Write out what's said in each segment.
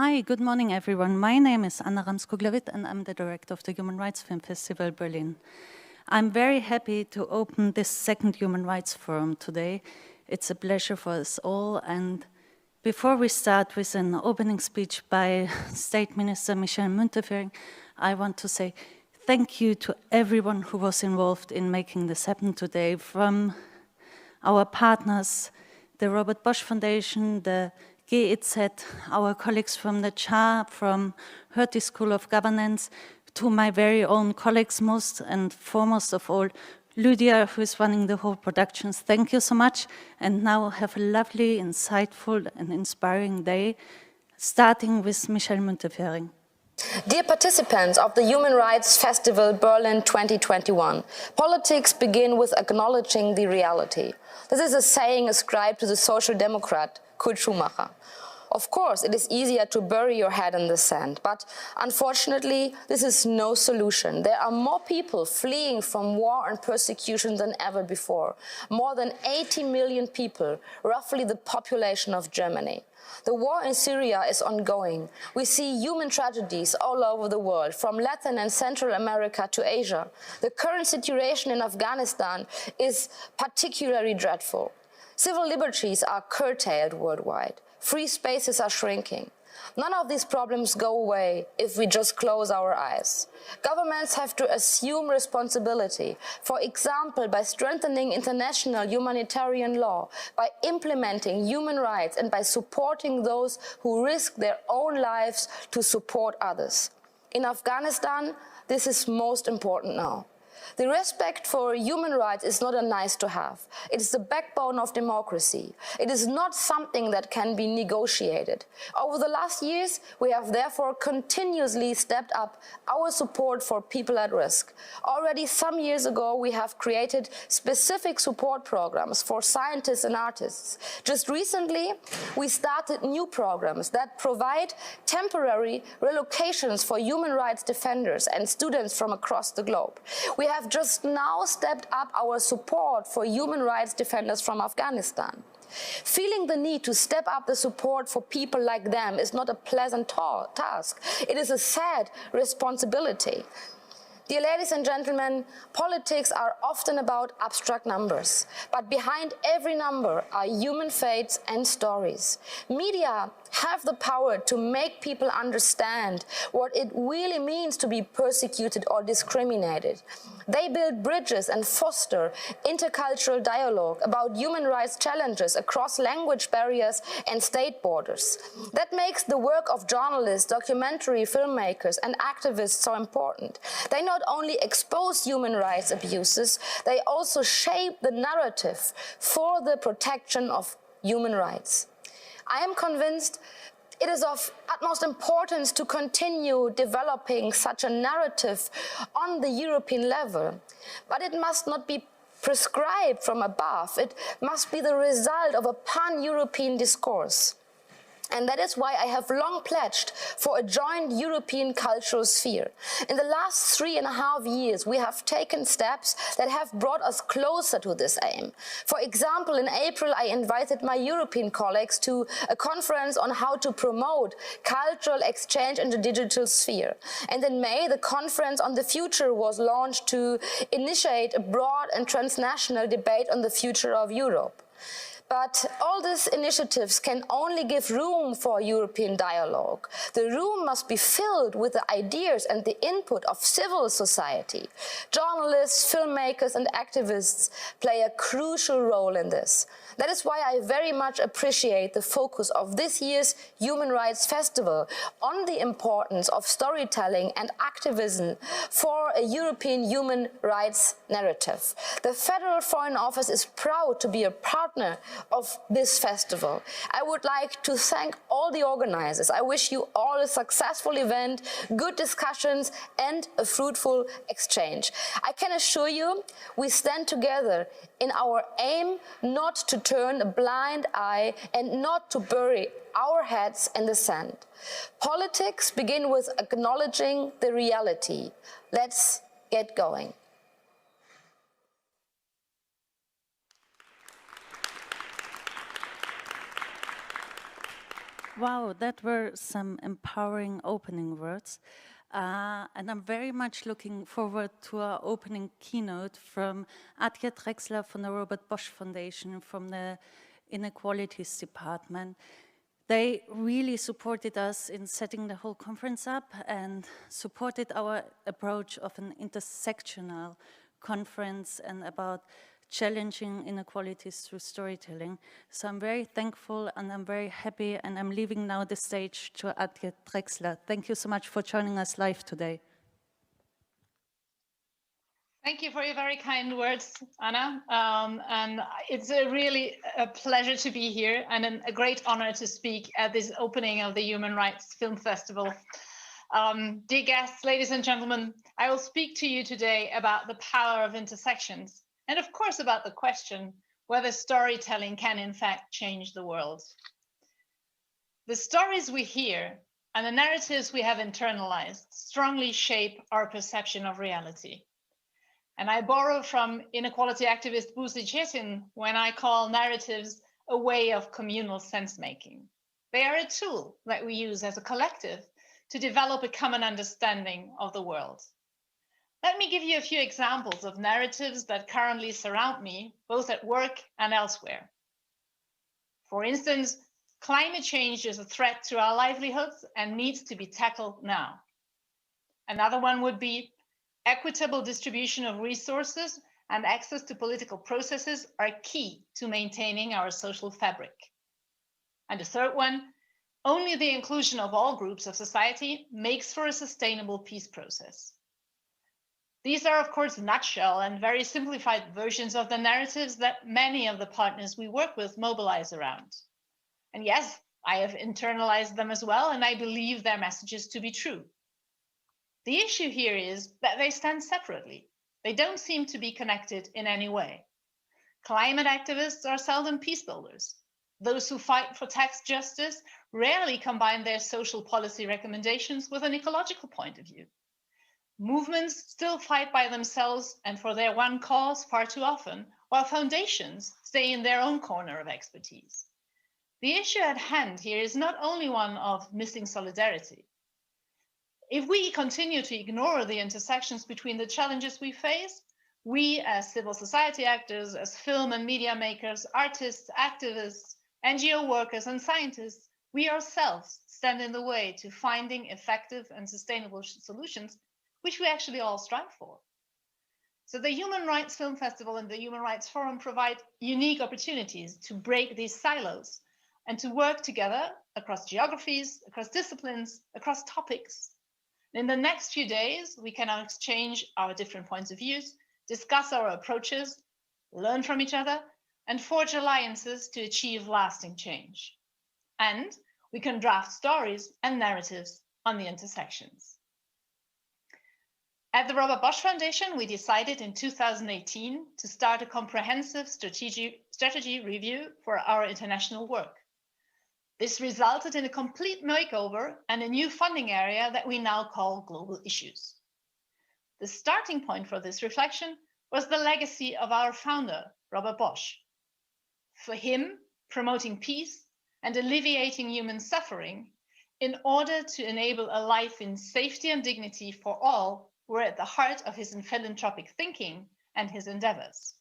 Hi, good morning, everyone. My name is Anna Ramskoglavit, and I'm the director of the Human Rights Film Festival Berlin. I'm very happy to open this second Human Rights Forum today. It's a pleasure for us all. And before we start with an opening speech by State Minister Michel Müntefering, I want to say thank you to everyone who was involved in making this happen today, from our partners, the Robert Bosch Foundation, the GEZ, our colleagues from the CHA, from Hertie School of Governance, to my very own colleagues, most and foremost of all, Lydia, who is running the whole productions. Thank you so much, and now have a lovely, insightful and inspiring day, starting with Michel Müntefering. Dear participants of the Human Rights Festival Berlin 2021, politics begin with acknowledging the reality. This is a saying ascribed to the social democrat Kurt Schumacher. Of course, it is easier to bury your head in the sand, but unfortunately, this is no solution. There are more people fleeing from war and persecution than ever before. More than 80 million people, roughly the population of Germany. The war in Syria is ongoing. We see human tragedies all over the world, from Latin and Central America to Asia. The current situation in Afghanistan is particularly dreadful. Civil liberties are curtailed worldwide. Free spaces are shrinking. None of these problems go away if we just close our eyes. Governments have to assume responsibility, for example, by strengthening international humanitarian law, by implementing human rights, and by supporting those who risk their own lives to support others. In Afghanistan, this is most important now. The respect for human rights is not a nice to have. It is the backbone of democracy. It is not something that can be negotiated. Over the last years, we have therefore continuously stepped up our support for people at risk. Already some years ago, we have created specific support programs for scientists and artists. Just recently, we started new programs that provide temporary relocations for human rights defenders and students from across the globe. We have just now stepped up our support for human rights defenders from Afghanistan. Feeling the need to step up the support for people like them is not a pleasant task. It is a sad responsibility. Dear ladies and gentlemen, politics are often about abstract numbers, but behind every number are human fates and stories. Media have the power to make people understand what it really means to be persecuted or discriminated. They build bridges and foster intercultural dialogue about human rights challenges across language barriers and state borders. That makes the work of journalists, documentary filmmakers, and activists so important. They not only expose human rights abuses, they also shape the narrative for the protection of human rights. I am convinced it is of utmost importance to continue developing such a narrative on the European level, but it must not be prescribed from above. It must be the result of a pan-European discourse. And that is why I have long pledged for a joint European cultural sphere. In the last 3.5 years, we have taken steps that have brought us closer to this aim. For example, in April, I invited my European colleagues to a conference on how to promote cultural exchange in the digital sphere. And in May, the conference on the future was launched to initiate a broad and transnational debate on the future of Europe. But all these initiatives can only give room for European dialogue. The room must be filled with the ideas and the input of civil society. Journalists, filmmakers, and activists play a crucial role in this. That is why I very much appreciate the focus of this year's Human Rights Festival on the importance of storytelling and activism for a European human rights narrative. The Federal Foreign Office is proud to be a partner of this festival. I would like to thank all the organizers. I wish you all a successful event, good discussions, and a fruitful exchange. I can assure you, we stand together in our aim not to turn a blind eye and not to bury our heads in the sand. Politics begin with acknowledging the reality. Let's get going. Wow, that were some empowering opening words. And I'm very much looking forward to our opening keynote from Atje Drexler from the Robert Bosch Foundation, from the Inequalities Department. They really supported us in setting the whole conference up and supported our approach of an intersectional conference and about challenging inequalities through storytelling. So I'm very thankful and I'm very happy, and I'm leaving now the stage to Atje Drexler. Thank you so much for joining us live today. Thank you for your very kind words, Anna. And it's really a pleasure to be here and a great honor to speak at this opening of the Human Rights Film Festival. Dear guests, ladies and gentlemen, I will speak to you today about the power of intersections, and of course about the question whether storytelling can in fact change the world. The stories we hear and the narratives we have internalized strongly shape our perception of reality. And I borrow from inequality activist Busi Chetin when I call narratives a way of communal sense-making. They are a tool that we use as a collective to develop a common understanding of the world. Let me give you a few examples of narratives that currently surround me, both at work and elsewhere. For instance, climate change is a threat to our livelihoods and needs to be tackled now. Another one would be equitable distribution of resources and access to political processes are key to maintaining our social fabric. And the third one, only the inclusion of all groups of society makes for a sustainable peace process. These are, of course, nutshell and very simplified versions of the narratives that many of the partners we work with mobilize around. And yes, I have internalized them as well, and I believe their messages to be true. The issue here is that they stand separately. They don't seem to be connected in any way. Climate activists are seldom peace builders. Those who fight for tax justice rarely combine their social policy recommendations with an ecological point of view. Movements still fight by themselves and for their one cause far too often, while foundations stay in their own corner of expertise. The issue at hand here is not only one of missing solidarity. If we continue to ignore the intersections between the challenges we face, we as civil society actors, as film and media makers, artists, activists, NGO workers and scientists, we ourselves stand in the way to finding effective and sustainable solutions, which we actually all strive for. So the Human Rights Film Festival and the Human Rights Forum provide unique opportunities to break these silos and to work together across geographies, across disciplines, across topics. In the next few days, we can now exchange our different points of views, discuss our approaches, learn from each other, and forge alliances to achieve lasting change. And we can draft stories and narratives on the intersections. At the Robert Bosch Foundation, we decided in 2018 to start a comprehensive strategy review for our international work. This resulted in a complete makeover and a new funding area that we now call Global Issues. The starting point for this reflection was the legacy of our founder, Robert Bosch. For him, promoting peace and alleviating human suffering in order to enable a life in safety and dignity for all were at the heart of his philanthropic thinking and his endeavors.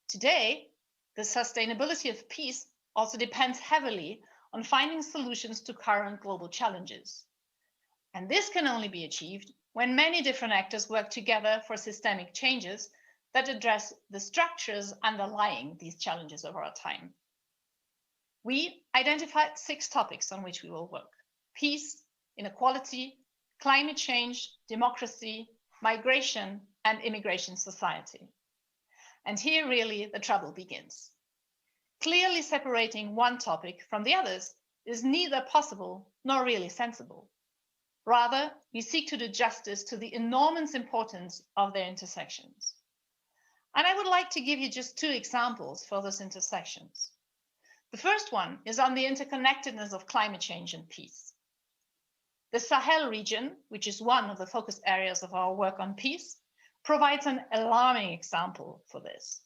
Today, the sustainability of peace also depends heavily on finding solutions to current global challenges. And this can only be achieved when many different actors work together for systemic changes that address the structures underlying these challenges of our time. We identified 6 topics on which we will work: peace, inequality, climate change, democracy, migration, and immigration society. And here really the trouble begins. Clearly separating one topic from the others is neither possible nor really sensible. Rather, we seek to do justice to the enormous importance of their intersections. And I would like to give you just 2 examples for those intersections. The first one is on the interconnectedness of climate change and peace. The Sahel region, which is one of the focus areas of our work on peace, provides an alarming example for this.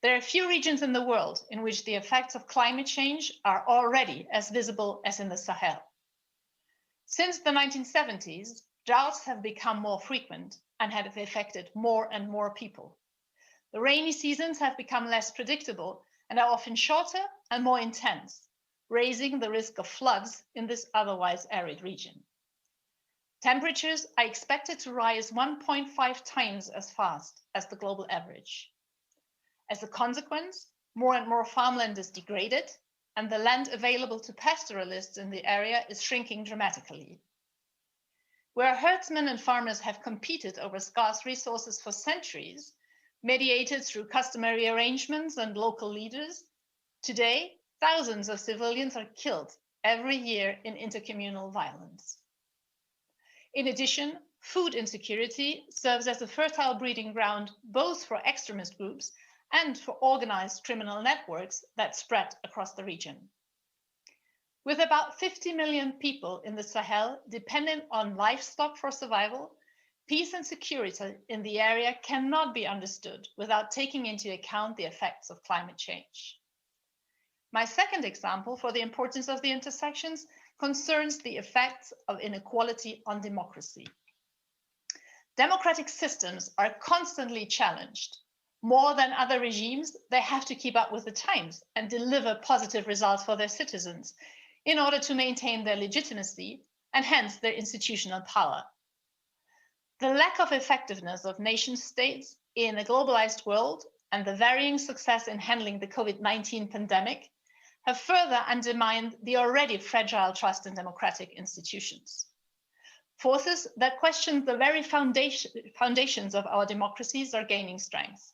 There are few regions in the world in which the effects of climate change are already as visible as in the Sahel. Since the 1970s, droughts have become more frequent and have affected more and more people. The rainy seasons have become less predictable and are often shorter and more intense, raising the risk of floods in this otherwise arid region. Temperatures are expected to rise 1.5 times as fast as the global average. As a consequence, more and more farmland is degraded, and the land available to pastoralists in the area is shrinking dramatically. Where herdsmen and farmers have competed over scarce resources for centuries, mediated through customary arrangements and local leaders, today thousands of civilians are killed every year in intercommunal violence. In addition, food insecurity serves as a fertile breeding ground both for extremist groups and for organized criminal networks that spread across the region. With about 50 million people in the Sahel dependent on livestock for survival, peace and security in the area cannot be understood without taking into account the effects of climate change. My second example for the importance of the intersections concerns the effects of inequality on democracy. Democratic systems are constantly challenged. More than other regimes, they have to keep up with the times and deliver positive results for their citizens in order to maintain their legitimacy and hence their institutional power. The lack of effectiveness of nation states in a globalized world and the varying success in handling the COVID-19 pandemic have further undermined the already fragile trust in democratic institutions. Forces that question the very foundations of our democracies are gaining strength.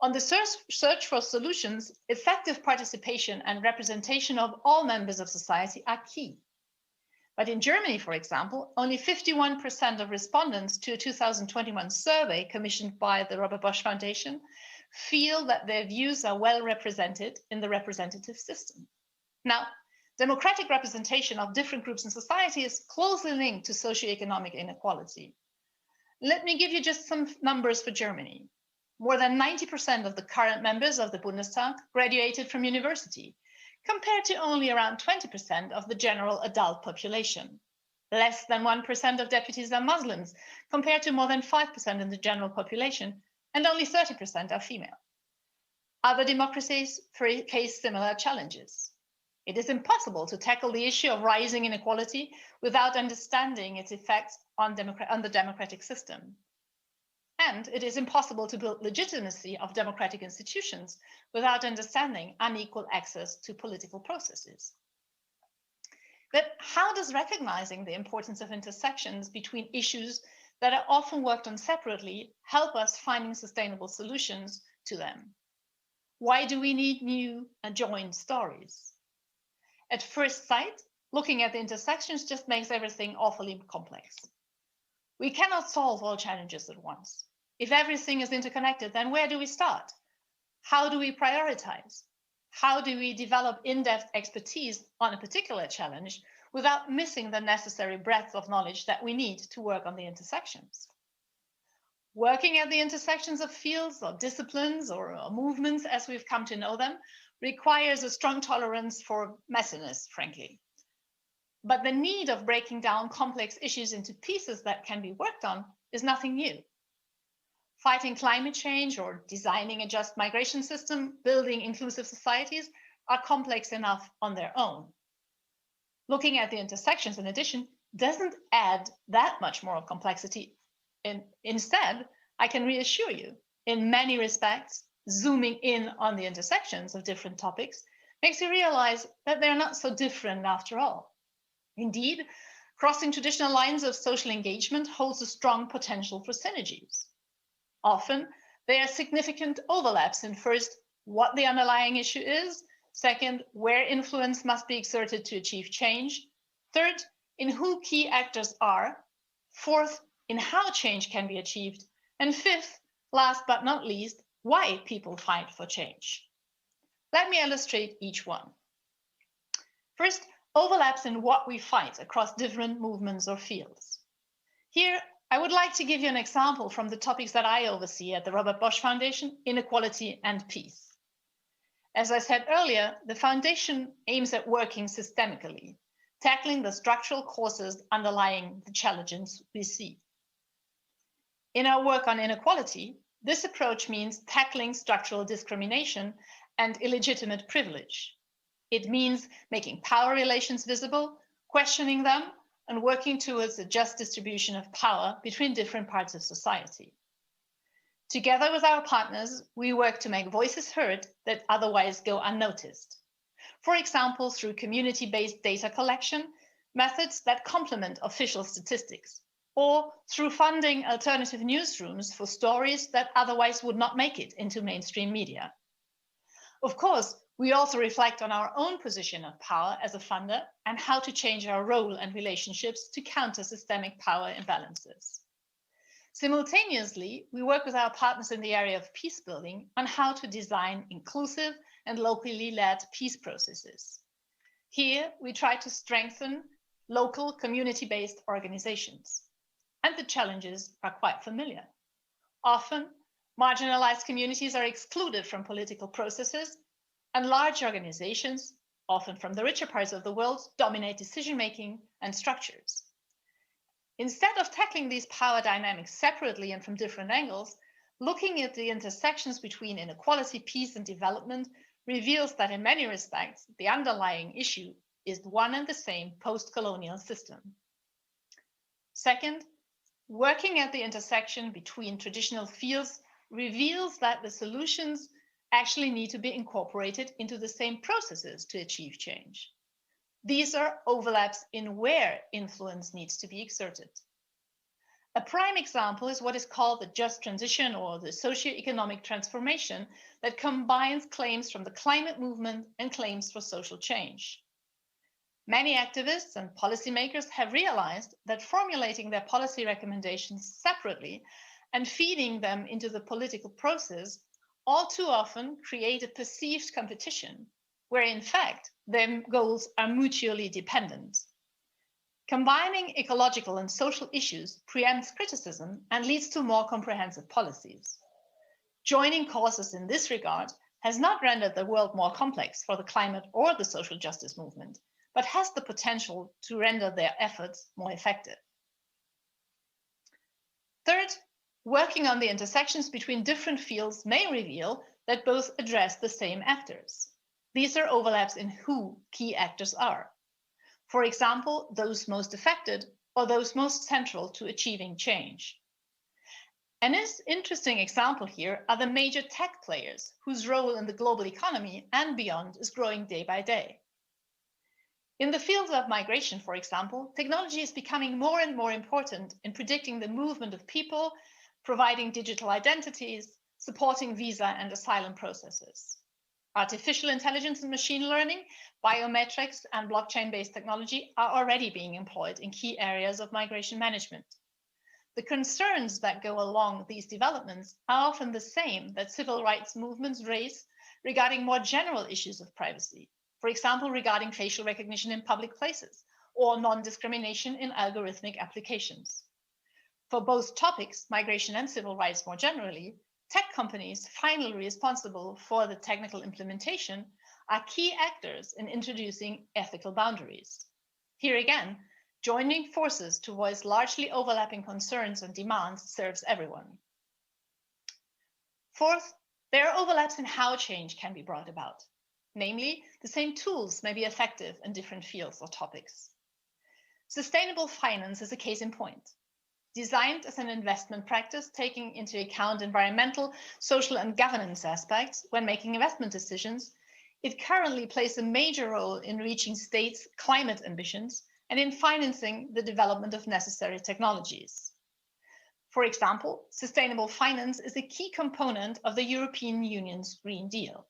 On the search for solutions, effective participation and representation of all members of society are key. But in Germany, for example, only 51% of respondents to a 2021 survey commissioned by the Robert Bosch Foundation feel that their views are well represented in the representative system. Now, democratic representation of different groups in society is closely linked to socioeconomic inequality. Let me give you just some numbers for Germany. More than 90% of the current members of the Bundestag graduated from university, compared to only around 20% of the general adult population. Less than 1% of deputies are Muslims, compared to more than 5% in the general population, and only 30% are female. Other democracies face similar challenges. It is impossible to tackle the issue of rising inequality without understanding its effects on the democratic system. And it is impossible to build legitimacy of democratic institutions without understanding unequal access to political processes. But how does recognizing the importance of intersections between issues that are often worked on separately help us finding sustainable solutions to them? Why do we need new and joined stories? At first sight, looking at the intersections just makes everything awfully complex. We cannot solve all challenges at once. If everything is interconnected, then where do we start? How do we prioritize? How do we develop in-depth expertise on a particular challenge without missing the necessary breadth of knowledge that we need to work on the intersections? Working at the intersections of fields or disciplines or movements as we've come to know them requires a strong tolerance for messiness, frankly. But the need of breaking down complex issues into pieces that can be worked on is nothing new. Fighting climate change or designing a just migration system, building inclusive societies are complex enough on their own. Looking at the intersections, in addition, doesn't add that much more complexity. Instead, I can reassure you, in many respects, zooming in on the intersections of different topics makes you realize that they're not so different after all. Indeed, crossing traditional lines of social engagement holds a strong potential for synergies. Often, there are significant overlaps in first, what the underlying issue is, second, where influence must be exerted to achieve change, third, in who key actors are, fourth, in how change can be achieved, and fifth, last but not least, why people fight for change. Let me illustrate each one. First, overlaps in what we fight across different movements or fields. Here, I would like to give you an example from the topics that I oversee at the Robert Bosch Foundation, inequality and peace. As I said earlier, the foundation aims at working systemically, tackling the structural causes underlying the challenges we see. In our work on inequality, this approach means tackling structural discrimination and illegitimate privilege. It means making power relations visible, questioning them, and working towards a just distribution of power between different parts of society. Together with our partners, we work to make voices heard that otherwise go unnoticed. For example, through community-based data collection, methods that complement official statistics, or through funding alternative newsrooms for stories that otherwise would not make it into mainstream media. Of course, we also reflect on our own position of power as a funder and how to change our role and relationships to counter systemic power imbalances. Simultaneously, we work with our partners in the area of peace building on how to design inclusive and locally led peace processes. Here, we try to strengthen local community-based organizations. And the challenges are quite familiar. Often, marginalized communities are excluded from political processes, and large organizations, often from the richer parts of the world, dominate decision-making and structures. Instead of tackling these power dynamics separately and from different angles, looking at the intersections between inequality, peace, and development reveals that in many respects, the underlying issue is one and the same post-colonial system. Second, working at the intersection between traditional fields reveals that the solutions actually need to be incorporated into the same processes to achieve change. These are overlaps in where influence needs to be exerted. A prime example is what is called the just transition or the socio-economic transformation that combines claims from the climate movement and claims for social change. Many activists and policymakers have realized that formulating their policy recommendations separately and feeding them into the political process all too often create a perceived competition, where in fact their goals are mutually dependent. Combining ecological and social issues preempts criticism and leads to more comprehensive policies. Joining causes in this regard has not rendered the world more complex for the climate or the social justice movement, but has the potential to render their efforts more effective. Third, working on the intersections between different fields may reveal that both address the same actors. These are overlaps in who key actors are. For example, those most affected or those most central to achieving change. An interesting example here are the major tech players whose role in the global economy and beyond is growing day by day. In the field of migration, for example, technology is becoming more and more important in predicting the movement of people, providing digital identities, supporting visa and asylum processes. Artificial intelligence and machine learning, biometrics, and blockchain-based technology are already being employed in key areas of migration management. The concerns that go along these developments are often the same that civil rights movements raise regarding more general issues of privacy, for example, regarding facial recognition in public places or non-discrimination in algorithmic applications. For both topics, migration and civil rights more generally, tech companies finally responsible for the technical implementation are key actors in introducing ethical boundaries. Here again, joining forces to voice largely overlapping concerns and demands serves everyone. Fourth, there are overlaps in how change can be brought about. Namely, the same tools may be effective in different fields or topics. Sustainable finance is a case in point. Designed as an investment practice taking into account environmental, social, and governance aspects when making investment decisions, it currently plays a major role in reaching states' climate ambitions and in financing the development of necessary technologies. For example, sustainable finance is a key component of the European Union's Green Deal.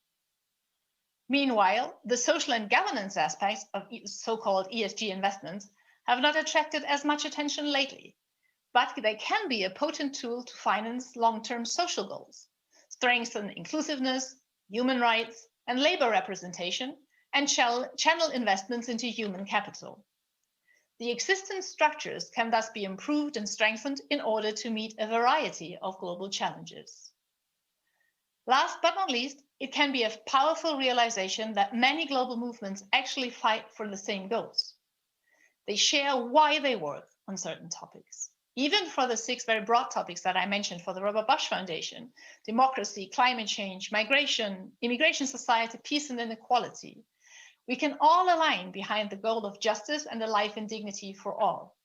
Meanwhile, the social and governance aspects of so-called ESG investments have not attracted as much attention lately, but they can be a potent tool to finance long-term social goals, strengthen inclusiveness, human rights, and labor representation, and channel investments into human capital. The existing structures can thus be improved and strengthened in order to meet a variety of global challenges. Last but not least, it can be a powerful realization that many global movements actually fight for the same goals. They share why they work on certain topics. Even for the 6 very broad topics that I mentioned for the Robert Bosch Foundation: democracy, climate change, migration, immigration, society, peace and inequality, we can all align behind the goal of justice and a life and dignity for all.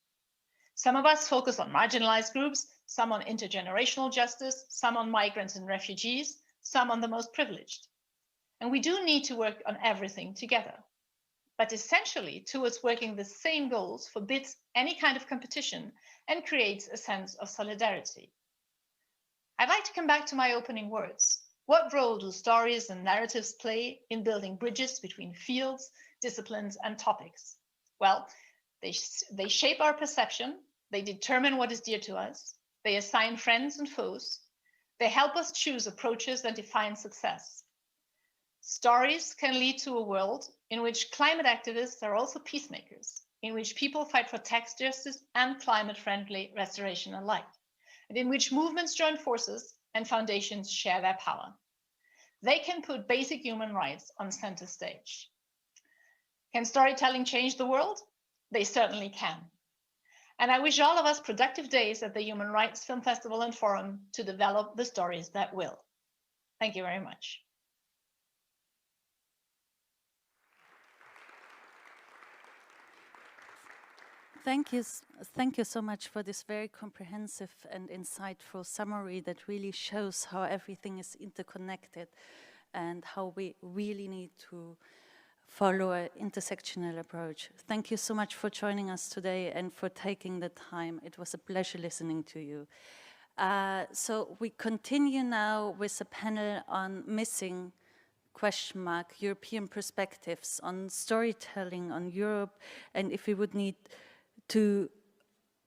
Some of us focus on marginalized groups, some on intergenerational justice, some on migrants and refugees, some on the most privileged. And we do need to work on everything together. But essentially, towards working the same goals forbids any kind of competition and creates a sense of solidarity. I'd like to come back to my opening words. What role do stories and narratives play in building bridges between fields, disciplines, and topics? Well, they shape our perception, they determine what is dear to us, they assign friends and foes, they help us choose approaches and define success. Stories can lead to a world in which climate activists are also peacemakers, in which people fight for tax justice and climate-friendly restoration alike, and in which movements join forces and foundations share their power. They can put basic human rights on center stage. Can storytelling change the world? They certainly can. And I wish all of us productive days at the Human Rights Film Festival and Forum to develop the stories that will. Thank you very much. Thank you so much for this very comprehensive and insightful summary that really shows how everything is interconnected and how we really need to follow an intersectional approach. Thank you so much for joining us today and for taking the time. It was a pleasure listening to you. So we continue now with a panel on missing ? European perspectives on storytelling on Europe, and if we would need to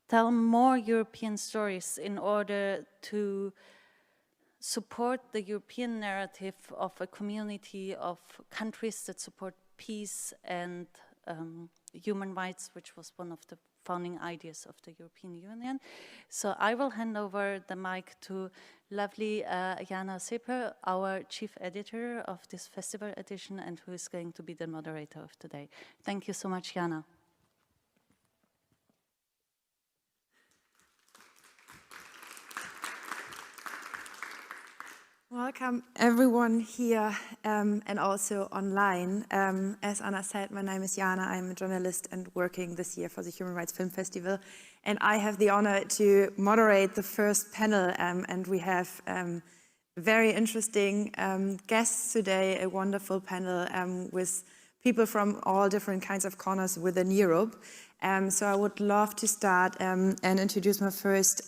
tell more European stories in order to support the European narrative of a community of countries that support peace and human rights, which was one of the founding ideas of the European Union. So I will hand over the mic to lovely Jana Seper, our chief editor of this festival edition, and who is going to be the moderator of today. Thank you so much, Jana. Welcome everyone here and also online. As Anna said, my name is Jana. I'm a journalist and working this year for the Human Rights Film Festival. And I have the honor to moderate the first panel. And we have very interesting guests today, a wonderful panel with people from all different kinds of corners within Europe. So I would love to start and introduce my first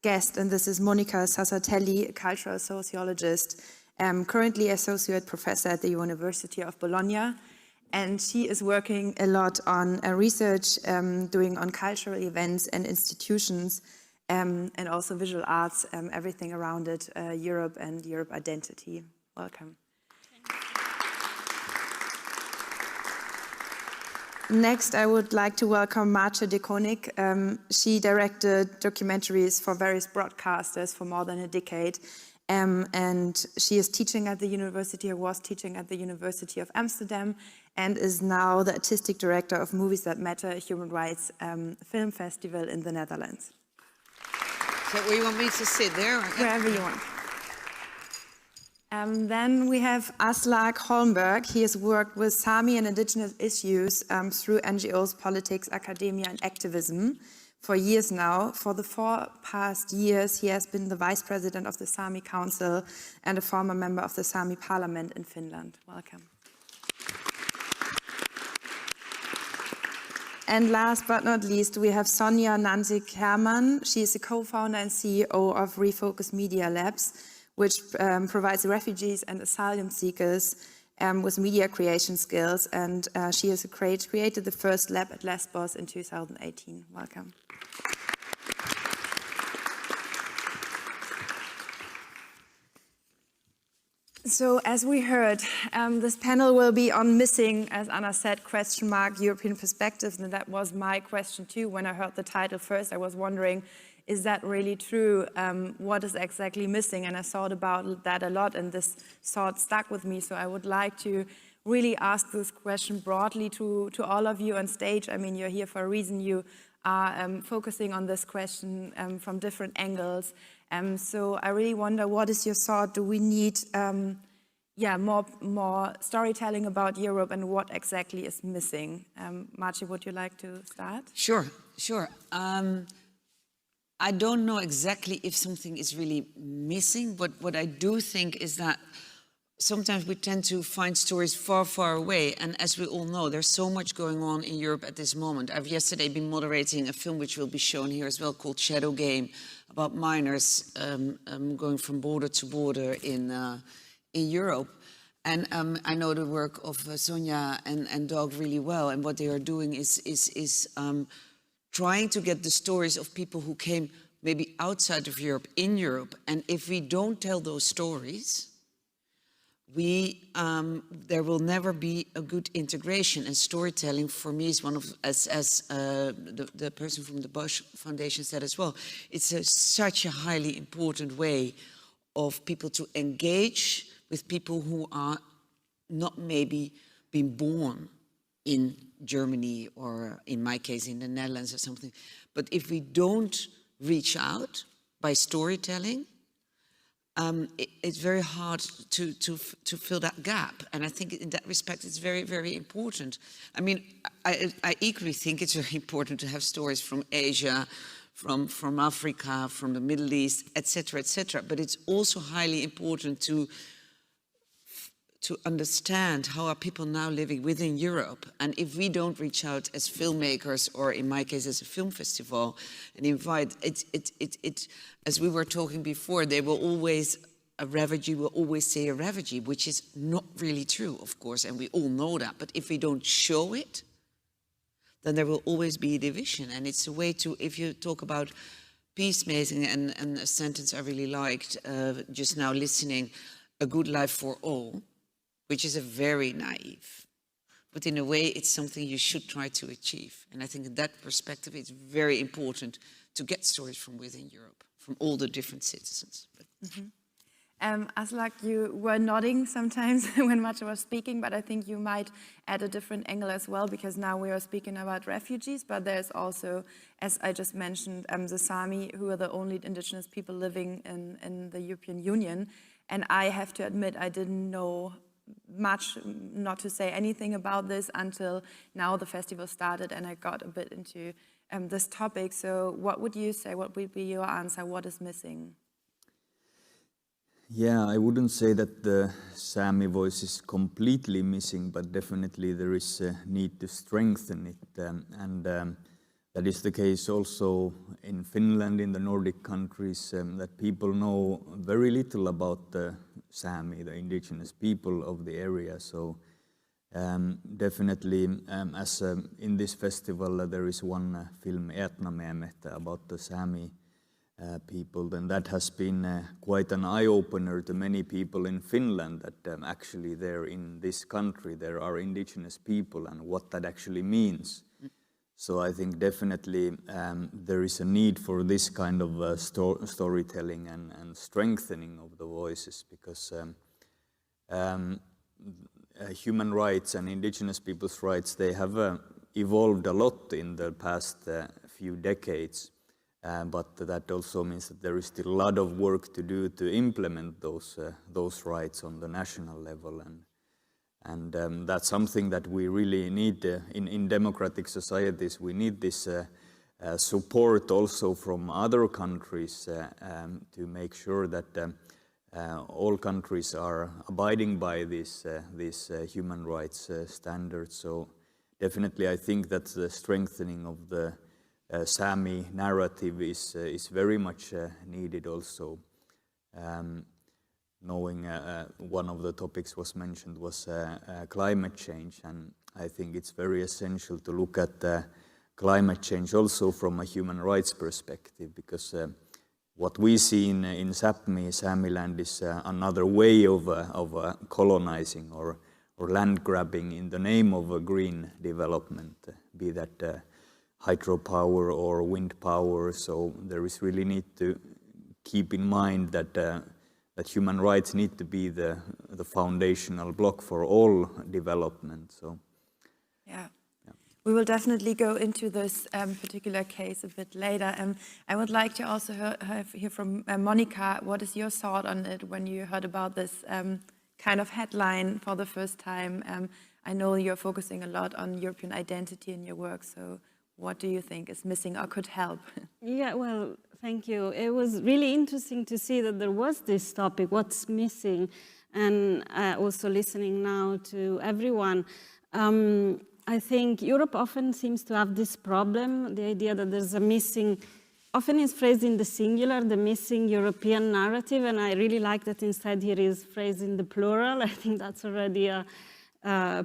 guest, and this is Monica Sassatelli, a cultural sociologist, currently associate professor at the University of Bologna, and she is working a lot on research doing on cultural events and institutions, and also visual arts, everything around it, Europe and Europe identity. Welcome. Next, I would like to welcome Marce de Koning. She directed documentaries for various broadcasters for more than a decade. And she is teaching at the university, or was teaching at the University of Amsterdam, and is now the artistic director of Movies That Matter, a human rights film festival in the Netherlands. So where you want me to sit there? Wherever you want. Then we have Aslak Holmberg. He has worked with Sami and indigenous issues through NGOs, politics, academia, and activism for years now. For the 4 past years, he has been the vice president of the Sami Council and a former member of the Sami Parliament in Finland. Welcome. And last but not least, we have Sonja Nancy-Hermann. She is the co-founder and CEO of Refocus Media Labs, which provides refugees and asylum seekers with media creation skills. And she has created the first lab at Lesbos in 2018. Welcome. So as we heard, this panel will be on missing, as Anna said, European perspectives, and that was my question too. When I heard the title first, I was wondering, is that really true? What is exactly missing? And I thought about that a lot, and this thought stuck with me. So I would like to really ask this question broadly to all of you on stage. I mean, you're here for a reason. You are focusing on this question from different angles. So I really wonder, what is your thought? Do we need more storytelling about Europe, and what exactly is missing? Marci, would you like to start? Sure. I don't know exactly if something is really missing, but what I do think is that sometimes we tend to find stories far, far away. And as we all know, there's so much going on in Europe at this moment. I've yesterday been moderating a film which will be shown here as well, called Shadow Game, about miners going from border to border in Europe. And I know the work of Sonja and Doug really well. And what they are doing is trying to get the stories of people who came maybe outside of Europe, in Europe. And if we don't tell those stories, there will never be a good integration. And storytelling, for me, is one of, as the person from the Bosch Foundation said as well, it's such a highly important way of people to engage with people who are not maybe been born in Germany, or in my case in the Netherlands or something. But if we don't reach out by storytelling, it's very hard to fill that gap. And I think in that respect it's very, very important. I mean, I equally think it's very important to have stories from Asia, from Africa, from the Middle East, etc., etc. But it's also highly important to understand how are people now living within Europe. And if we don't reach out as filmmakers, or in my case as a film festival, and invite, as we were talking before, a refugee will always say a refugee, which is not really true, of course, and we all know that. But if we don't show it, then there will always be a division. And it's a way to, if you talk about peacemaking, and a sentence I really liked just now listening, a good life for all, which is a very naive, but in a way it's something you should try to achieve. And I think in that perspective it's very important to get stories from within Europe, from all the different citizens. Aslak, you were nodding sometimes when Marci was speaking, but I think you might add a different angle as well, because now we are speaking about refugees, but there's also, as I just mentioned, the Sami, who are the only indigenous people living in the European Union. And I have to admit, I didn't know much, not to say anything about this until now the festival started, and I got a bit into this topic. So what would you say, what would be your answer, what is missing? Yeah, I wouldn't say that the Sami voice is completely missing, but definitely there is a need to strengthen it. That is the case also in Finland, in the Nordic countries, that people know very little about the Sami, the indigenous people of the area. So definitely, as in this festival, there is one film, Etnamemet, about the Sami people, then that has been quite an eye-opener to many people in Finland, that actually there in this country there are indigenous people, and what that actually means. So I think definitely there is a need for this kind of storytelling and strengthening of the voices, because human rights and indigenous people's rights, they have evolved a lot in the past few decades. But that also means that there is still a lot of work to do to implement those rights on the national level, and that's something that we really need in democratic societies. We need this support also from other countries to make sure that all countries are abiding by these human rights standards. So definitely, I think that the strengthening of the Sami narrative is very much needed also. Knowing one of the topics was mentioned was climate change, and I think it's very essential to look at climate change also from a human rights perspective, because what we see in Sapmi, Samiland, is another way of colonizing or land grabbing in the name of a green development, be that hydropower or wind power. So there is really need to keep in mind that that human rights need to be the foundational block for all development. So yeah. We will definitely go into this particular case a bit later. I would like to also hear from Monica. What is your thought on it when you heard about this kind of headline for the first time? I know you're focusing a lot on European identity in your work, so what do you think is missing or could help? Yeah, well, thank you. It was really interesting to see that there was this topic, what's missing, and also listening now to everyone. I think Europe often seems to have this problem, the idea that there's a missing, often it's phrased in the singular, the missing European narrative, and I really like that instead here is phrased in the plural. I think that's already a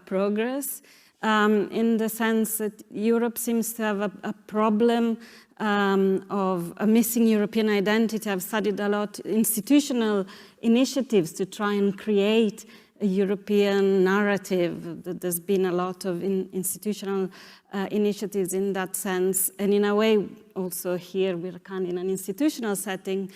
progress. In the sense that Europe seems to have a problem of a missing European identity. I've studied a lot institutional initiatives to try and create a European narrative. There's been a lot of institutional initiatives in that sense. And in a way, also here, we're kind of in an institutional setting,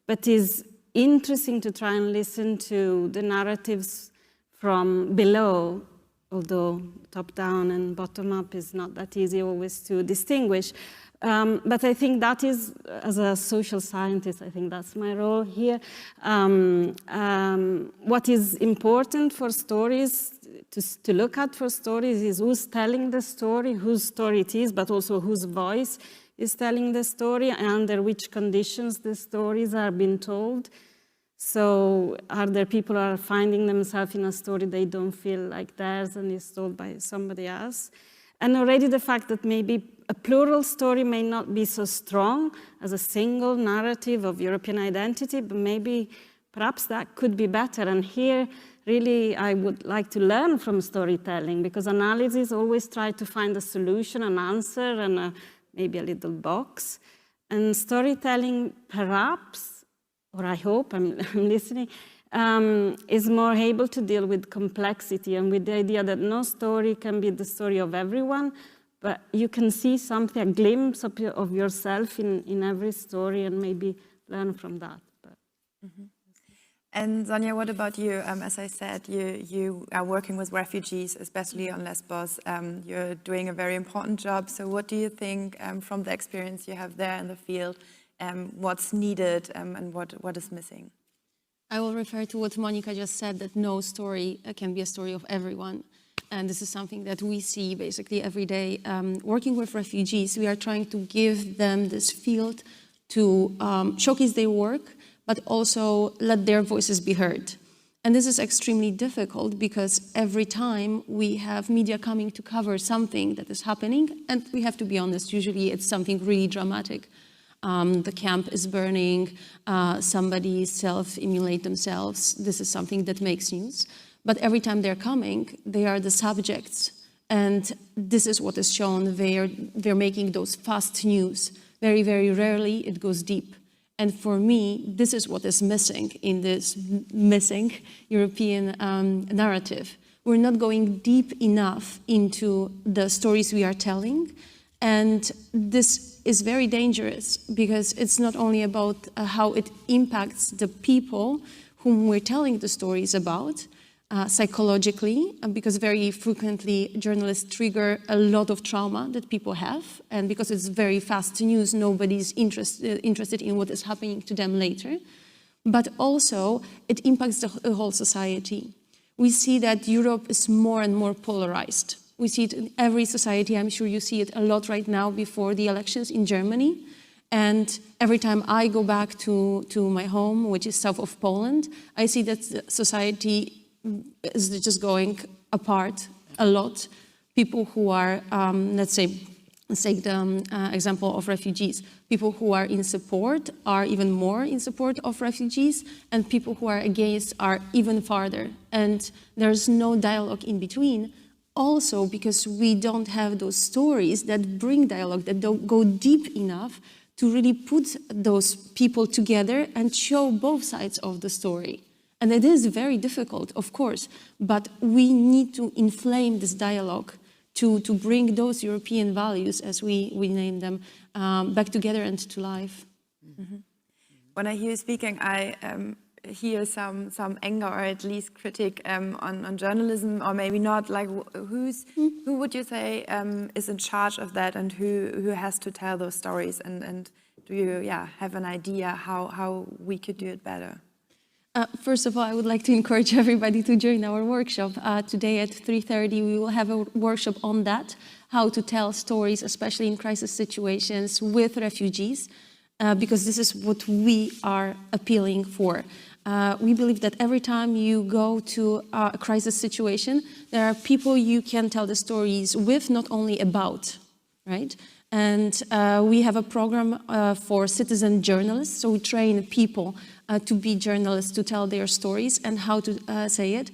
but it's interesting to try and listen to the narratives from below, although top-down and bottom-up is not that easy always to distinguish. But I think that is, as a social scientist, I think that's my role here. What is important for stories, to look at for stories, is who's telling the story, whose story it is, but also whose voice is telling the story, and under which conditions the stories are being told. So are there people who are finding themselves in a story they don't feel like theirs and is told by somebody else? And already the fact that maybe a plural story may not be so strong as a single narrative of European identity, but maybe perhaps that could be better. And here, really, I would like to learn from storytelling, because analysis always try to find a solution, an answer, and maybe a little box. And storytelling, perhaps, or I hope, I'm listening, is more able to deal with complexity and with the idea that no story can be the story of everyone, but you can see something, a glimpse of yourself in every story, and maybe learn from that. Mm-hmm. And Sonja, what about you? As I said, you are working with refugees, especially on Lesbos. You're doing a very important job. So what do you think from the experience you have there in the field? What's needed and what is missing? I will refer to what Monica just said, that no story can be a story of everyone. And this is something that we see basically every day. Working with refugees, we are trying to give them this field to showcase their work, but also let their voices be heard. And this is extremely difficult because every time we have media coming to cover something that is happening, and we have to be honest, usually it's something really dramatic. The camp is burning, somebody self-immolate themselves. This is something that makes news. But every time they're coming, they are the subjects. And this is what is shown. They're making those fast news. Very, very rarely it goes deep. And for me, this is what is missing in this missing European narrative. We're not going deep enough into the stories we are telling. And this is very dangerous because it's not only about how it impacts the people whom we're telling the stories about psychologically, because very frequently journalists trigger a lot of trauma that people have, and because it's very fast news, nobody's interested in what is happening to them later. But also, it impacts the whole society. We see that Europe is more and more polarized. We see it in every society. I'm sure you see it a lot right now before the elections in Germany. And every time I go back to my home, which is south of Poland, I see that society is just going apart a lot. People who are, let's take the example of refugees. People who are in support are even more in support of refugees, and people who are against are even farther. And there's no dialogue in between. Also because we don't have those stories that bring dialogue, that don't go deep enough to really put those people together and show both sides of the story. And it is very difficult, of course, but we need to inflame this dialogue to bring those European values, as we name them, back together and to life. Mm-hmm. When I hear you speaking, I hear some anger, or at least critique on journalism, or maybe not. Like, who would you say is in charge of that, and who has to tell those stories? And do you have an idea how we could do it better? First of all, I would like to encourage everybody to join our workshop. Today at 3:30, we will have a workshop on that, how to tell stories, especially in crisis situations with refugees, because this is what we are appealing for. We believe that every time you go to a crisis situation, there are people you can tell the stories with, not only about, right? And we have a program for citizen journalists, so we train people to be journalists, to tell their stories and how to say it.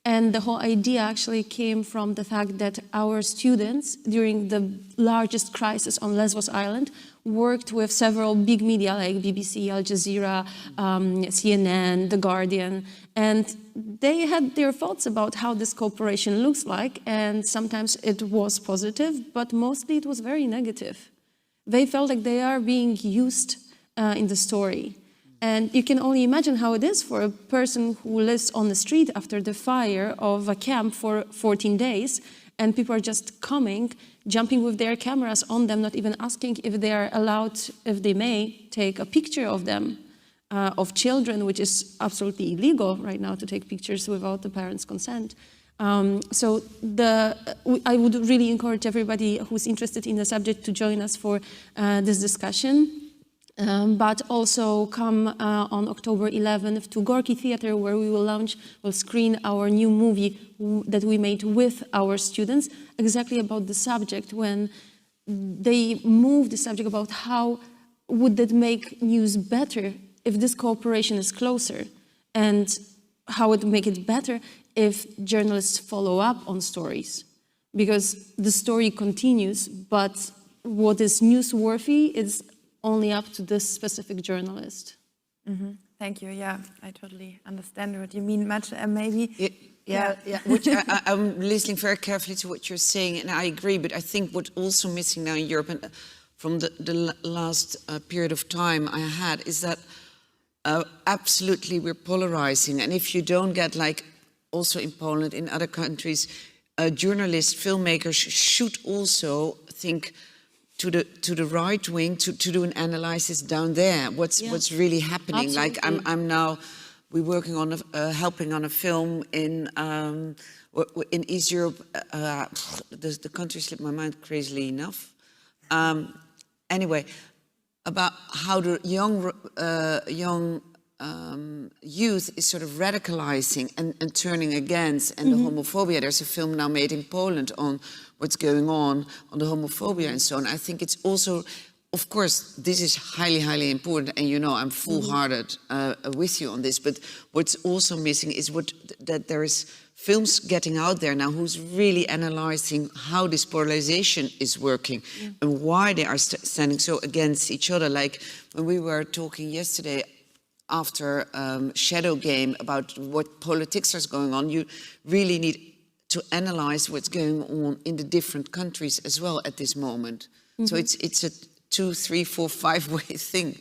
And the whole idea actually came from the fact that our students, during the largest crisis on Lesbos Island, worked with several big media like BBC, Al Jazeera, CNN, The Guardian, and they had their thoughts about how this cooperation looks like, and sometimes it was positive, but mostly it was very negative. They felt like they are being used in the story. And you can only imagine how it is for a person who lives on the street after the fire of a camp for 14 days, and people are just coming, jumping with their cameras on them, not even asking if they are allowed, if they may, take a picture of them, of children, which is absolutely illegal right now to take pictures without the parents' consent. So I would really encourage everybody who's interested in the subject to join us for this discussion. But also come on October 11th to Gorky Theatre, where we will screen our new movie that we made with our students, exactly about the subject, when they move the subject about how would that make news better if this cooperation is closer, and how it would make it better if journalists follow up on stories. Because the story continues, but what is newsworthy is only up to this specific journalist. Mm-hmm. Thank you. Yeah, I totally understand what you mean. Much maybe. Yeah. Which I'm listening very carefully to what you're saying, and I agree. But I think what's also missing now in Europe, and from the last period of time I had, is that absolutely we're polarizing. And if you don't get, like also in Poland, in other countries, journalists, filmmakers should also think to the right wing to do an analysis down there. What's really happening? Absolutely. Like I'm now, we're working on helping on a film in East Europe. The country slipped my mind crazily enough. Anyway, about how the young youth is sort of radicalizing and turning against, and the homophobia. There's a film now made in Poland on what's going on the homophobia and so on. I think it's also, of course, this is highly, highly important, and you know I'm full-hearted with you on this, but what's also missing is that there is films getting out there now who's really analyzing how this polarization is working and why they are standing so against each other. Like when we were talking yesterday after Shadow Game about what politics is going on, you really need to analyze what's going on in the different countries as well at this moment. So it's a 2, 3, 4, 5-way thing,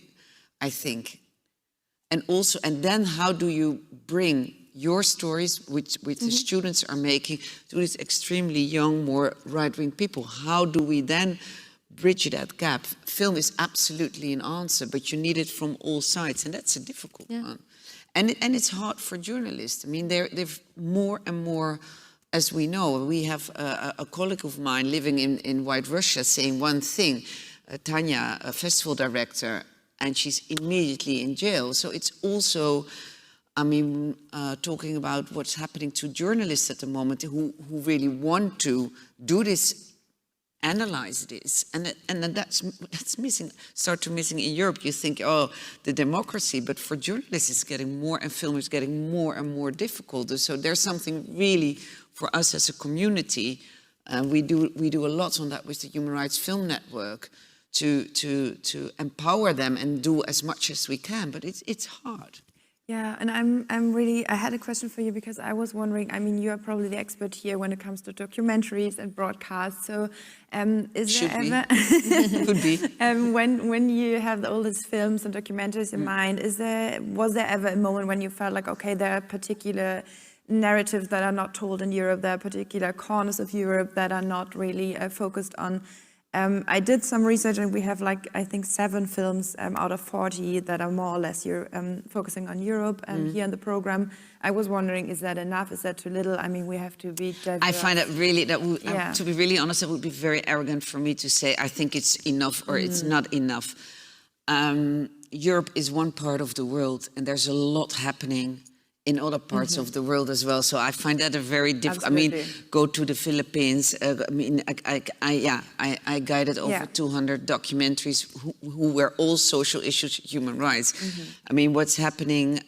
I think. And also, and then how do you bring your stories, which the students are making, to these extremely young, more right-wing people? How do we then bridge that gap? Film is absolutely an answer, but you need it from all sides, and that's a difficult one. And it's hard for journalists. I mean, they've more and more, as we know, we have a colleague of mine living in White Russia saying one thing, Tanya, a festival director, and she's immediately in jail. So it's also, I mean, talking about what's happening to journalists at the moment who really want to do this, analyze this, and then that's missing, start to missing in Europe. You think, oh, the democracy, but for journalists it's getting more, and filmmakers getting more and more difficult. So there's something really for us as a community, and we do a lot on that with the Human Rights Film Network, to empower them and do as much as we can, but it's hard. Yeah, and I had a question for you because I was wondering, I mean, you are probably the expert here when it comes to documentaries and broadcasts, so is there ever... Could be. When you have all these films and documentaries in mind, was there ever a moment when you felt like, okay, there are particular narratives that are not told in Europe, there are particular corners of Europe that are not really focused on? I did some research and we have like, I think 7 films out of 40 that are more or less focusing on Europe here in the program. I was wondering, is that enough? Is that too little? I mean, we have to be diverse. I find that really, to be really honest, it would be very arrogant for me to say I think it's enough or it's not enough. Europe is one part of the world and there's a lot happening in other parts of the world as well. So I find that a very difficult, I mean, go to the Philippines. I mean, I guided over 200 documentaries who were all social issues, human rights. I mean, what's happening,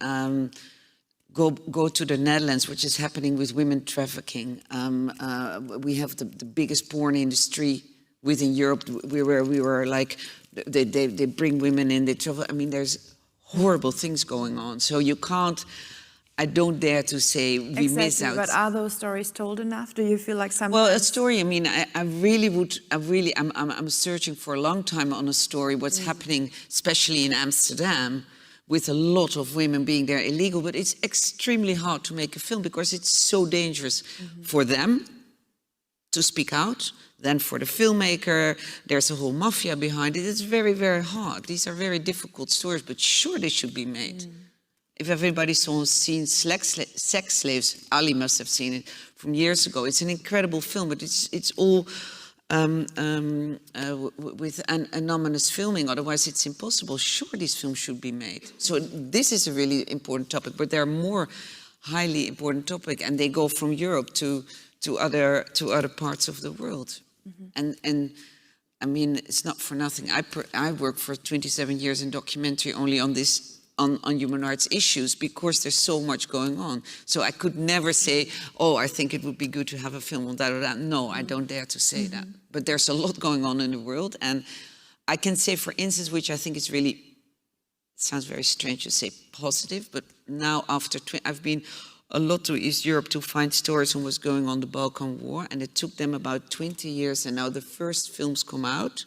go to the Netherlands, which is happening with women trafficking. We have the biggest porn industry within Europe. We were like, they bring women in, they travel. I mean, there's horrible things going on. So you can't, I don't dare to say we miss out. But are those stories told enough? Do you feel like sometimes? Well, a story, I mean, I'm searching for a long time on a story, what's happening, especially in Amsterdam, with a lot of women being there illegal, but it's extremely hard to make a film because it's so dangerous for them to speak out, then for the filmmaker, there's a whole mafia behind it. It's very, very hard. These are very difficult stories, but sure they should be made. If everybody's seen Sex Slaves, Ali must have seen it from years ago. It's an incredible film, but it's all with an anonymous filming, otherwise it's impossible. Sure, these films should be made. So this is a really important topic, but there are more highly important topics, and they go from Europe to other parts of the world. And I mean, it's not for nothing. I worked for 27 years in documentary only on this. On human rights issues, because there's so much going on. So I could never say, oh, I think it would be good to have a film on that or that. No, I don't dare to say that. But there's a lot going on in the world. And I can say, for instance, which I think is really, it sounds very strange to say positive, but now after, I've been a lot to East Europe to find stories on what's going on the Balkan War. And it took them about 20 years. And now the first films come out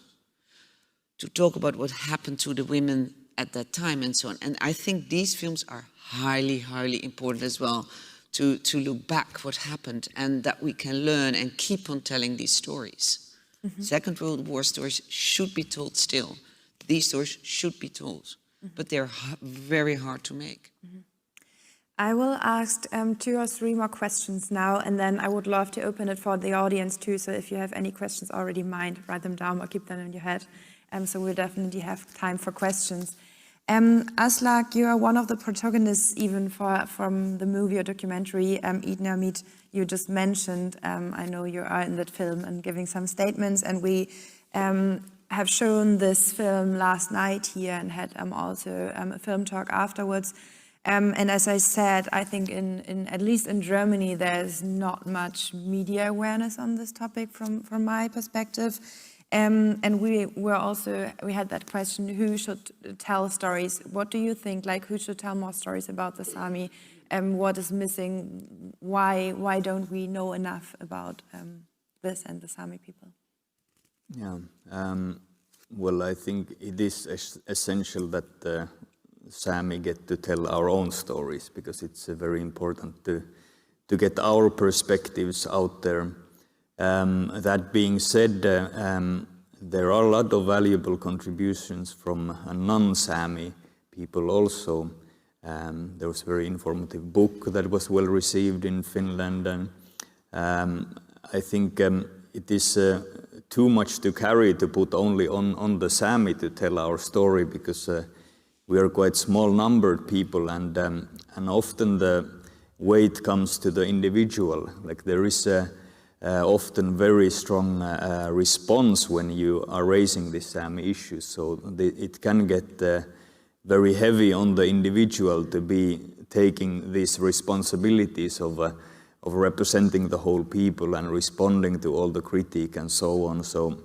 to talk about what happened to the women at that time and so on. And I think these films are highly, highly important as well to look back what happened and that we can learn and keep on telling these stories. Second World War stories should be told still. These stories should be told, but they're very hard to make. I will ask 2 or 3 more questions now, and then I would love to open it for the audience too. So if you have any questions already in mind, write them down or keep them in your head. So we'll definitely have time for questions. Aslak, you are one of the protagonists even from the movie or documentary, Eat Now Meet, you just mentioned. I know you are in that film and giving some statements, and we have shown this film last night here and had also a film talk afterwards. And as I said, I think in at least in Germany, there's not much media awareness on this topic from my perspective. And we had that question, who should tell stories? What do you think, like who should tell more stories about the Sami? What is missing? Why don't we know enough about this and the Sami people? Yeah, well, I think it is essential that the Sami get to tell our own stories, because it's very important to get our perspectives out there. That being said, there are a lot of valuable contributions from non-Sami people also. There was a very informative book that was well received in Finland, and I think it is too much to carry to put only on the Sami to tell our story, because we are quite small-numbered people, and often the weight comes to the individual. Like there is often very strong response when you are raising these Sami issues, so it can get very heavy on the individual to be taking these responsibilities of representing the whole people and responding to all the critique and so on. So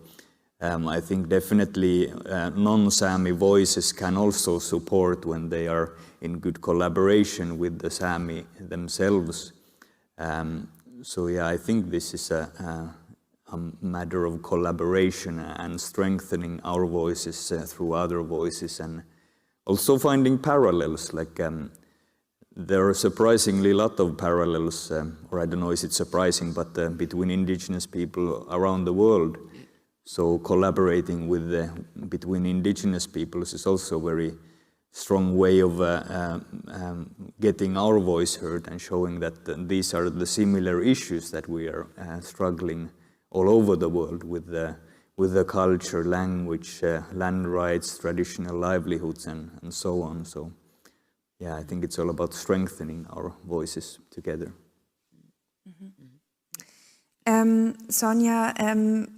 I think definitely non-Sami voices can also support when they are in good collaboration with the Sami themselves. So yeah, I think this is a matter of collaboration and strengthening our voices through other voices, and also finding parallels. Like there are surprisingly a lot of parallels, or I don't know if it's surprising, but between indigenous people around the world. So collaborating with between indigenous peoples is also a very strong way of getting our voice heard and showing that these are the similar issues that we are struggling all over the world with the culture, language, land rights, traditional livelihoods, and so on. So yeah, I think it's all about strengthening our voices together. Mm-hmm. Sonja,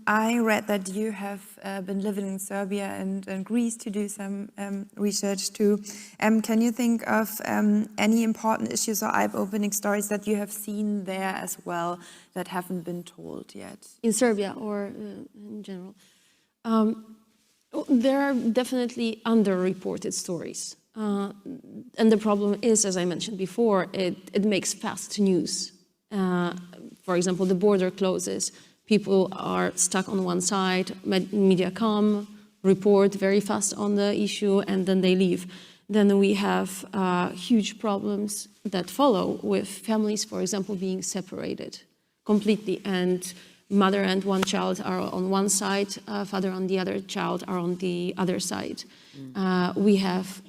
I read that you have been living in Serbia and Greece to do some research too. Can you think of any important issues or eye-opening stories that you have seen there as well that haven't been told yet? In Serbia or in general? There are definitely underreported stories. And the problem is, as I mentioned before, it makes fast news. For example, the border closes, people are stuck on one side, media come, report very fast on the issue, and then they leave. Then we have huge problems that follow with families, for example, being separated completely, and mother and one child are on one side, father and the other child are on the other side. We have,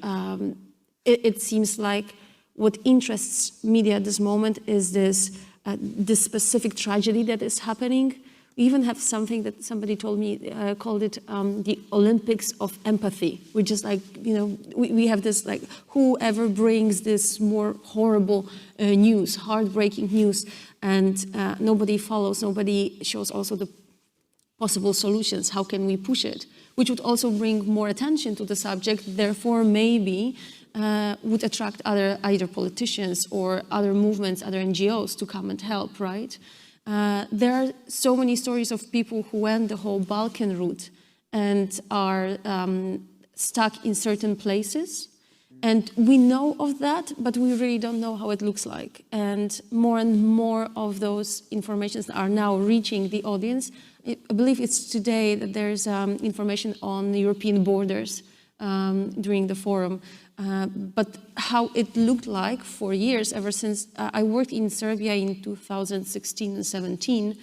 it seems like what interests media at this moment is this specific tragedy that is happening. We even have something that somebody told me, called it the Olympics of empathy, which is like, you know, we have this like, whoever brings this more horrible news, heartbreaking news, and nobody follows, nobody shows also the possible solutions, how can we push it, which would also bring more attention to the subject, therefore maybe would attract either politicians or other movements, other NGOs to come and help, right? There are so many stories of people who went the whole Balkan route and are stuck in certain places. And we know of that, but we really don't know how it looks like. And more of those informations are now reaching the audience. I believe it's today that there's information on the European borders during the forum. But how it looked like for years, ever since I worked in Serbia in 2016 and 17,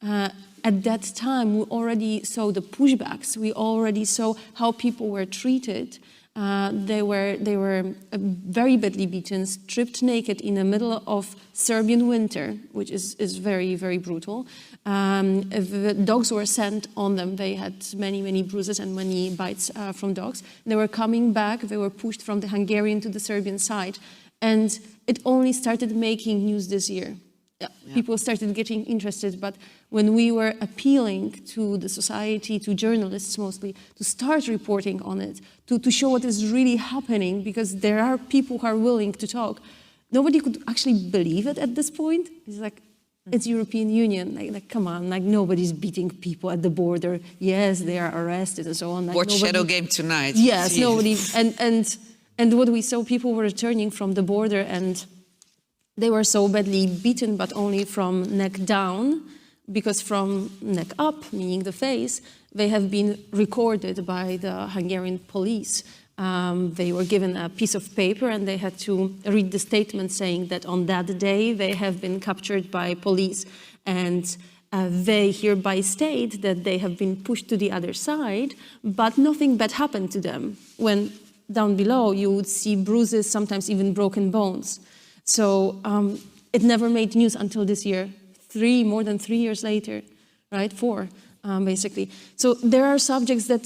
at that time we already saw the pushbacks. We already saw how people were treated. They were very badly beaten, stripped naked in the middle of Serbian winter, which is very, very brutal. Dogs were sent on them. They had many bruises and many bites from dogs. They were coming back. They were pushed from the Hungarian to the Serbian side. And it only started making news this year. Yeah. People started getting interested, but when we were appealing to the society, to journalists mostly, to start reporting on it, to show what is really happening, because there are people who are willing to talk, nobody could actually believe it at this point. It's like, it's European Union, like come on, like nobody's beating people at the border. Yes, they are arrested and so on. Like, watch Shadow Game tonight. Yes, nobody, and what we saw, people were returning from the border and they were so badly beaten, but only from neck down, because from neck up, meaning the face, they have been recorded by the Hungarian police. They were given a piece of paper and they had to read the statement saying that on that day they have been captured by police, and they hereby state that they have been pushed to the other side, but nothing bad happened to them. When down below you would see bruises, sometimes even broken bones. So it never made news until this year, more than 3 years later, right? 4, basically. So there are subjects that,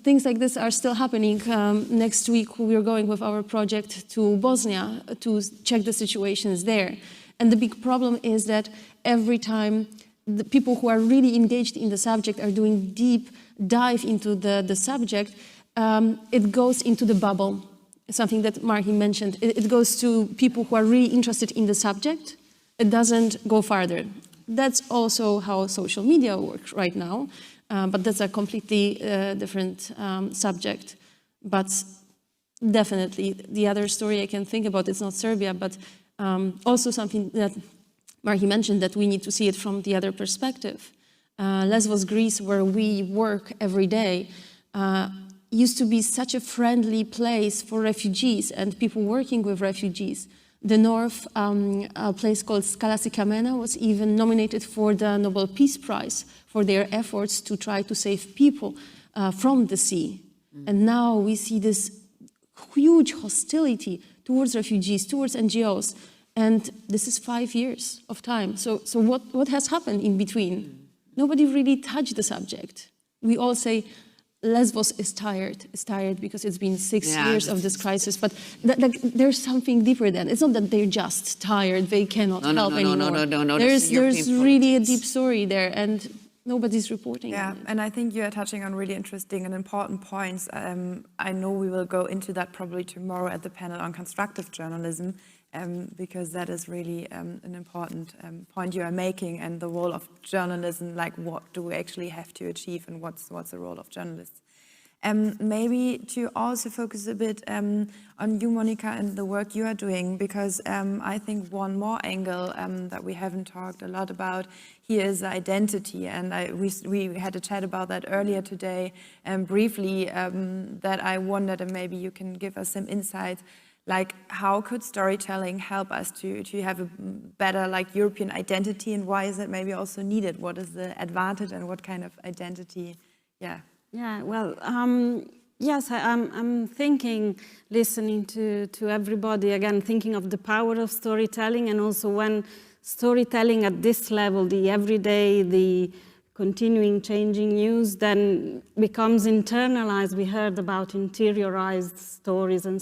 things like this are still happening. Next week we are going with our project to Bosnia to check the situations there. And the big problem is that every time the people who are really engaged in the subject are doing deep dive into the subject, it goes into the bubble. Something that Martin mentioned, it goes to people who are really interested in the subject. It doesn't go farther. That's also how social media works right now. But that's a completely different subject. But definitely, the other story I can think about, it's not Serbia, but also something that Marky mentioned, that we need to see it from the other perspective. Lesbos, Greece, where we work every day, used to be such a friendly place for refugees and people working with refugees. The north, a place called Skalasi Kamena, was even nominated for the Nobel Peace Prize for their efforts to try to save people from the sea. And now we see this huge hostility towards refugees, towards NGOs, and this is 5 years of time. So what has happened in between? Nobody really touched the subject. We all say, Lesbos is tired because it's been 6 years of this crisis, but there's something deeper than. It's not that they're just tired, they cannot help anymore. No. There's really a deep story there, and nobody's reporting on it. And I think you're touching on really interesting and important points. I know we will go into that probably tomorrow at the panel on constructive journalism, because that is really an important point you are making, and the role of journalism, like what do we actually have to achieve and what's the role of journalists. Maybe to also focus a bit on you, Monica, and the work you are doing, because I think one more angle that we haven't talked a lot about here is identity, and we had a chat about that earlier today, briefly, that I wondered, and maybe you can give us some insights. Like, how could storytelling help us to have a better, like, European identity, and why is it maybe also needed? What is the advantage and what kind of identity? Yeah, well, yes, I'm thinking, listening to everybody, again, thinking of the power of storytelling, and also when storytelling at this level, the everyday, the continuing changing news, then becomes internalized. We heard about interiorized stories and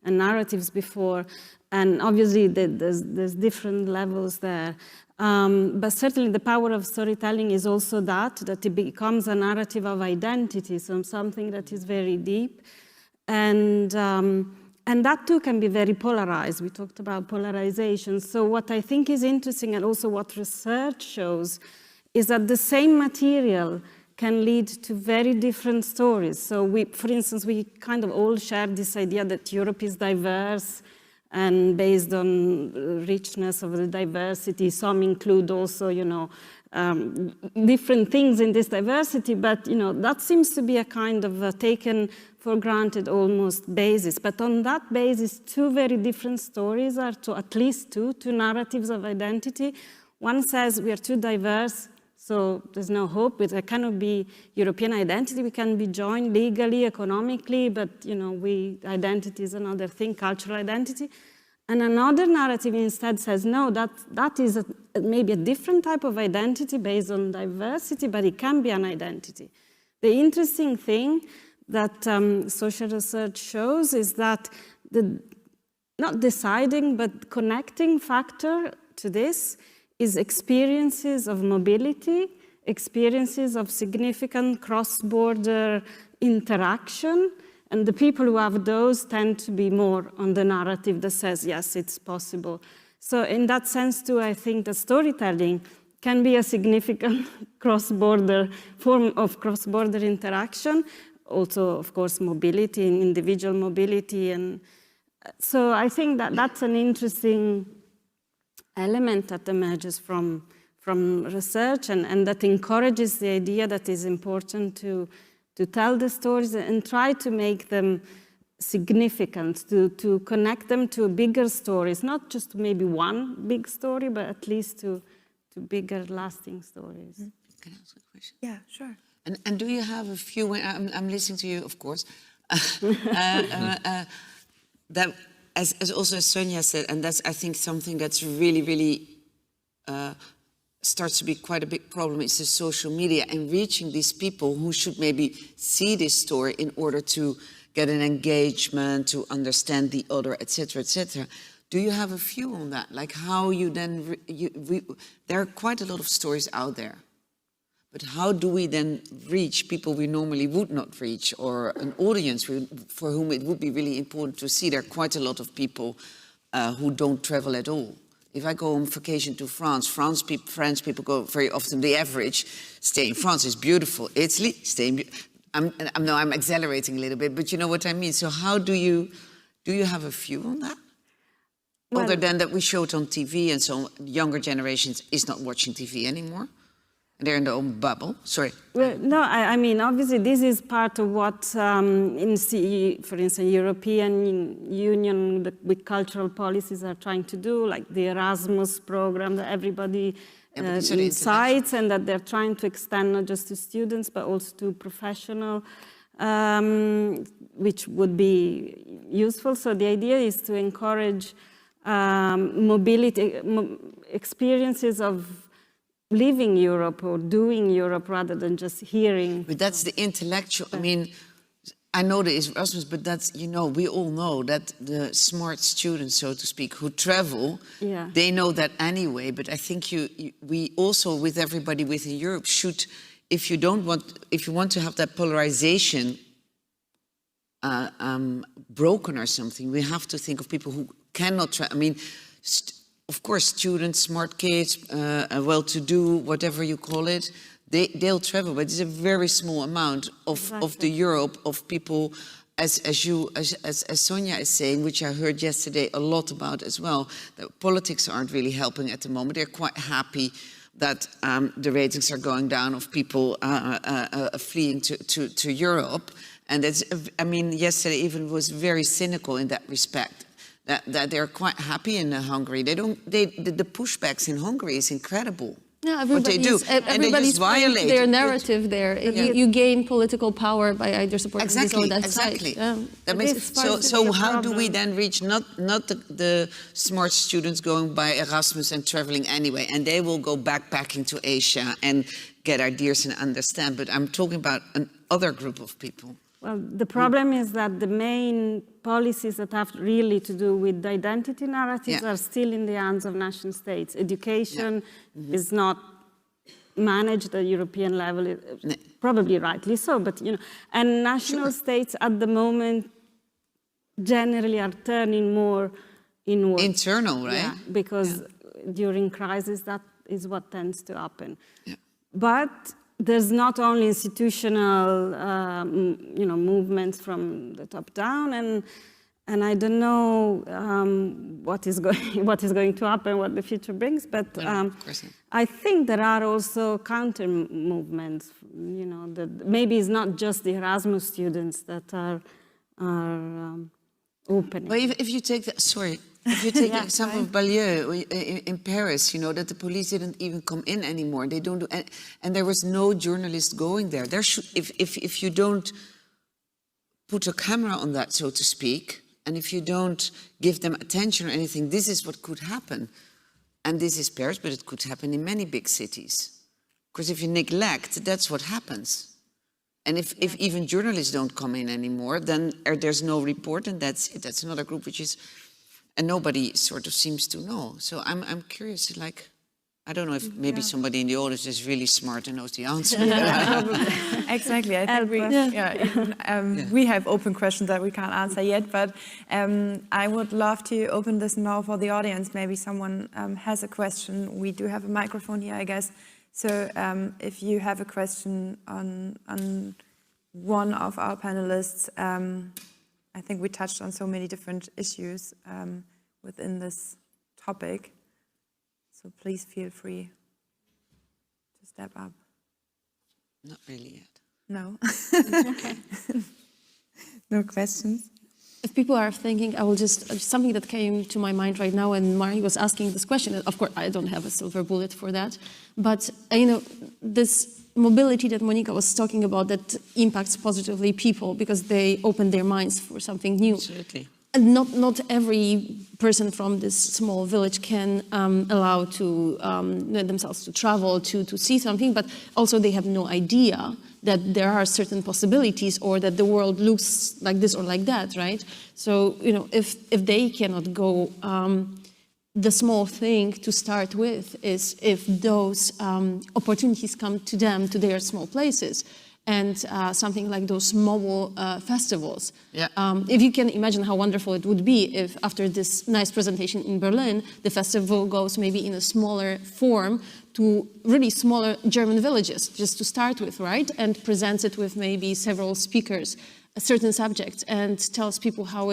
narratives before, and obviously there's different levels there. But certainly the power of storytelling is also that it becomes a narrative of identity, so something that is very deep. And that too can be very polarized. We talked about polarization. So what I think is interesting, and also what research shows, is that the same material can lead to very different stories. So for instance, we kind of all share this idea that Europe is diverse, and based on richness of the diversity, some include also, different things in this diversity, but, that seems to be a kind of a taken for granted almost basis. But on that basis, two very different stories are, at least two narratives of identity. One says we are too diverse, so there's no hope. There cannot be European identity. We can be joined legally, economically, but identity is another thing, cultural identity. And another narrative instead says, no, that is maybe a different type of identity based on diversity, but it can be an identity. The interesting thing that social research shows is that the not deciding, but connecting factor to this is experiences of mobility, experiences of significant cross-border interaction, and the people who have those tend to be more on the narrative that says, yes, it's possible. So in that sense too, I think that storytelling can be a significant cross-border form of cross-border interaction. Also, of course, mobility, individual mobility. And so I think that that's an interesting element that emerges from research, and that encourages the idea that it's important to tell the stories and try to make them significant, to connect them to bigger stories, not just maybe one big story, but at least to bigger, lasting stories. Can I ask a question? Yeah, sure. And do you have a few? I'm listening to you, of course. That, as also Sonia said, and that's, I think, something that's really starts to be quite a big problem, is the social media and reaching these people who should maybe see this story in order to get an engagement, to understand the other, etc., etc. Do you have a view on that? Like how you then, there are quite a lot of stories out there, but how do we then reach people we normally would not reach, or an audience for whom it would be really important to see? There are quite a lot of people who don't travel at all. If I go on vacation to France, French people go very often, the average, stay in France, is beautiful. Italy, I'm exaggerating a little bit, but you know what I mean. So how do you have a view on that? Well, other than that we show it on TV and so younger generations is not watching TV anymore. They're in their own bubble. Sorry. Well, no, I mean, obviously, this is part of what, for instance, European Union with cultural policies are trying to do, like the Erasmus program that everybody cites, and that they're trying to extend not just to students, but also to professional, which would be useful. So the idea is to encourage mobility, experiences of living Europe or doing Europe rather than just hearing. But that's the intellectual, I mean, I know there is Erasmus, but that's, you know, we all know that the smart students, so to speak, who travel, they know that anyway. But I think we also, with everybody within Europe, should, if you want to have that polarization broken or something, we have to think of people who cannot travel. I mean, of course, students, smart kids, well-to-do, whatever you call it, they'll travel, but it's a very small amount of the Europe of people, as Sonia is saying, which I heard yesterday a lot about as well, that politics aren't really helping at the moment. They're quite happy that the ratings are going down of people fleeing to Europe. And that's, I mean, yesterday even was very cynical in that respect. That they're quite happy in Hungary. The pushbacks in Hungary is incredible. Yeah, what they do, and they just violate their narrative there. You gain political power by either supporting this or that side. Yeah. That makes, so how do we then reach not the smart students going by Erasmus and traveling anyway, and they will go backpacking to Asia and get ideas and understand, but I'm talking about another group of people. Well, the problem is that the main policies that have really to do with identity narratives are still in the hands of nation states. Education is not managed at European level, probably rightly so, but you know, and national states at the moment generally are turning more inward. Internal, right? Yeah, because during crisis that is what tends to happen. Yeah. But there's not only institutional, you know, movements from the top down, and I don't know what is going to happen, what the future brings. But I think there are also counter movements. You know, that maybe it's not just the Erasmus students that are opening. Well, if you take that, sorry. If you take the example of Balieu in Paris, you know, that the police didn't even come in anymore. They don't do, and there was no journalist going there. There should, if you don't put a camera on that, so to speak, and if you don't give them attention or anything, this is what could happen. And this is Paris, but it could happen in many big cities. Because if you neglect, that's what happens. And if even journalists don't come in anymore, then there's no report, and that's it. That's another group which is. And nobody sort of seems to know. So I'm curious, like, I don't know if maybe somebody in the audience is really smart and knows the answer. Exactly. I think we have open questions that we can't answer yet, but I would love to open this now for the audience. Maybe someone has a question. We do have a microphone here, I guess. So if you have a question on one of our panelists, I think we touched on so many different issues within this topic. So please feel free to step up. Not really yet. No. Okay. No questions? If people are thinking, I will just, something that came to my mind right now, and Mari was asking this question, of course, I don't have a silver bullet for that, but, you know, this mobility that Monica was talking about that impacts positively people because they open their minds for something new. Absolutely. And not every person from this small village can allow to themselves to travel, to see something, but also they have no idea that there are certain possibilities or that the world looks like this or like that, right? So, you know, if they cannot go, the small thing to start with is if those opportunities come to them, to their small places, and something like those mobile festivals. Yeah. If you can imagine how wonderful it would be if after this nice presentation in Berlin, the festival goes maybe in a smaller form to really smaller German villages, just to start with, right? And presents it with maybe several speakers, certain subjects, and tells people how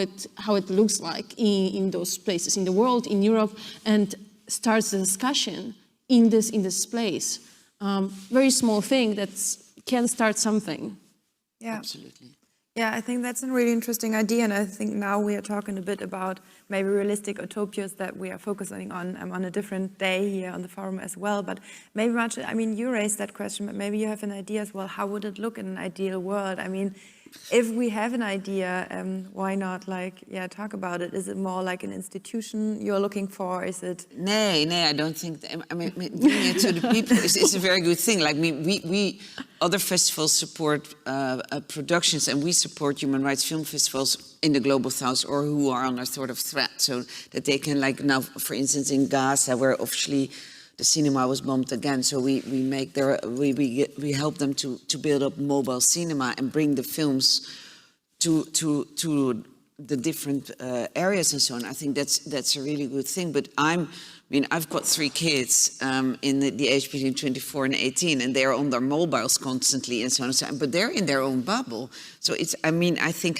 it looks like in those places in the world, in Europe, and starts the discussion in this place. Very small thing that can start something. Yeah. Absolutely. Yeah, I think that's a really interesting idea, and I think now we are talking a bit about maybe realistic utopias that we are focusing on a different day here on the forum as well. But maybe much, I mean, you raised that question, but maybe you have an idea as well. How would it look in an ideal world? I mean, if we have an idea, why not talk about it? Is it more like an institution you're looking for? Is it? Nee, I don't think. I mean, bringing it to the people is a very good thing. Like we other festivals support productions, and we support human rights film festivals in the global south or who are under sort of threat, so that they can, like now, for instance, in Gaza, where officially the cinema was bombed again, so we help them to build up mobile cinema and bring the films to the different areas and so on. I think that's a really good thing. But I've got 3 kids in the age between 24 and 18, and they're on their mobiles constantly and so on and so on. But they're in their own bubble. So I think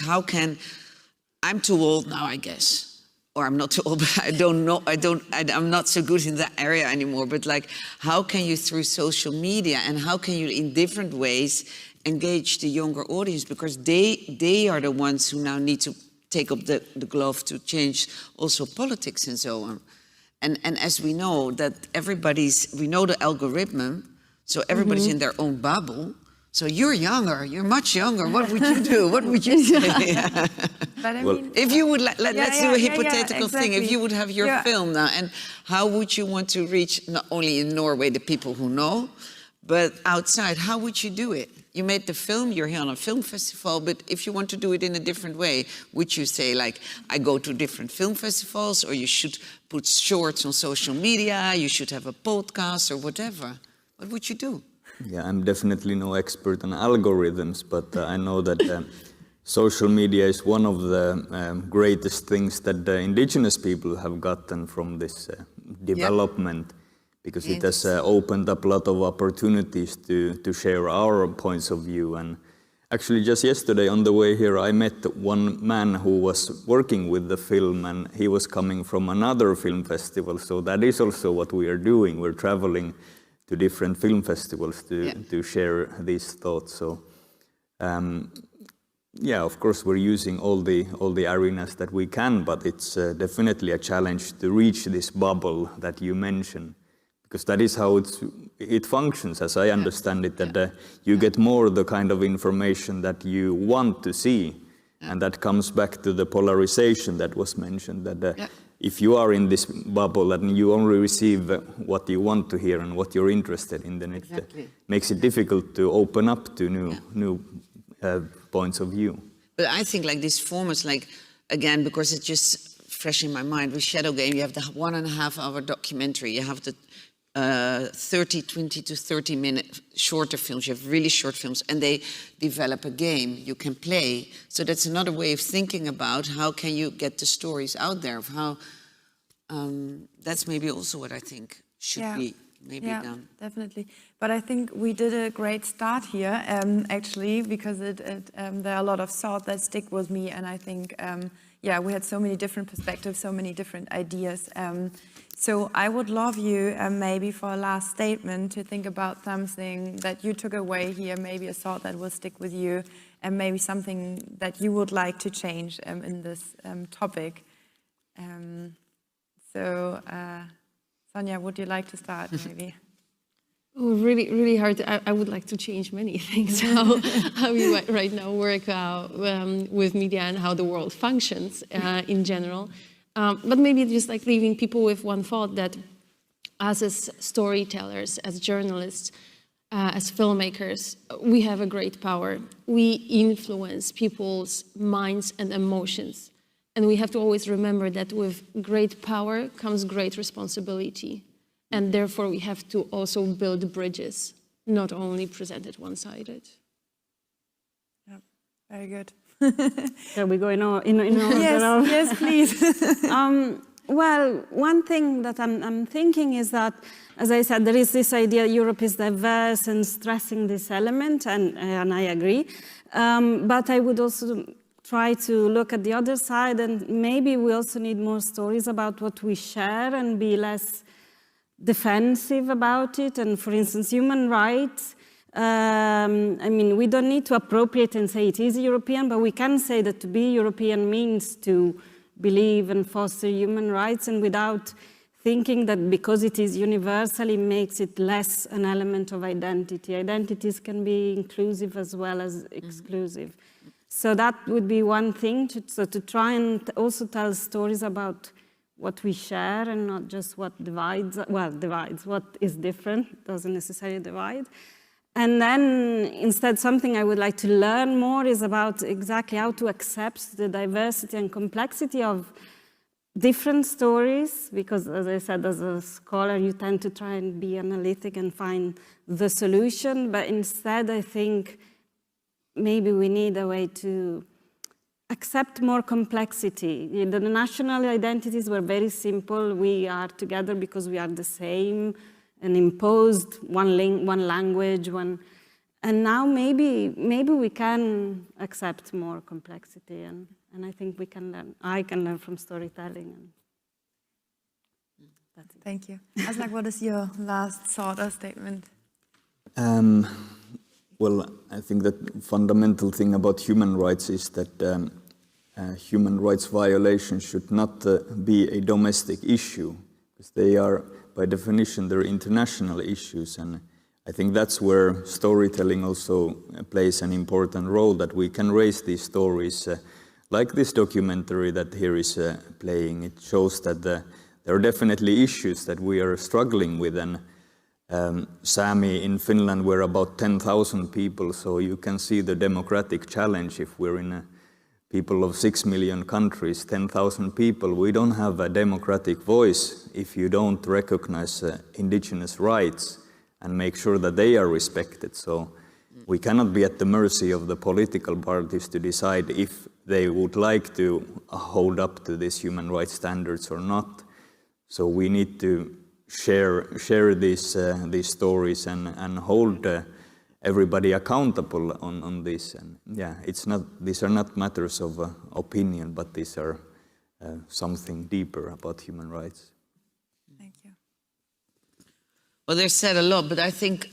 I'm too old now, I guess. Or I'm not too old, but I don't know. I'm not so good in that area anymore. But like, how can you, through social media, and how can you, in different ways, engage the younger audience? Because they are the ones who now need to take up the glove to change also politics and so on. And as we know that we know the algorithm, so everybody's in their own bubble. So you're younger, you're much younger. What would you do? What would you say? But I mean, if you would, let's do a hypothetical exactly. thing. If you would have your film now, and how would you want to reach not only in Norway the people who know, but outside, how would you do it? You made the film, you're here on a film festival, but if you want to do it in a different way, would you say, like, I go to different film festivals, or you should put shorts on social media, you should have a podcast or whatever? What would you do? Yeah, I'm definitely no expert on algorithms, but I know that social media is one of the greatest things that the indigenous people have gotten from this development, because it has opened up a lot of opportunities to share our points of view. And actually just yesterday on the way here, I met one man who was working with the film, and he was coming from another film festival. So that is also what we are doing. We're traveling to different film festivals to share these thoughts. So, yeah, of course we're using all the arenas that we can, but it's definitely a challenge to reach this bubble that you mentioned, because that is how it functions, as I understand it. That you get more the kind of information that you want to see, and that comes back to the polarization that was mentioned. That if you are in this bubble and you only receive what you want to hear and what you're interested in, then it makes it difficult to open up to new points of view. But I think like this format, like, again, because it's just fresh in my mind, with Shadow Game, you have the 1.5 hour documentary, you have the 20 to 30 minute shorter films, you have really short films, and they develop a game you can play. So that's another way of thinking about how can you get the stories out there, of how, that's maybe also what I think should be maybe done. Definitely. But I think we did a great start here, actually, because there are a lot of thoughts that stick with me, and I think, we had so many different perspectives, so many different ideas. So I would love you, maybe for a last statement, to think about something that you took away here, maybe a thought that will stick with you, and maybe something that you would like to change in this topic. Sonja, would you like to start, maybe? Oh, really, really hard. I would like to change many things. How we right now work with media and how the world functions in general. But maybe just like leaving people with one thought, that us as storytellers, as journalists, as filmmakers, we have a great power. We influence people's minds and emotions. And we have to always remember that with great power comes great responsibility. And therefore we have to also build bridges, not only present it one-sided. Very good. Shall we go in order of? Yes, please. Well, one thing that I'm thinking is that, as I said, there is this idea Europe is diverse and stressing this element, and I agree. But I would also try to look at the other side, and maybe we also need more stories about what we share and be less defensive about it. And for instance, human rights, I mean, we don't need to appropriate and say it is European, but we can say that to be European means to believe and foster human rights, and without thinking that because it is universal, it makes it less an element of identity. Identities can be inclusive as well as exclusive. So that would be one thing, to try and also tell stories about what we share and not just what divides, what is different, doesn't necessarily divide. And then instead, something I would like to learn more is about exactly how to accept the diversity and complexity of different stories, because as I said, as a scholar, you tend to try and be analytic and find the solution, but instead I think maybe we need a way to accept more complexity. The national identities were very simple. We are together because we are the same, and imposed one language, and now maybe we can accept more complexity, and I think we can learn. I can learn from storytelling. And that's it. Thank you. Aslak, what is your last thought or statement? Well, I think that fundamental thing about human rights is that human rights violations should not be a domestic issue, because they are, by definition, they're international issues, and I think that's where storytelling also plays an important role, that we can raise these stories, like this documentary that here is playing. It shows that there are definitely issues that we are struggling with, and Sami in Finland were about 10,000 people, so you can see the democratic challenge if we're in a people of 6 million countries, 10,000 people. We don't have a democratic voice if you don't recognize indigenous rights and make sure that they are respected. So we cannot be at the mercy of the political parties to decide if they would like to hold up to these human rights standards or not. So we need to share these stories and hold everybody accountable on this. And yeah, these are not matters of opinion, but these are something deeper about human rights. Thank you. Well, they said a lot, but I think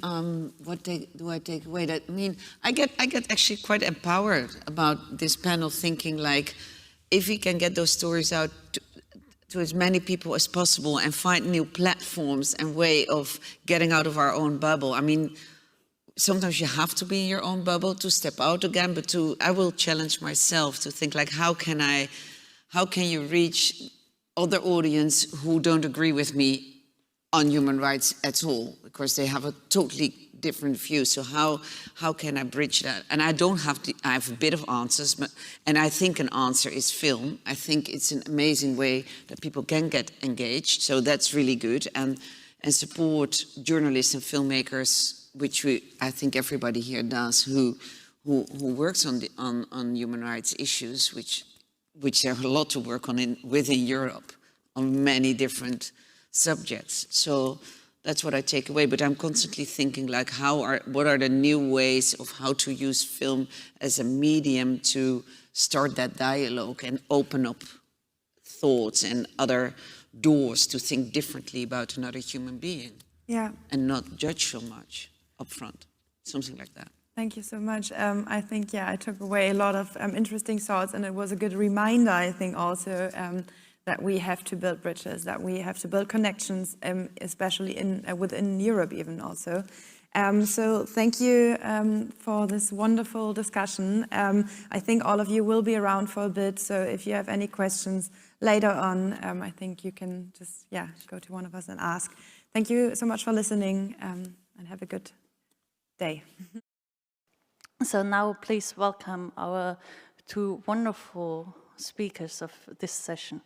what do I take away? I mean, I get actually quite empowered about this panel, thinking like, if we can get those stories out to as many people as possible and find new platforms and way of getting out of our own bubble. I mean, sometimes you have to be in your own bubble to step out again, but I will challenge myself to think like, how can you reach other audience who don't agree with me on human rights at all? Because they have a totally different view. So how can I bridge that? And I have a bit of answers, and I think an answer is film. I think it's an amazing way that people can get engaged. So that's really good, and support journalists and filmmakers, which I think everybody here does, who works on human rights issues, which there are a lot to work on within Europe on many different subjects. So that's what I take away. But I'm constantly thinking like, what are the new ways of how to use film as a medium to start that dialogue and open up thoughts and other doors to think differently about another human being. Yeah. And not judge so much upfront, something like that. Thank you so much. I think, I took away a lot of interesting thoughts, and it was a good reminder, I think, also that we have to build bridges, that we have to build connections, especially within Europe even also. So thank you for this wonderful discussion. I think all of you will be around for a bit, so if you have any questions later on, I think you can just, go to one of us and ask. Thank you so much for listening, and have a good day. So now please welcome our two wonderful speakers of this session.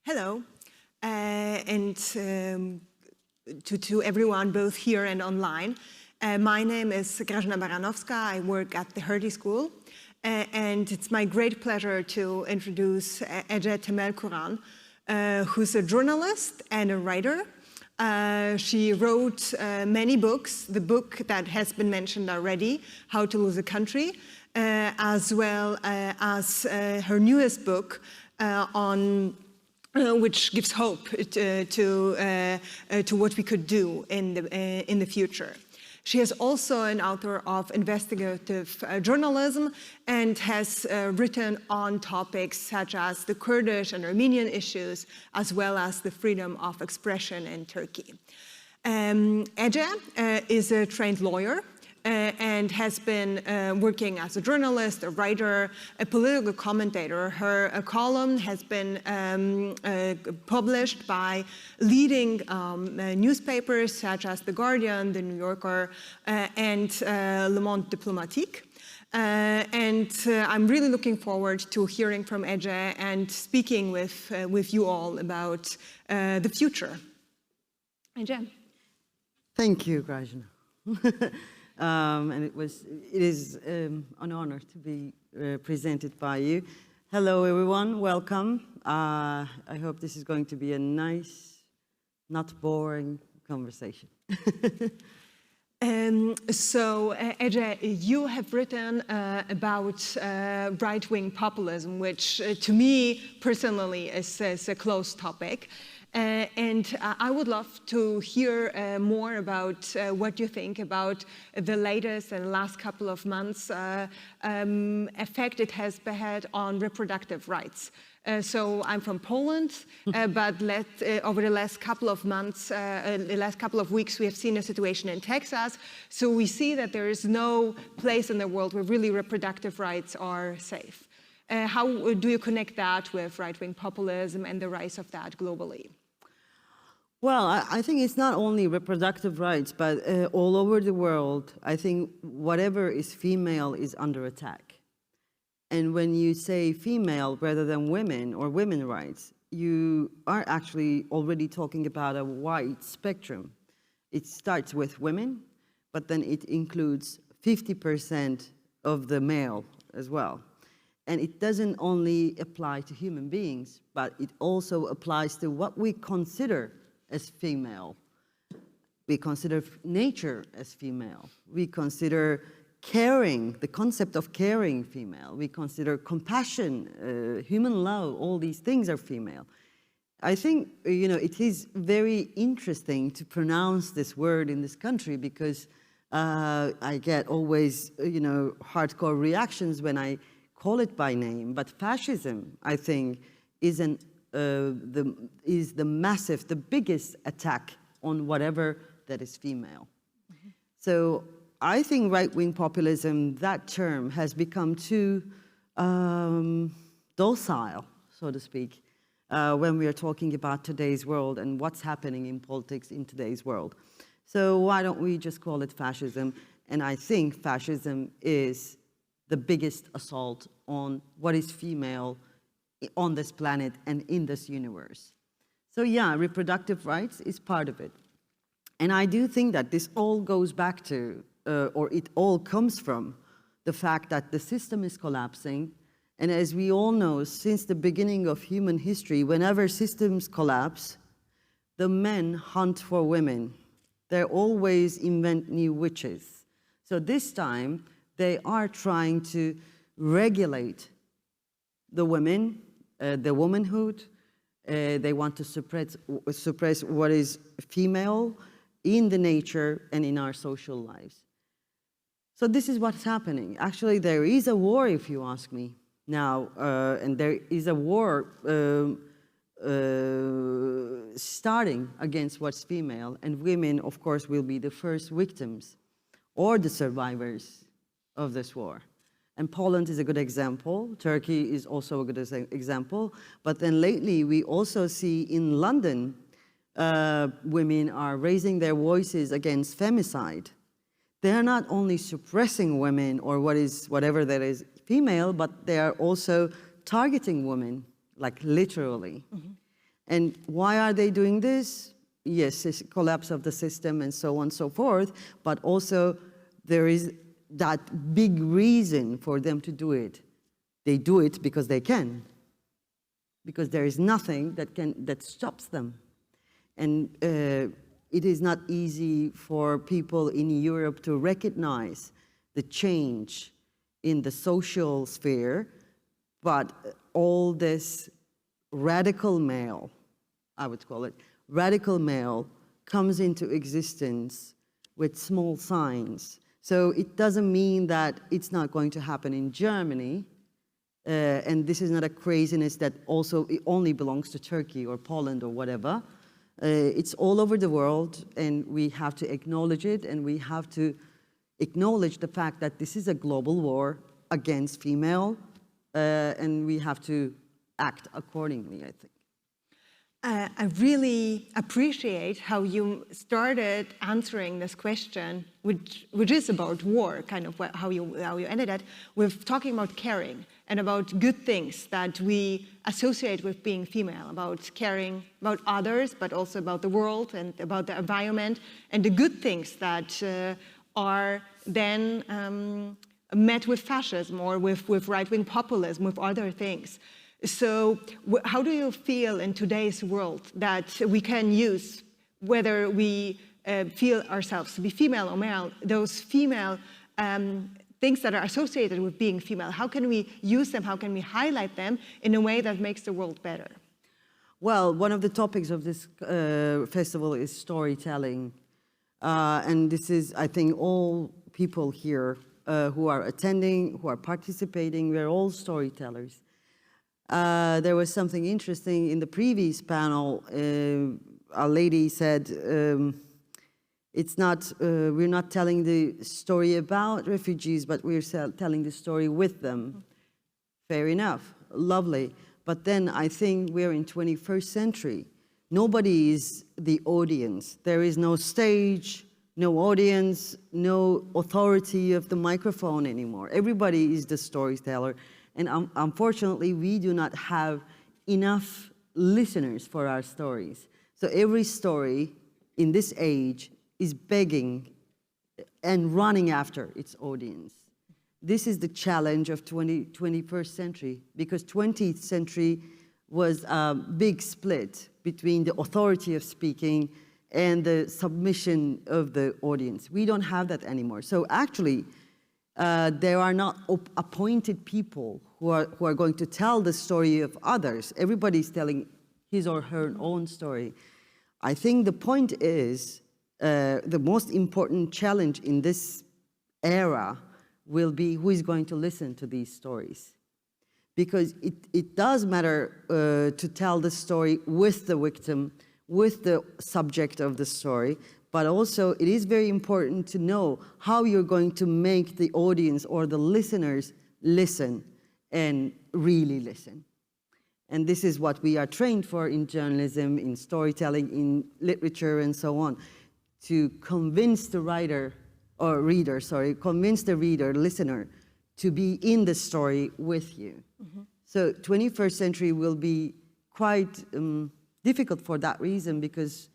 Hello, and to everyone both here and online. My name is Grażyna Baranowska. I work at the Hertie School, and it's my great pleasure to introduce Atje Temelkuran, who's a journalist and a writer. She wrote many books, the book that has been mentioned already, How to Lose a Country, as well as her newest book on which gives hope to what we could do in the future. She is also an author of investigative journalism and has written on topics such as the Kurdish and Armenian issues, as well as the freedom of expression in Turkey. Atje is a trained lawyer and has been working as a journalist, a writer, a political commentator. Her column has been published by leading newspapers such as The Guardian, The New Yorker, and Le Monde Diplomatique. I'm really looking forward to hearing from Atje and speaking with you all about the future. Atje. Thank you, Grażyna. And it is an honor to be presented by you. Hello, everyone. Welcome. I hope this is going to be a nice, not boring conversation. So, Atje, you have written about right-wing populism, which to me personally is a close topic. And I would love to hear more about what you think about the latest and last couple of months effect it has had on reproductive rights. So I'm from Poland, but over the last couple of months, the last couple of weeks, we have seen a situation in Texas. So we see that there is no place in the world where really reproductive rights are safe. How do you connect that with right-wing populism and the rise of that globally? Well, I think it's not only reproductive rights, but all over the world, I think whatever is female is under attack. And when you say female rather than women or women's rights, you are actually already talking about a wide spectrum. It starts with women, but then it includes 50% of the male as well. And it doesn't only apply to human beings, but it also applies to what we consider as female. We consider nature as female. We consider caring, the concept of caring female. We consider compassion, human love, all these things are female. I think, it is very interesting to pronounce this word in this country because I get always, hardcore reactions when I call it by name. But fascism, I think, is the biggest attack on whatever that is female. Mm-hmm. So I think right-wing populism, that term, has become too docile, so to speak, when we are talking about today's world and what's happening in politics in today's world. So why don't we just call it fascism? And I think fascism is the biggest assault on what is female on this planet and in this universe. So yeah, reproductive rights is part of it. And I do think that this all goes back to, or it all comes from, the fact that the system is collapsing. And as we all know, since the beginning of human history, whenever systems collapse, the men hunt for women. They always invent new witches. So this time, they are trying to regulate the women, the womanhood. They want to suppress what is female in the nature and in our social lives. So this is what's happening. Actually, there is a war, if you ask me now, and there is a war starting against what's female, and women, of course, will be the first victims or the survivors of this war. And Poland is a good example. Turkey is also a good example. But then lately, we also see in London, women are raising their voices against femicide. They're not only suppressing women or whatever that is female, but they are also targeting women like literally. And why are they doing this? Yes, it's collapse of the system and so on and so forth, but also there is that big reason for them to do it. They do it because they can, because there is nothing that stops them. And it is not easy for people in Europe to recognize the change in the social sphere, but all this radical male, I would call it, radical male comes into existence with small signs. So it doesn't mean that it's not going to happen in Germany, and this is not a craziness that also it only belongs to Turkey or Poland or whatever. It's all over the world, and we have to acknowledge it, and we have to acknowledge the fact that this is a global war against female, and we have to act accordingly, I think. I really appreciate how you started answering this question, which is about war, kind of how you ended it, with talking about caring and about good things that we associate with being female, about caring about others, but also about the world and about the environment, and the good things that are then met with fascism or with right-wing populism, with other things. So how do you feel in today's world that we can use, whether we feel ourselves to be female or male, those female things that are associated with being female? How can we use them? How can we highlight them in a way that makes the world better? Well, one of the topics of this festival is storytelling. And this is, I think, all people here who are attending, who are participating, we're all storytellers. There was something interesting in the previous panel. A lady said, it's not, we're not telling the story about refugees, but we're telling the story with them. Fair enough, lovely. But then I think we're in 21st century. Nobody is the audience. There is no stage, no audience, no authority of the microphone anymore. Everybody is the storyteller. And unfortunately, we do not have enough listeners for our stories. So every story in this age is begging and running after its audience. This is the challenge of 21st century, because 20th century was a big split between the authority of speaking and the submission of the audience. We don't have that anymore. So actually, there are not appointed people who are going to tell the story of others. Everybody's telling his or her own story. I think the point is, the most important challenge in this era will be who is going to listen to these stories. Because it does matter to tell the story with the victim, with the subject of the story, but also it is very important to know how you're going to make the audience or the listeners listen and really listen. And this is what we are trained for in journalism, in storytelling, in literature, and so on, to convince the writer, or reader, sorry, convince the reader, listener, to be in the story with you. Mm-hmm. So 21st century will be quite difficult for that reason, because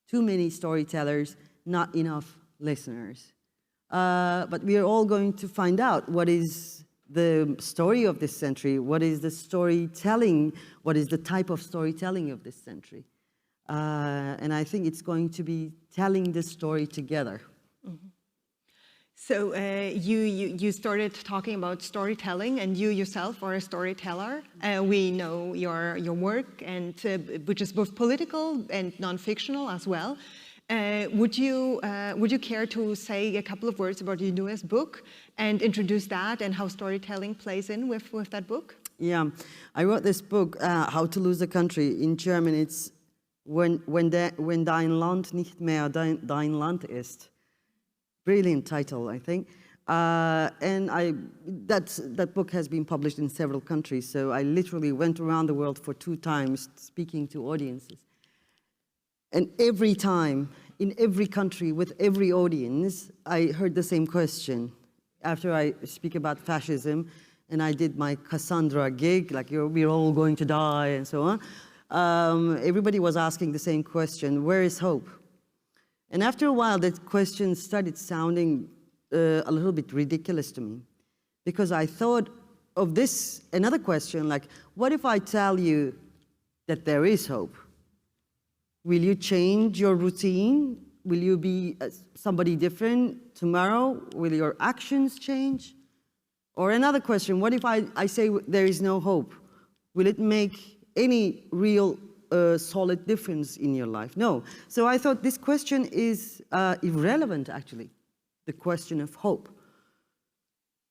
too many storytellers, not enough listeners. But we are all going to find out what is the story of this century, what is the storytelling, what is the type of storytelling of this century. And I think it's going to be telling the story together. Mm-hmm. So you started talking about storytelling, and you yourself are a storyteller. We know your work, and which is both political and non-fictional as well. Would you care to say a couple of words about your newest book and introduce that and how storytelling plays in with that book? Yeah, I wrote this book, How to Lose a Country. In German, it's Wenn dein Land nicht mehr dein Land ist. Brilliant title, I think. And that book has been published in several countries, so I literally went around the world for 2 times speaking to audiences. And every time, in every country, with every audience, I heard the same question. After I speak about fascism, and I did my Cassandra gig, like we're all going to die and so on, everybody was asking the same question, where is hope? And after a while, that question started sounding a little bit ridiculous to me, because I thought of this, another question, like, what if I tell you that there is hope? Will you change your routine? Will you be somebody different tomorrow? Will your actions change? Or another question, what if I say there is no hope? Will it make any real solid difference in your life? No. So I thought this question is irrelevant, actually, the question of hope.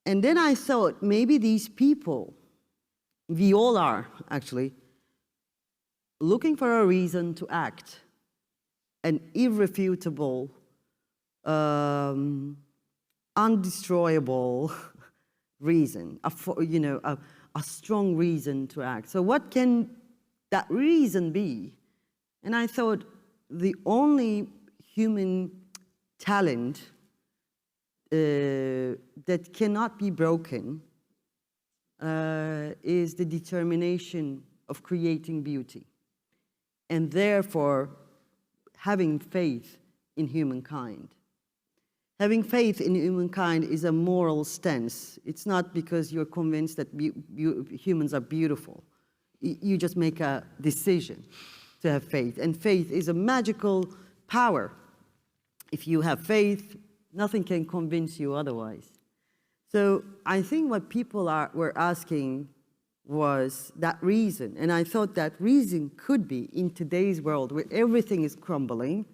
And then I thought maybe these people, we all are actually, looking for a reason to act, an irrefutable, undestroyable reason, a strong reason to act. So what can that reason be? And I thought the only human talent that cannot be broken is the determination of creating beauty, and therefore having faith in humankind. Having faith in humankind is a moral stance. It's not because you're convinced that humans are beautiful. You just make a decision to have faith. And faith is a magical power. If you have faith, nothing can convince you otherwise. So I think what people were asking was that reason. And I thought that reason could be, in today's world where everything is crumbling,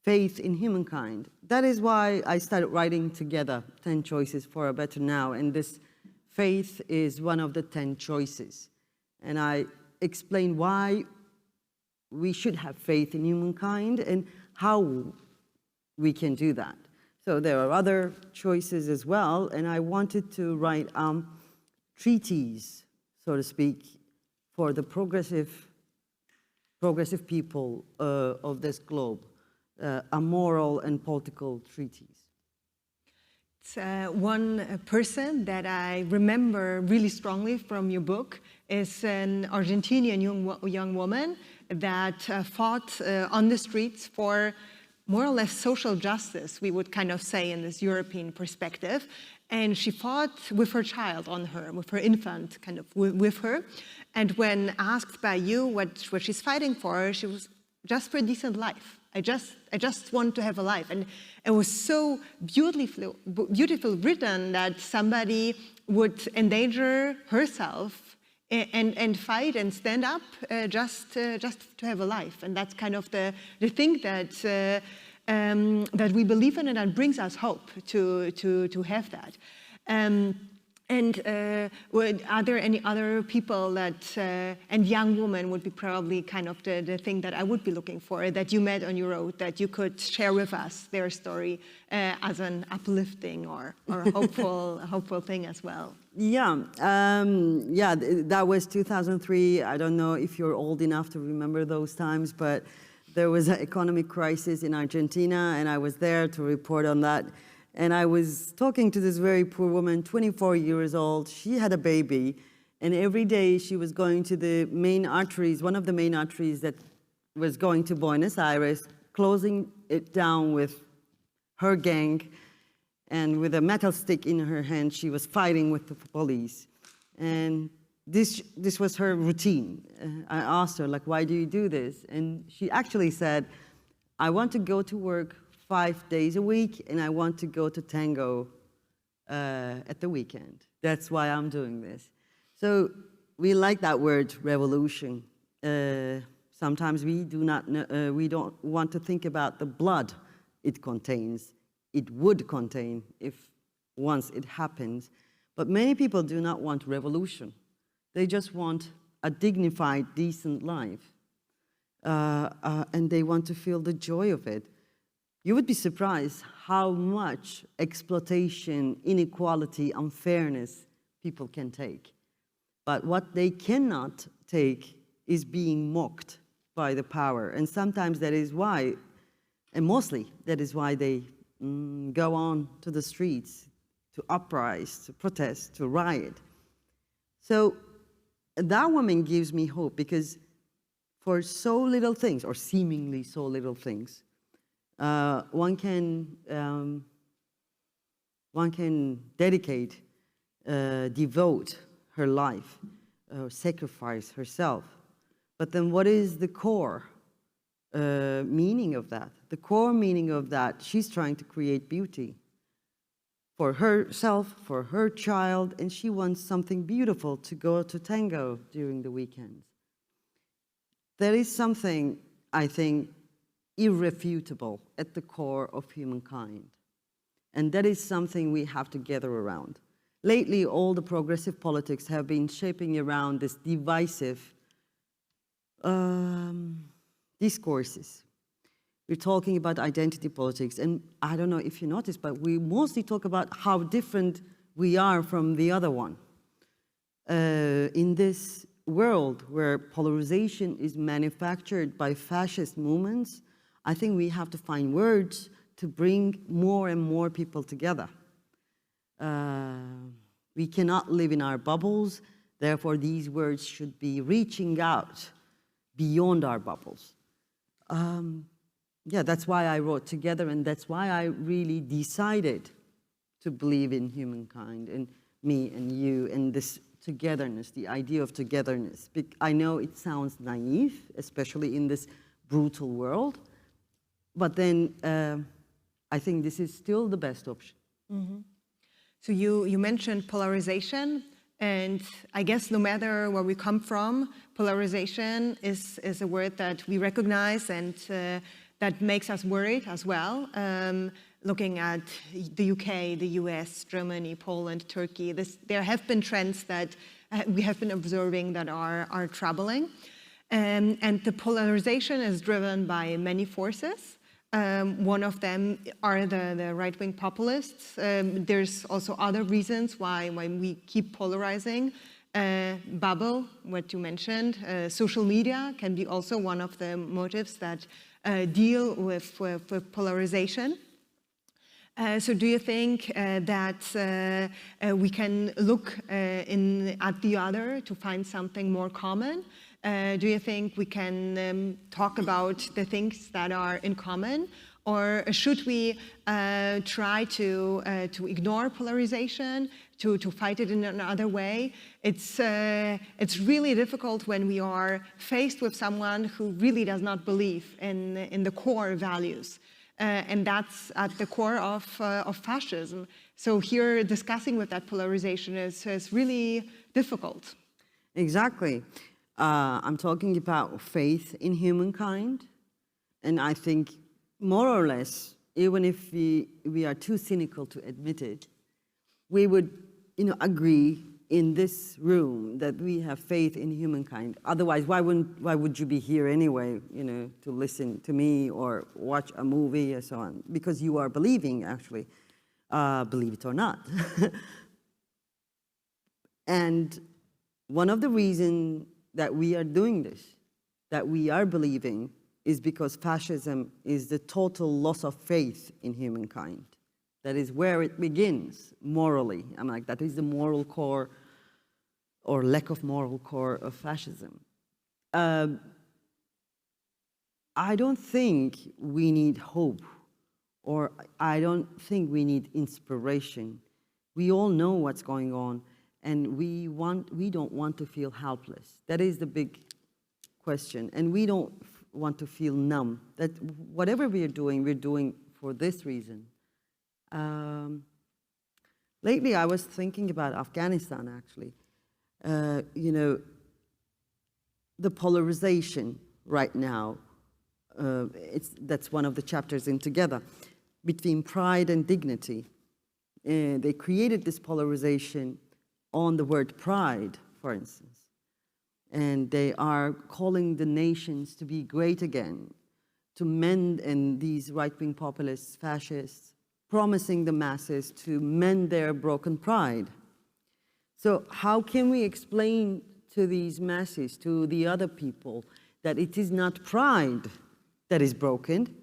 faith in humankind. That is why I started writing together 10 choices for a better now. And this faith is one of the 10 choices. And I explain why we should have faith in humankind and how we can do that. So there are other choices as well. And I wanted to write treaties, so to speak, for the progressive people of this globe. A moral and political treaties. It's one person that I remember really strongly from your book is an Argentinian young woman that fought on the streets for more or less social justice, we would kind of say in this European perspective. And she fought with her child on her, with her infant kind of with her. And when asked by you what she's fighting for, she was just for a decent life. I just want to have a life. And it was so beautifully written that somebody would endanger herself and fight and stand up just to have a life. And that's kind of the thing that that we believe in, and that brings us hope to have that. Are there any other people that, and young women would be probably kind of the thing that I would be looking for, that you met on your road, that you could share with us their story as an uplifting or hopeful thing as well? Yeah, that was 2003. I don't know if you're old enough to remember those times, but there was an economic crisis in Argentina, and I was there to report on that. And I was talking to this very poor woman, 24 years old. She had a baby, and every day she was going to the main arteries, one of the main arteries that was going to Buenos Aires, closing it down with her gang, and with a metal stick in her hand, she was fighting with the police. And this was her routine. I asked her, like, why do you do this? And she actually said, I want to go to work 5 days a week, and I want to go to tango at the weekend. That's why I'm doing this. So we like that word, revolution. Sometimes we don't want to think about the blood it contains. It would contain if once it happens. But many people do not want revolution. They just want a dignified, decent life. And they want to feel the joy of it. You would be surprised how much exploitation, inequality, unfairness people can take. But what they cannot take is being mocked by the power. And sometimes that is why, and mostly that is why they go on to the streets, to uprise, to protest, to riot. So that woman gives me hope, because for so little things, or seemingly so little things, one can dedicate, devote her life, sacrifice herself. But then what is the core meaning of that? The core meaning of that, she's trying to create beauty for herself, for her child, and she wants something beautiful to go to tango during the weekends. There is something, I think, irrefutable at the core of humankind. And that is something we have to gather around. Lately, all the progressive politics have been shaping around this divisive discourses. We're talking about identity politics, and I don't know if you noticed, but we mostly talk about how different we are from the other one. In this world where polarization is manufactured by fascist movements, I think we have to find words to bring more and more people together. We cannot live in our bubbles, therefore these words should be reaching out beyond our bubbles. Yeah, that's why I wrote Together, and that's why I really decided to believe in humankind, and me and you, and this togetherness, the idea of togetherness. I know it sounds naive, especially in this brutal world, but then I think this is still the best option. Mm-hmm. So you mentioned polarization, and I guess no matter where we come from, polarization is a word that we recognize, and that makes us worried as well. Looking at the UK, the US, Germany, Poland, Turkey, there have been trends that we have been observing that are troubling. And the polarization is driven by many forces. One of them are the right-wing populists. There's also other reasons why we keep polarizing. Bubble, what you mentioned, social media can be also one of the motives that deal with polarization. So do you think that we can look at the other to find something more common? Do you think we can talk about the things that are in common? Or should we try to ignore polarization, to fight it in another way? It's really difficult when we are faced with someone who really does not believe in the core values. And that's at the core of fascism. So here, discussing with that polarization is really difficult. Exactly. I'm talking about faith in humankind. And I think, more or less, even if we are too cynical to admit it, we would agree in this room that we have faith in humankind. Otherwise, why would you be here anyway, to listen to me or watch a movie and so on? Because you are believing, actually, believe it or not. And one of the reasons that we are doing this, that we are believing, is because fascism is the total loss of faith in humankind. That is where it begins, morally. That is the moral core, or lack of moral core, of fascism. I don't think we need hope, or I don't think we need inspiration. We all know what's going on, and we don't want to feel helpless. That is the big question, and we don't want to feel numb. That whatever we're doing for this reason. Lately, I was thinking about Afghanistan, actually. The polarization right now, that's one of the chapters in Together, between pride and dignity. They created this polarization on the word pride, for instance. And they are calling the nations to be great again, to mend, and these right-wing populists, fascists, promising the masses to mend their broken pride. So how can we explain to these masses, to the other people, that it is not pride that is broken,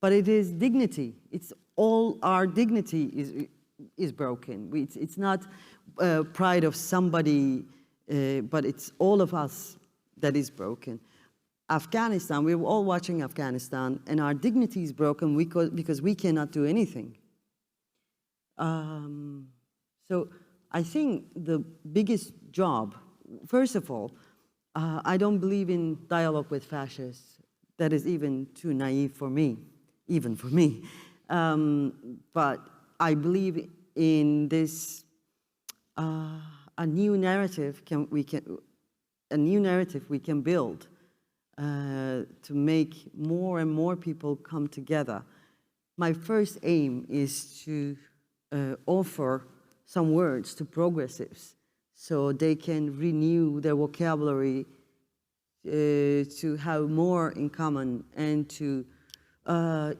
but it is dignity? It's all our dignity is broken. It's not pride of somebody but it's all of us that is broken. Afghanistan, we were all watching Afghanistan, and our dignity is broken because we cannot do anything. So I think the biggest job, first of all, I don't believe in dialogue with fascists. That is even too naive for me, even for me. But I believe in this, a new narrative we can build to make more and more people come together. My first aim is to offer some words to progressives so they can renew their vocabulary to have more in common and to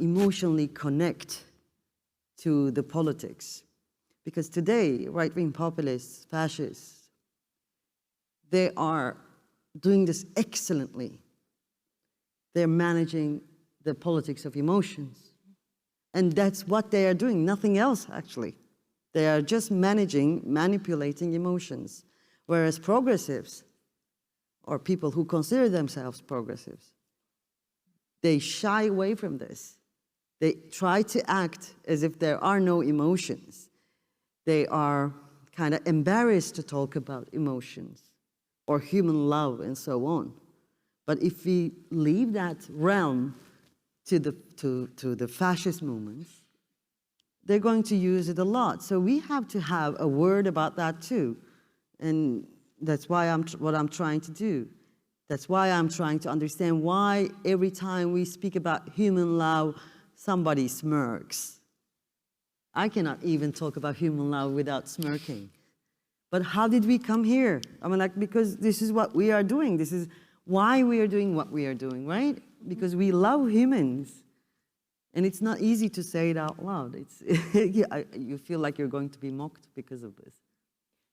emotionally connect to the politics. Because today, right-wing populists, fascists, they are doing this excellently. They're managing the politics of emotions. And that's what they are doing, nothing else, actually. They are just manipulating emotions. Whereas progressives, or people who consider themselves progressives, they shy away from this. They try to act as if there are no emotions. They are kind of embarrassed to talk about emotions or human love and so on. But if we leave that realm to the fascist movements, they're going to use it a lot. So we have to have a word about that too. And that's why what I'm trying to do. That's why I'm trying to understand why every time we speak about human love, somebody smirks. I cannot even talk about human love without smirking. But how did we come here? I mean, like, because this is what we are doing. This is why we are doing what we are doing, right? Because we love humans. And it's not easy to say it out loud. You feel like you're going to be mocked because of this.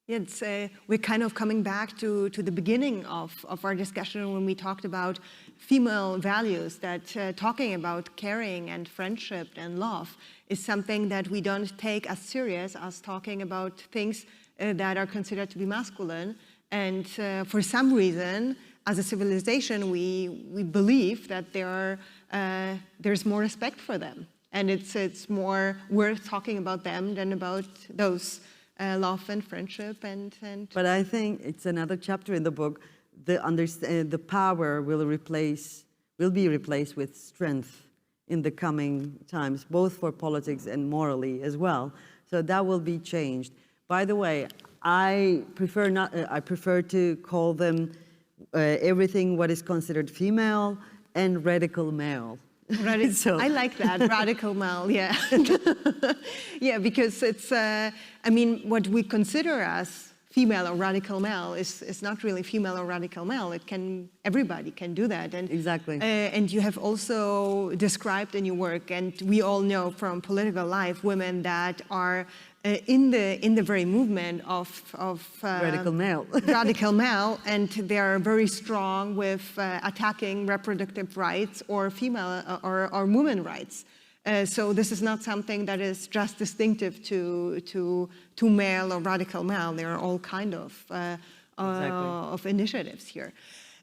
It's, we're kind of coming back to the beginning of our discussion when we talked about female values, that talking about caring and friendship and love is something that we don't take as serious as talking about things that are considered to be masculine. And for some reason, as a civilization, we believe that there's more respect for them. And it's more worth talking about them than about those love and friendship and. But I think it's another chapter in the book. The power will be replaced with strength in the coming times, both for politics and morally as well. So that will be changed. By the way, I prefer to call them everything what is considered female and radical male. So. I like that, radical male, yeah. Yeah, because it's, I mean, what we consider as female or radical male is not really female or radical male. Everybody can do that. And, exactly. And you have also described in your work, and we all know from political life, women that are in the very movement of radical male, radical male, and they are very strong with attacking reproductive rights or female or women rights. So this is not something that is just distinctive to male or radical male. There are all kind of initiatives here.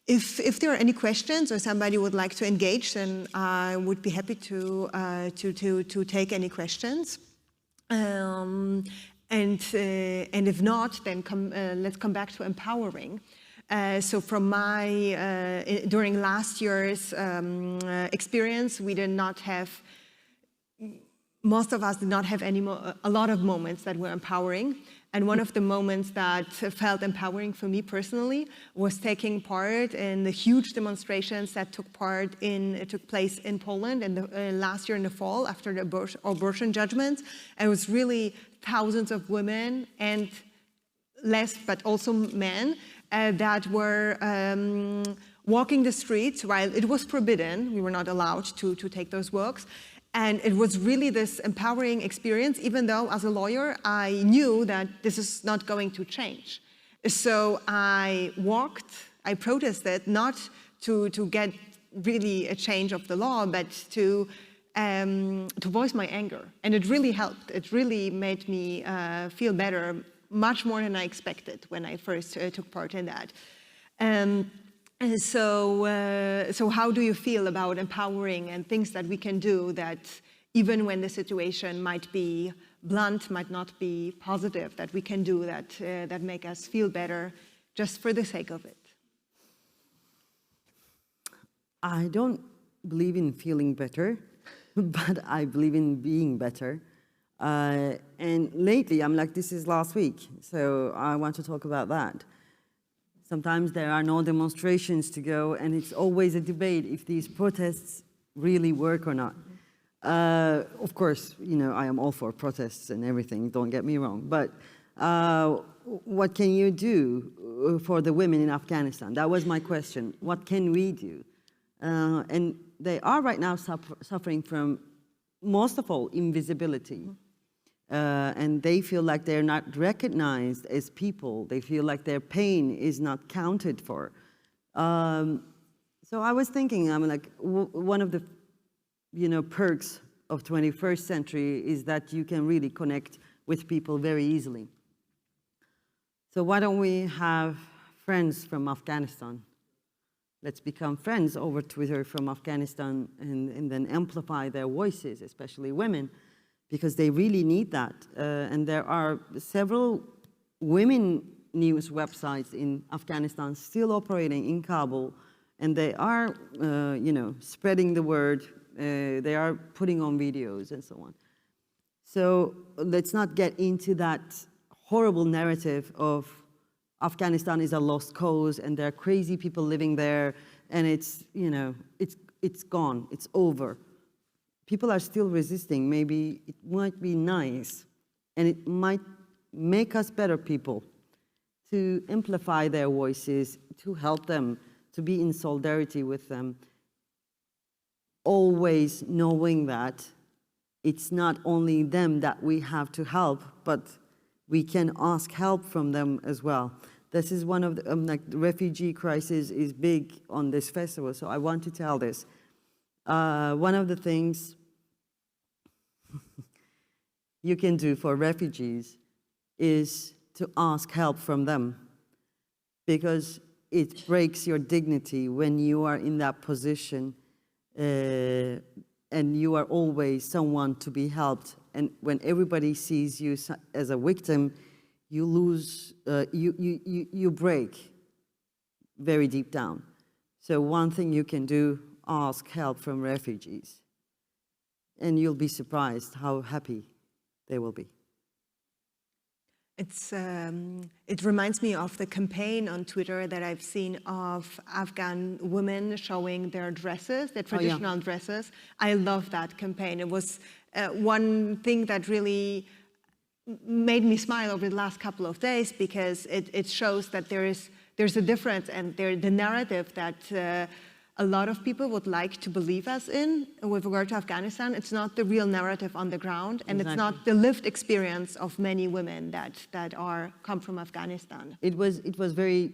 If there are any questions or somebody would like to engage, then I would be happy to take any questions. And if not, then let's come back to empowering. So from my, during last year's experience, we did not have, most of us did not have a lot of moments that were empowering. And one of the moments that felt empowering for me personally was taking part in the huge demonstrations that took place in Poland last year in the fall after the abortion judgment. And it was really thousands of women and less, but also men that were walking the streets while it was forbidden. We were not allowed to take those walks. And it was really this empowering experience, even though as a lawyer, I knew that this is not going to change. So I protested, not to get really a change of the law, but to voice my anger. And it really helped. It really made me feel better much more than I expected when I first took part in that. And so how do you feel about empowering and things that we can do that even when the situation might be blunt, might not be positive, that we can do that make us feel better just for the sake of it? I don't believe in feeling better, but I believe in being better. And lately, I'm like, this is last week, so I want to talk about that. Sometimes there are no demonstrations to go, and it's always a debate if these protests really work or not. Of course, you know, I am all for protests and everything, don't get me wrong, but what can you do for the women in Afghanistan? That was my question. What can we do? And they are right now suffering from, most of all, invisibility. And they feel like they're not recognized as people. They feel like their pain is not counted for. So I was thinking, I'm like, one of the, you know, perks of 21st century is that you can really connect with people very easily. So why don't we have friends from Afghanistan? Let's become friends over Twitter from Afghanistan and then amplify their voices, especially women, because they really need that. And there are several women news websites in Afghanistan still operating in Kabul, and they are, you know, spreading the word. They are putting on videos and so on. So let's not get into that horrible narrative of Afghanistan is a lost cause and there are crazy people living there and it's, you know, it's gone, it's over. People are still resisting. Maybe it might be nice and it might make us better people to amplify their voices, to help them, to be in solidarity with them. Always knowing that it's not only them that we have to help, but we can ask help from them as well. This is one of the, like the refugee crisis is big on this festival, so I want to tell this. One of the things you can do for refugees is to ask help from them, because it breaks your dignity when you are in that position and you are always someone to be helped. And when everybody sees you as a victim, you lose, you break very deep down. So one thing you can do, ask help from refugees. And you'll be surprised how happy they will be. It reminds me of the campaign on Twitter that I've seen of Afghan women showing their dresses, their traditional dresses. I love that campaign. It was one thing that really made me smile over the last couple of days, because it shows that there's a difference, and the narrative that a lot of people would like to believe us in with regard to Afghanistan. It's not the real narrative on the ground, and It's not the lived experience of many women that come from Afghanistan. It was very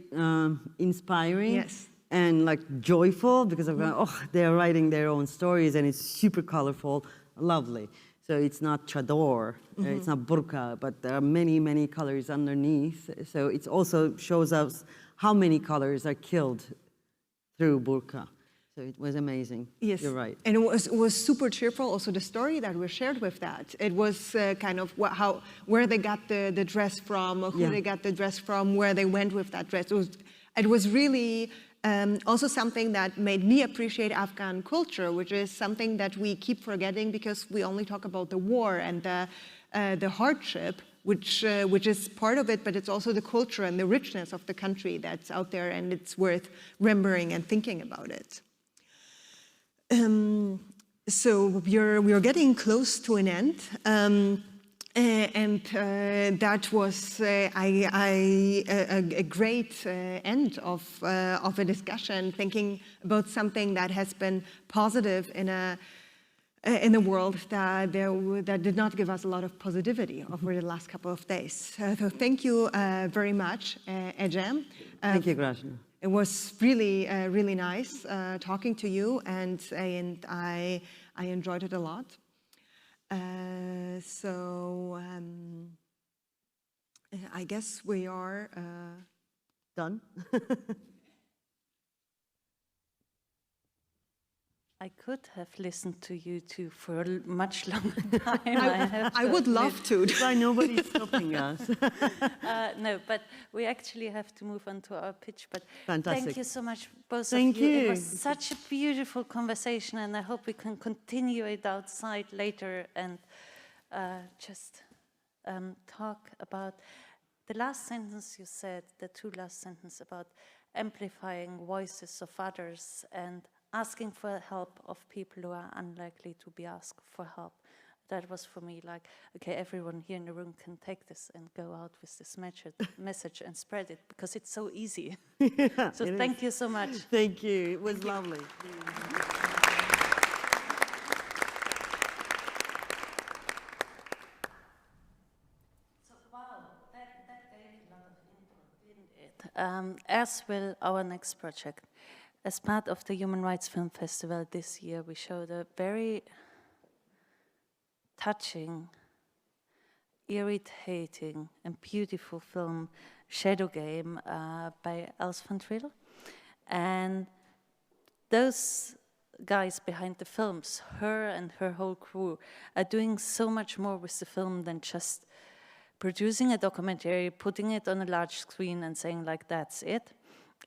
inspiring. Yes. And like joyful, because of, they're writing their own stories and it's super colorful, lovely. So it's not chador, it's not burqa, but there are many, many colors underneath. So it also shows us how many colors are killed through burqa. So it was amazing. Yes, you're right. And it was super cheerful. Also, the story that was shared with that. It was kind of where they got the dress from, who they got the dress from, where they went with that dress. It was really also something that made me appreciate Afghan culture, which is something that we keep forgetting because we only talk about the war and the hardship, which is part of it, but it's also the culture and the richness of the country that's out there, and it's worth remembering and thinking about it. So we're getting close to an end, and that was a great end of a discussion, thinking about something that has been positive in a world that did not give us a lot of positivity over the last couple of days. So thank you very much, Atje. Thank you, Gražina. It was really, really nice talking to you, and I enjoyed it a lot. I I guess we are Done. I could have listened to you two for a much longer time. I would love to. Why nobody's stopping us. No, but we actually have to move on to our pitch. But Fantastic. thank you so much, both Thank of you. you. It was such a beautiful conversation, and I hope we can continue it outside later and just talk about the last sentence you said, the two last sentences about amplifying voices of others and asking for help of people who are unlikely to be asked for help. That was for me like, okay, everyone here in the room can take this and go out with this message and spread it, because it's so easy. Yeah, so thank you so much. Thank you. It was lovely. So, wow, that gave a lot of input, didn't it? As will our next project. As part of the Human Rights Film Festival this year, we showed a very touching, irritating, and beautiful film, Shadow Game, by Els van Triel. And those guys behind the films, her and her whole crew, are doing so much more with the film than just producing a documentary, putting it on a large screen and saying like, that's it.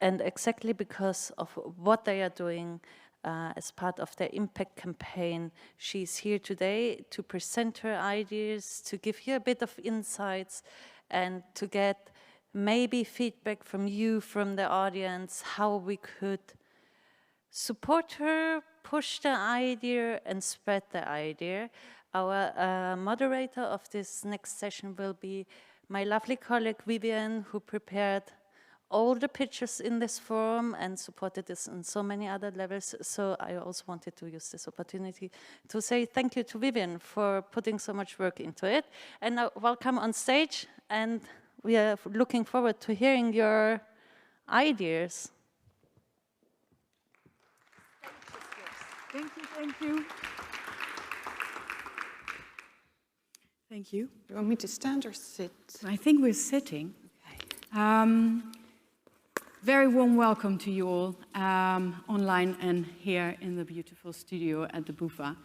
And exactly because of what they are doing as part of their impact campaign, she's here today to present her ideas, to give you a bit of insights, and to get maybe feedback from you, from the audience, how we could support her, push the idea, and spread the idea. Our moderator of this next session will be my lovely colleague Vivian, who prepared all the pictures in this forum and supported this on so many other levels. So I also wanted to use this opportunity to say thank you to Vivian for putting so much work into it. And now welcome on stage, and we are looking forward to hearing your ideas. Thank you, thank you. Thank you. Do you want me to stand or sit? I think we're sitting. Okay. Very warm welcome to you all online and here in the beautiful studio at the BUFA.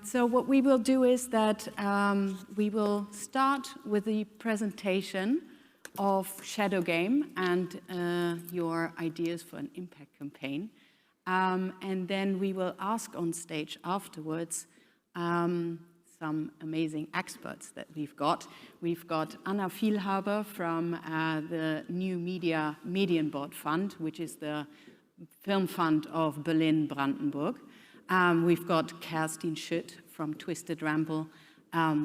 So what we will do is that we will start with the presentation of Shadow Game and your ideas for an impact campaign. And then we will ask on stage afterwards some amazing experts that we've got. We've got Anna Vielhaber from the New Media Medienbord Fund, which is the film fund of Berlin-Brandenburg. We've got Kerstin Schütt from Twisted Ramble,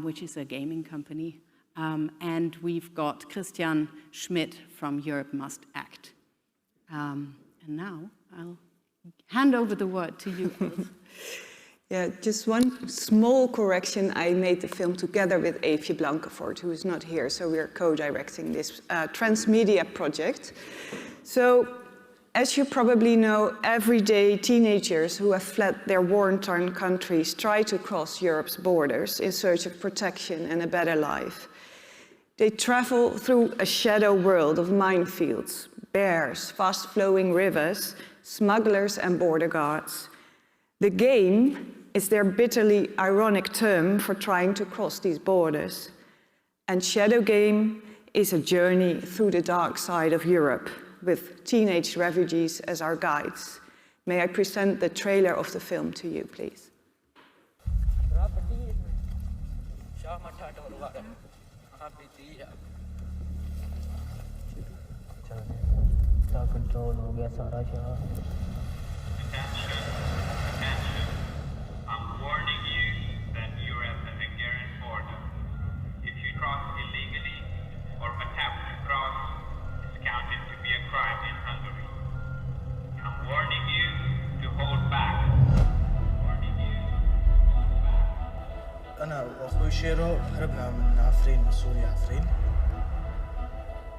which is a gaming company. And we've got Christian Schmidt from Europe Must Act. And now I'll hand over the word to you, Els. Yeah, just one small correction. I made the film together with Eefje Blankenvoort, who is not here, so we are co-directing this transmedia project. So, as you probably know, every day teenagers who have fled their war-torn countries try to cross Europe's borders in search of protection and a better life. They travel through a shadow world of minefields, bears, fast-flowing rivers, smugglers and border guards. The game is their bitterly ironic term for trying to cross these borders. And Shadow Game is a journey through the dark side of Europe, with teenage refugees as our guides. May I present the trailer of the film to you, please? I'm warning you that you're at the Hungarian border. If you cross illegally or attempt to cross, it's counted to be a crime in Hungary. I'm warning you to hold back. Warning you to hold back. أنا وأخوي شيرو هربنا من عفرين، من سوريا عفرين.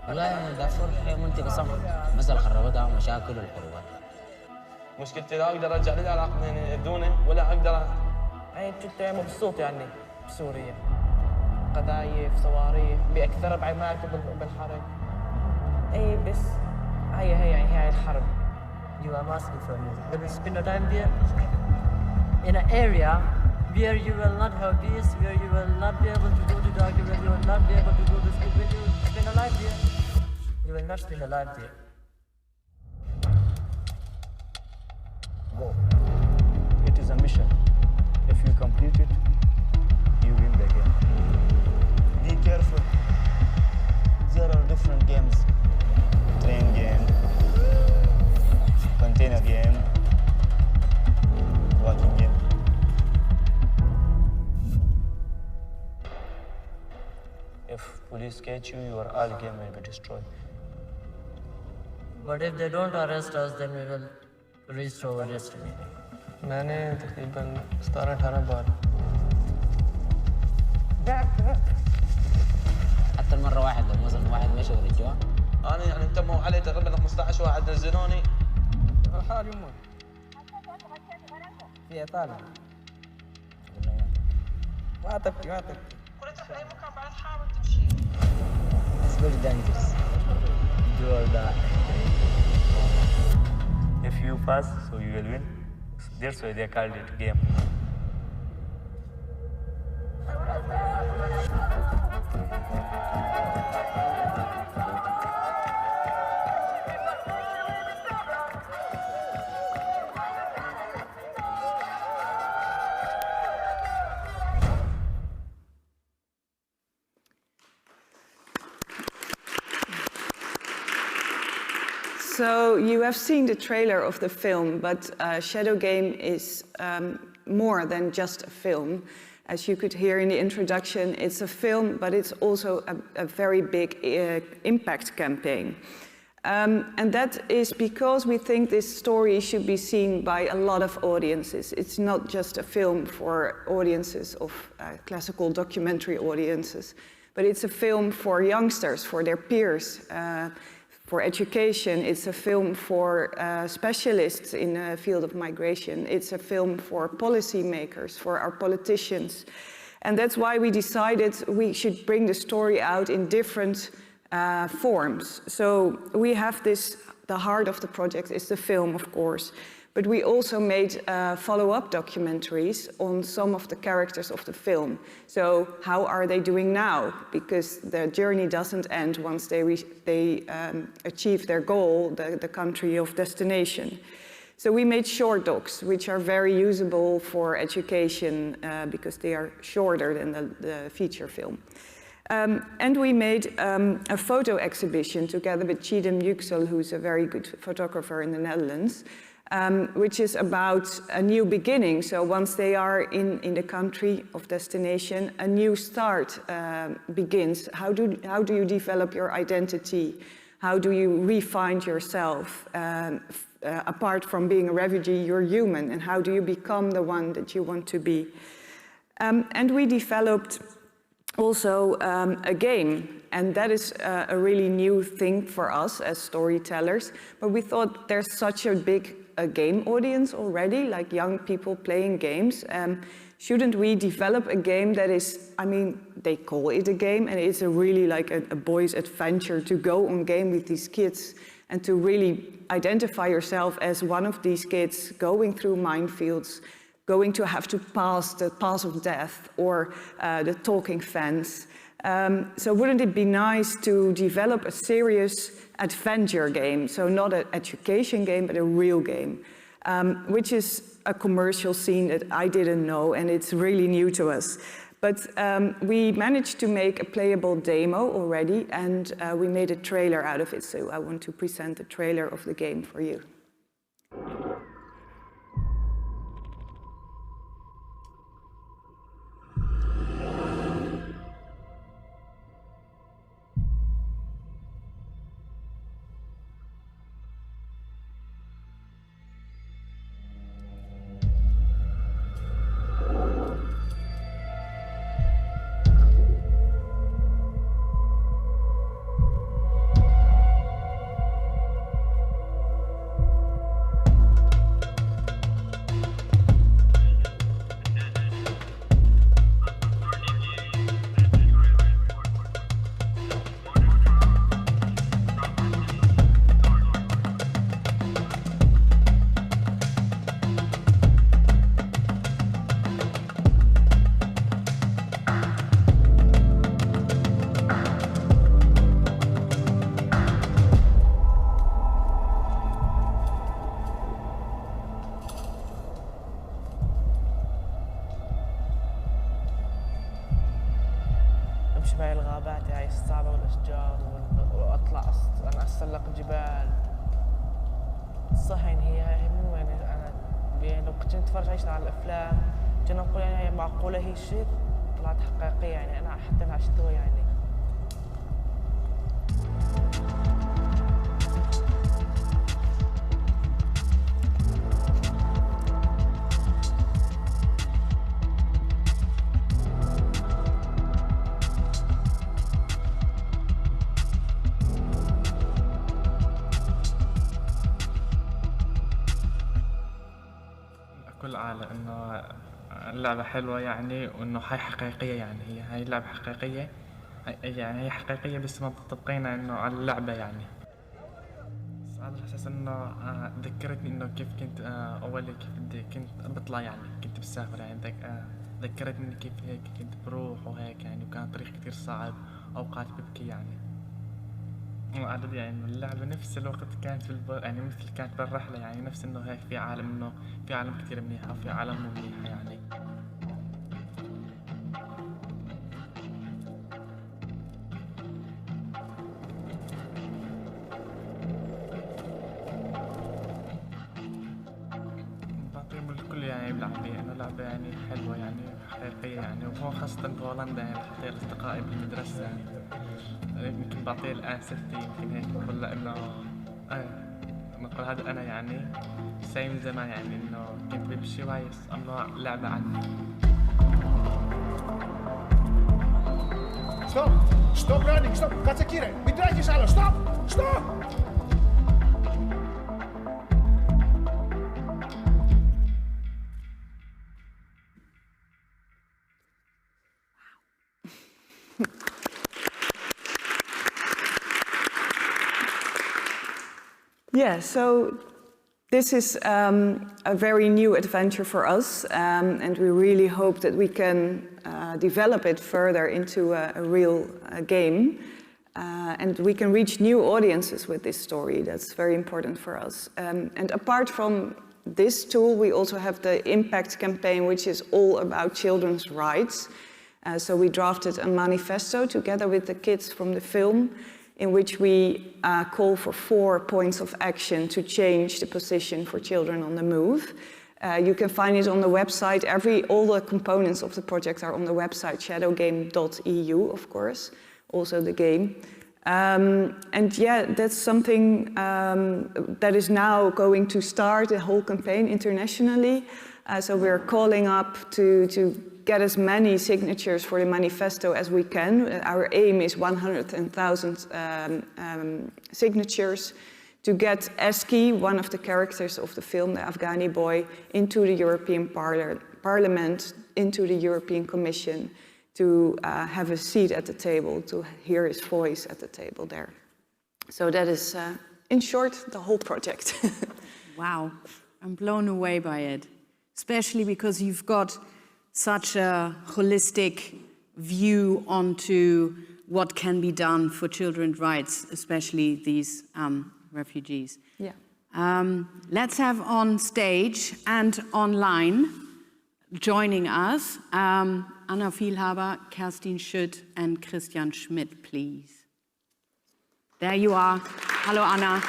والله دارفور هي منطقة صعبة، بس الخربطة ومشاكل والحروبات. مشكلتي لا أقدر أرجع للعراق بدوني ولا أقدر. أنا كنت مبسوط يعني بسوريا. قذايف صواريخ بأكثر بعد ما بالحرب. أي بس هي الحرب. You are asking for music. But we spend a time there in an area where you will not have peace, where you will not be able to go to doctor, where you will not be able to go to school. When you spend a life there, you will not spend a life there. Go. It is a mission. If you complete it, you win the game. Be careful. There are different games. Train game, container game, walking game. If police catch you, your all game will be destroyed. But if they don't arrest us, then we will reach our destiny. मैंने तकरीबन 17-18 बार حتى المرة واحد لو مثلا واحد مشى ورجعه. أنا يعني انتبهوا علي تقريبا 15 واحد نزلوني الحال يموت. في إيطاليا. ما تبكي. كنت في أي مكان بعد حاول تمشي. It's very dangerous. Do or die. If you pass, so you will win. That's why they called it game. So you have seen the trailer of the film, but Shadow Game is more than just a film. As you could hear in the introduction, it's a film, but it's also a very big impact campaign. And that is because we think this story should be seen by a lot of audiences. It's not just a film for audiences of classical documentary audiences, but it's a film for youngsters, for their peers, for education. It's a film for specialists in the field of migration. It's a film for policymakers, for our politicians. And that's why we decided we should bring the story out in different forms. So we have this, the heart of the project is the film, of course, but we also made follow-up documentaries on some of the characters of the film. So how are they doing now? Because their journey doesn't end once they achieve their goal, the country of destination. So we made short docs, which are very usable for education because they are shorter than the feature film. And we made a photo exhibition together with Chidem Yüksel, who's a very good photographer in the Netherlands, which is about a new beginning. So once they are in the country of destination, a new start begins. How do you develop your identity? How do you re-find yourself? Apart from being a refugee, you're human, and how do you become the one that you want to be? And we developed also a game, and that is a really new thing for us as storytellers. But we thought there's such a big game audience already, like young people playing games. Shouldn't we develop a game that is, I mean, they call it a game, and it's a really like a boy's adventure to go on game with these kids and to really identify yourself as one of these kids going through minefields, going to have to pass the pass of death or the talking fence. So wouldn't it be nice to develop a serious adventure game? So not an education game, but a real game, which is a commercial scene that I didn't know, and it's really new to us. But we managed to make a playable demo already, and we made a trailer out of it. So I want to present the trailer of the game for you. أمشي بهاي الغابات هاي الصعبة والأشجار وأطلع أنا أتسلق الجبال. صح يعني هي مو يعني أنا لو كنت أتفرج على الأفلام كنا نقول يعني هي معقولة هي شيء طلعت حقيقية يعني أنا حتى عشتها يعني. كل على انه اللعبة حلوة يعني وانه هاي حقيقية يعني هاي لعبة حقيقية يعني هي حقيقية بس ما طبقينا انه على اللعبة يعني. بس على اساس انه ذكرتني انه كيف كنت اول كيف كنت بطلع يعني كنت بسافر يعني ذكرتني كيف هيك كنت بروح وهيك يعني وكان طريق كتير صعب اوقات ببكي يعني. وعدد يعني اللعبة نفس الوقت كانت يعني مثل كانت بالرحلة يعني نفس انه هيك في عالم انه في عالم كتير منيحة وفي عالم مو منيحة يعني. بعطيهم الكل يعني بلعب انه لعبة يعني حلوة يعني حقيقية يعني وهو خاصة بهولندا يعني حتى اصدقائي بالمدرسة يعني يمكن بعطيه الآن 6 يمكن هيك بقول له إنه نقول هذا أنا يعني زي من زمان يعني إنه كنت بمشي وايس أمر لعبة عني. Stop! Stop running! Stop! Katsakire! Wydrajcie szalo! Stop! Stop! Yeah, so this is a very new adventure for us, and we really hope that we can develop it further into a real game, and we can reach new audiences with this story. That's very important for us. And apart from this tool, we also have the Impact campaign, which is all about children's rights. So we drafted a manifesto together with the kids from the film, in which we call for 4 points of action to change the position for children on the move. You can find it on the website. All the components of the project are on the website, shadowgame.eu, of course, also the game. And yeah, that's something that is now going to start the whole campaign internationally. So we're calling up to get as many signatures for the manifesto as we can. Our aim is 100,000 signatures to get Eski, one of the characters of the film, the Afghani boy, into the European Parliament, into the European Commission, to have a seat at the table, to hear his voice at the table there. So that is, in short, the whole project. Wow, I'm blown away by it, especially because you've got such a holistic view onto what can be done for children's rights, especially these refugees. Yeah. Let's have on stage and online joining us Anna Vielhaber, Kerstin Schütt, and Christian Schmidt, please. There you are. Hello, Anna.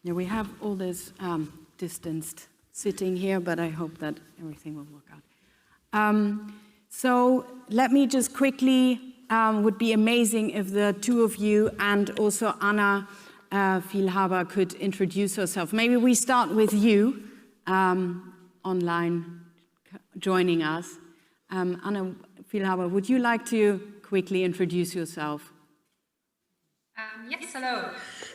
Yeah, we have all this distanced sitting here, but I hope that everything will work out. So let me just quickly, would be amazing if the two of you and also Anna Vielhaber could introduce herself. Maybe we start with you, online joining us. Anna Vielhaber, would you like to quickly introduce yourself? Yes, hello.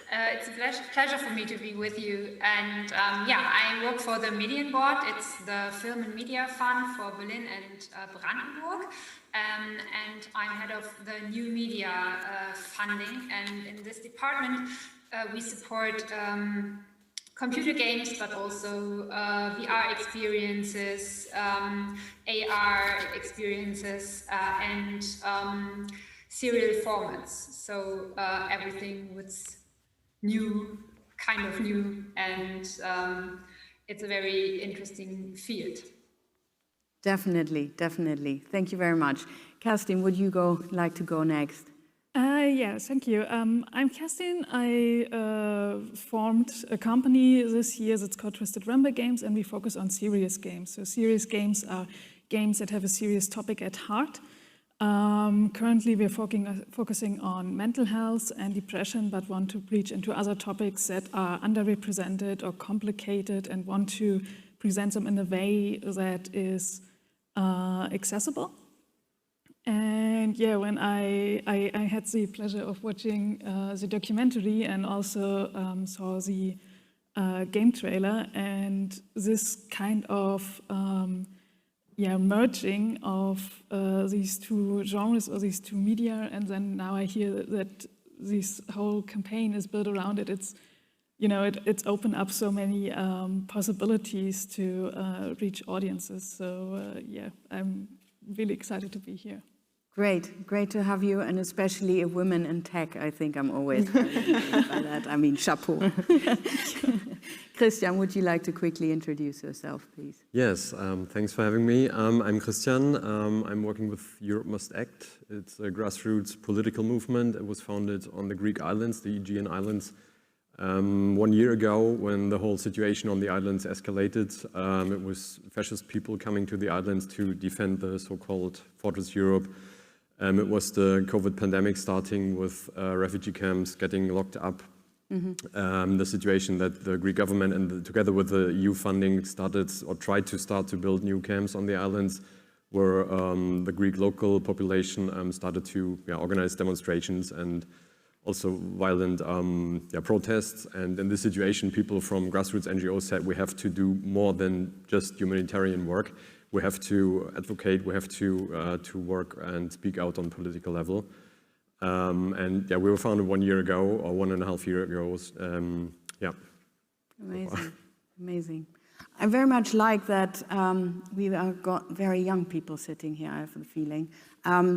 It's a pleasure for me to be with you. And yeah, I work for the Medien Board. It's the Film and Media Fund for Berlin and Brandenburg. And I'm head of the new media funding. And in this department, we support computer games, but also VR experiences, AR experiences, and serial formats. So everything was new, kind of new, and it's a very interesting field. Definitely, definitely. Thank you very much. Kerstin, would you like to go next? Yeah, thank you. I'm Kerstin. I formed a company this year that's called Twisted Rumble Games, and we focus on serious games. So serious games are games that have a serious topic at heart. Currently, we're focusing on mental health and depression, but want to reach into other topics that are underrepresented or complicated and want to present them in a way that is accessible. And yeah, when I had the pleasure of watching the documentary and also saw the game trailer, and this kind of merging of these two genres or these two media, and then now I hear that this whole campaign is built around it. It's, you know, it's opened up so many possibilities to reach audiences. So yeah, I'm really excited to be here. Great to have you, and especially a woman in tech. I think I'm always by that. I mean, chapeau. Christian, would you like to quickly introduce yourself, please? Yes, thanks for having me. I'm Christian. I'm working with Europe Must Act. It's a grassroots political movement. It was founded on the Greek islands, the Aegean Islands, 1 year ago when the whole situation on the islands escalated. It was fascist people coming to the islands to defend the so-called Fortress Europe. It was the COVID pandemic starting with refugee camps getting locked up. The situation that the Greek government and together with the EU funding started or tried to start to build new camps on the islands where the Greek local population started to organize demonstrations and also violent protests. And in this situation, people from grassroots NGOs said we have to do more than just humanitarian work. We have to advocate, we have to work and speak out on political level. And yeah, we were founded 1 year ago, or 1.5 years ago. Yeah. Amazing, amazing. I very much like that we have got very young people sitting here, I have the feeling.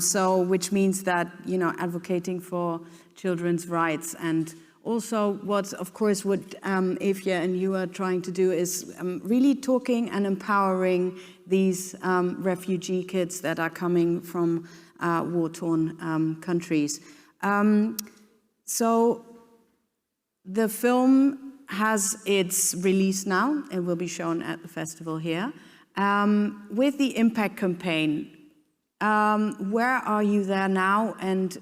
So, which means that, you know, advocating for children's rights, and also what, of course, what Atje and you are trying to do is really talking and empowering these refugee kids that are coming from war-torn countries. So the film has its release now. It will be shown at the festival here. With the Impact campaign, where are you there now? And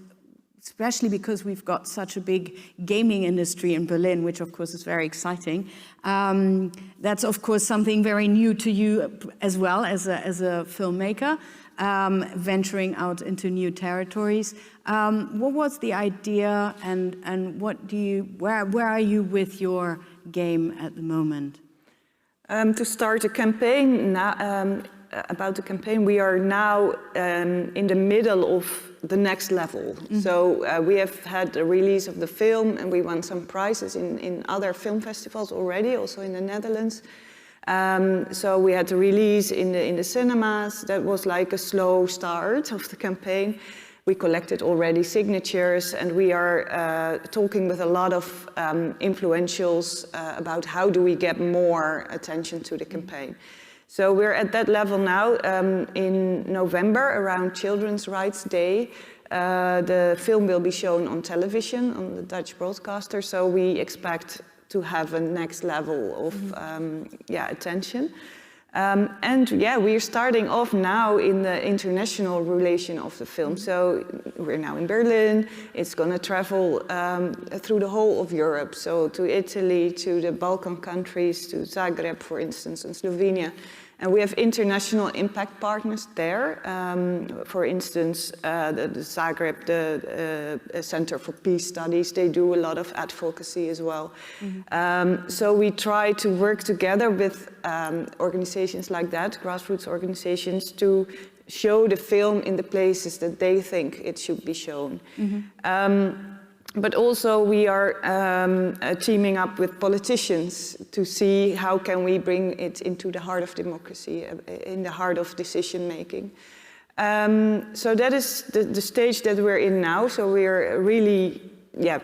especially because we've got such a big gaming industry in Berlin, which of course is very exciting. That's of course something very new to you as well as a filmmaker, venturing out into new territories. What was the idea, and what do you, where are you with your game at the moment? To start a campaign now, about the campaign, we are now in the middle of the next level. So we have had a release of the film, and we won some prizes in other film festivals already, also in the Netherlands. So we had the release in the cinemas. That was like a slow start of the campaign. We collected already signatures, and we are talking with a lot of influentials about how do we get more attention to the campaign. So we're at that level now. In November, around Children's Rights Day, the film will be shown on television, on the Dutch broadcaster, so we expect to have a next level of attention. And yeah, we're starting off now in the international relation of the film. So we're now in Berlin. It's going to travel through the whole of Europe. So to Italy, to the Balkan countries, to Zagreb, for instance, and Slovenia. And we have international impact partners there. For instance, the Zagreb, the Center for Peace Studies, they do a lot of advocacy as well. So we try to work together with organizations like that, grassroots organizations, to show the film in the places that they think it should be shown. But also we are teaming up with politicians to see how can we bring it into the heart of democracy, in the heart of decision making. So that is the stage that we're in now. So we're really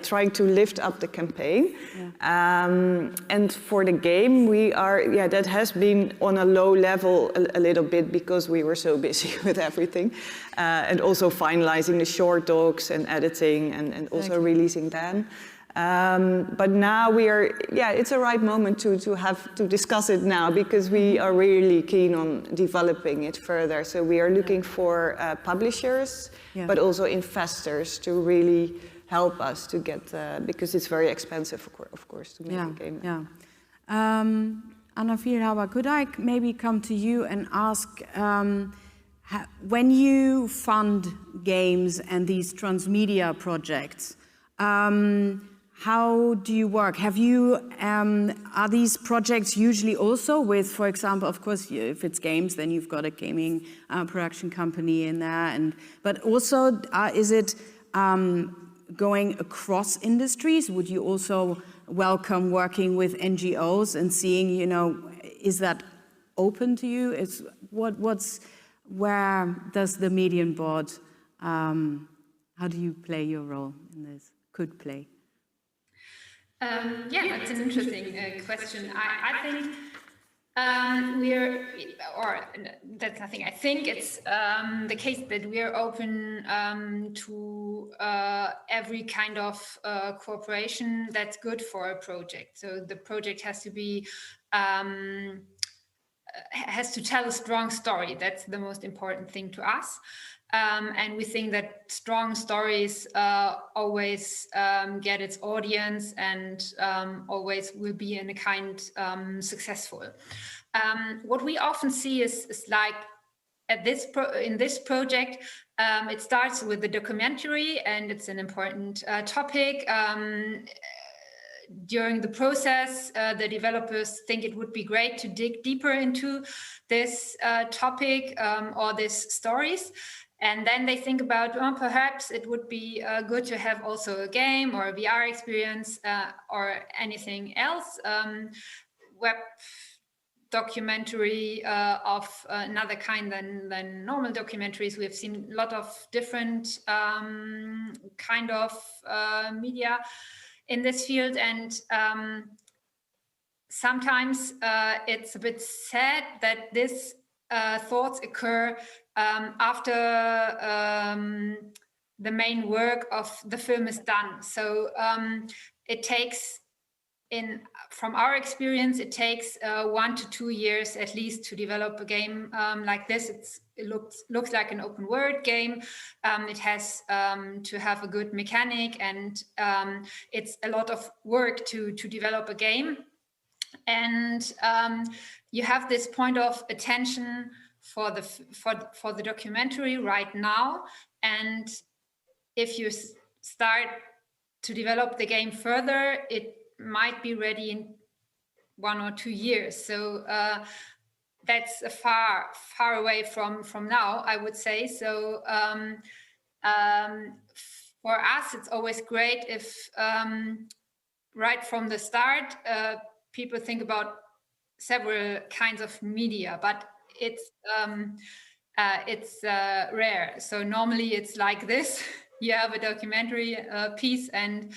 trying to lift up the campaign. And for the game, that has been on a low level a little bit because we were so busy with everything. And also finalizing the short docs and editing and also releasing them. But now it's a right moment to discuss it now because we are really keen on developing it further. So we are looking for publishers, but also investors to really help us to get, because it's very expensive, of course, to make a game. Anna Vierhauer, could I maybe come to you and ask, when you fund games and these transmedia projects, how do you work? Have you, are these projects usually also with, for example, of course, if it's games, then you've got a gaming production company in there, but also is it going across industries? Would you also welcome working with NGOs and seeing, you know, is that open to you? Where does the Median Board, how do you play your role in this? Could play? That's an interesting question. I think that's nothing. I think it's the case that we are open to every kind of cooperation that's good for a project. So the project has to be has to tell a strong story. That's the most important thing to us. And we think that strong stories always get its audience and always will be in a kind successful. What we often see is like in this project, it starts with the documentary, and it's an important topic. During the process, the developers think it would be great to dig deeper into this topic or these stories. And then they think about, well, perhaps it would be good to have also a game or a VR experience or anything else, web documentary of another kind than normal documentaries. We have seen a lot of different kind of media in this field, and sometimes it's a bit sad that this thoughts occur after the main work of the film is done. So it takes, from our experience, it takes 1 to 2 years at least to develop a game like this. It looks like an open world game. It has to have a good mechanic, and it's a lot of work to develop a game. And you have this point of attention for the documentary right now, and if you start to develop the game further, it might be ready in 1 or 2 years. So that's a far away from now, I would say. So for us, it's always great if right from the start people think about several kinds of media, but it's rare. So normally it's like this. You have a documentary piece, and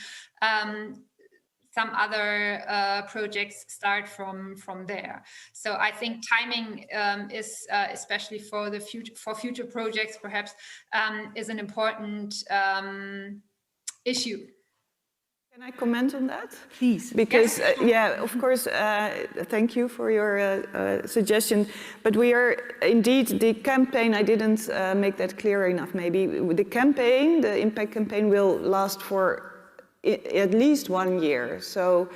some other projects start from there. So I think timing is especially for future projects perhaps is an important issue. Can I comment on that? Please. Because, of course, thank you for your suggestion. But we are, indeed, the campaign, I didn't make that clear enough maybe. The campaign, the impact campaign, will last for at least 1 year. So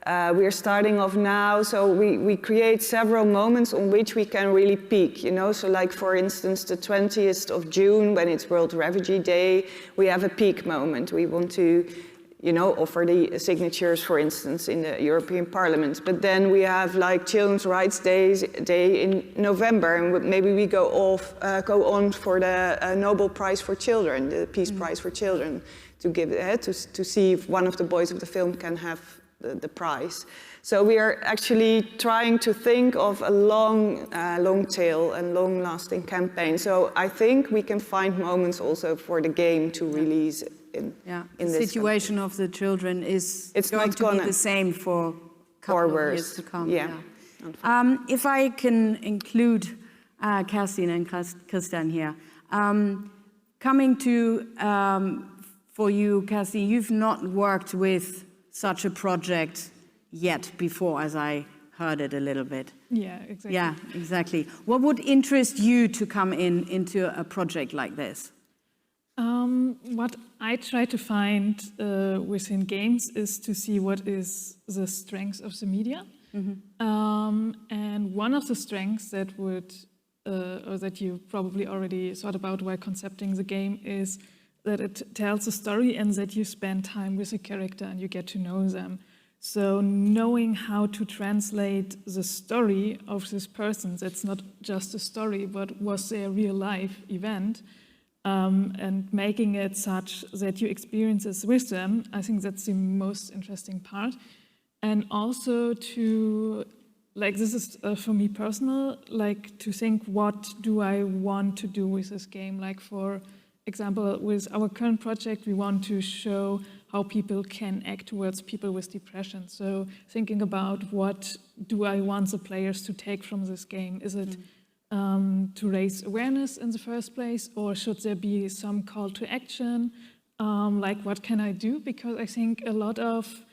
we are starting off now. So we create several moments on which we can really peak, you know. So like, for instance, the 20th of June, when it's World Refugee Day, we have a peak moment. We want to, you know, offer the signatures, for instance, in the European Parliament. But then we have like Children's Rights Day in November, and maybe we go on for the Nobel Prize for Children, the Peace Prize for Children, to give to see if one of the boys of the film can have the prize. So we are actually trying to think of a long tail and long-lasting campaign. So I think we can find moments also for the game to release in the this situation of the children is it's going not to be gonna the same for a couple of years to come. Yeah. If I can include Kerstin and Christian here. Coming to, for you, Kerstin, you've not worked with such a project yet before, as I heard it a little bit. Yeah, exactly. Yeah, exactly. What would interest you to come into a project like this? What I try to find within games is to see what is the strengths of the media. And one of the strengths that would, or that you probably already thought about while concepting the game, is that it tells a story and that you spend time with a character and you get to know them. So knowing how to translate the story of this person, that's not just a story, but was their real life event, and making it such that you experience this with them, I think that's the most interesting part. And also to, like, this is for me personal, like to think, what do I want to do with this game? Like, for example, with our current project, we want to show how people can act towards people with depression. So thinking about, what do I want the players to take from this game? Is it to raise awareness in the first place, or should there be some call to action? Like, what can I do? Because I think a lot of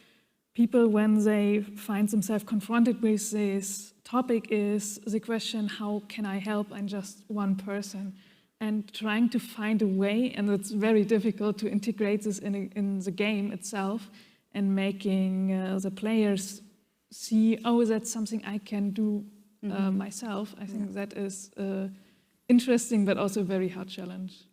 people, when they find themselves confronted with this topic, is the question, how can I help? I'm just one person. And trying to find a way, and it's very difficult to integrate this in the game itself, and making the players see, oh, that's something I can do myself. I think that is interesting, but also a very hard challenge.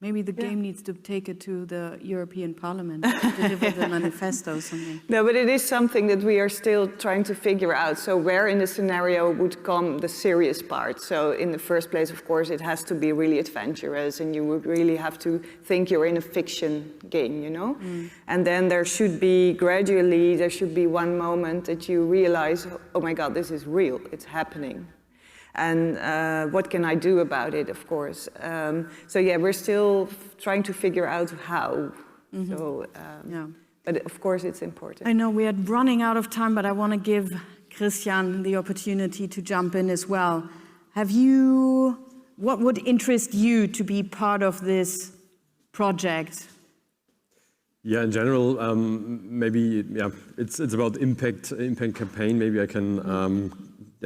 Maybe the game needs to take it to the European Parliament, deliver the manifesto or something. No, but it is something that we are still trying to figure out. So where in the scenario would come the serious part? So in the first place, of course, it has to be really adventurous, and you would really have to think you're in a fiction game, you know? And then there should be one moment that you realize, oh my God, this is real, it's happening. And what can I do about it, of course. So yeah, we're still trying to figure out how. So, but of course it's important. I know we are running out of time, but I want to give Christian the opportunity to jump in as well. What would interest you to be part of this project? Yeah, in general, maybe it's about impact campaign. Maybe I can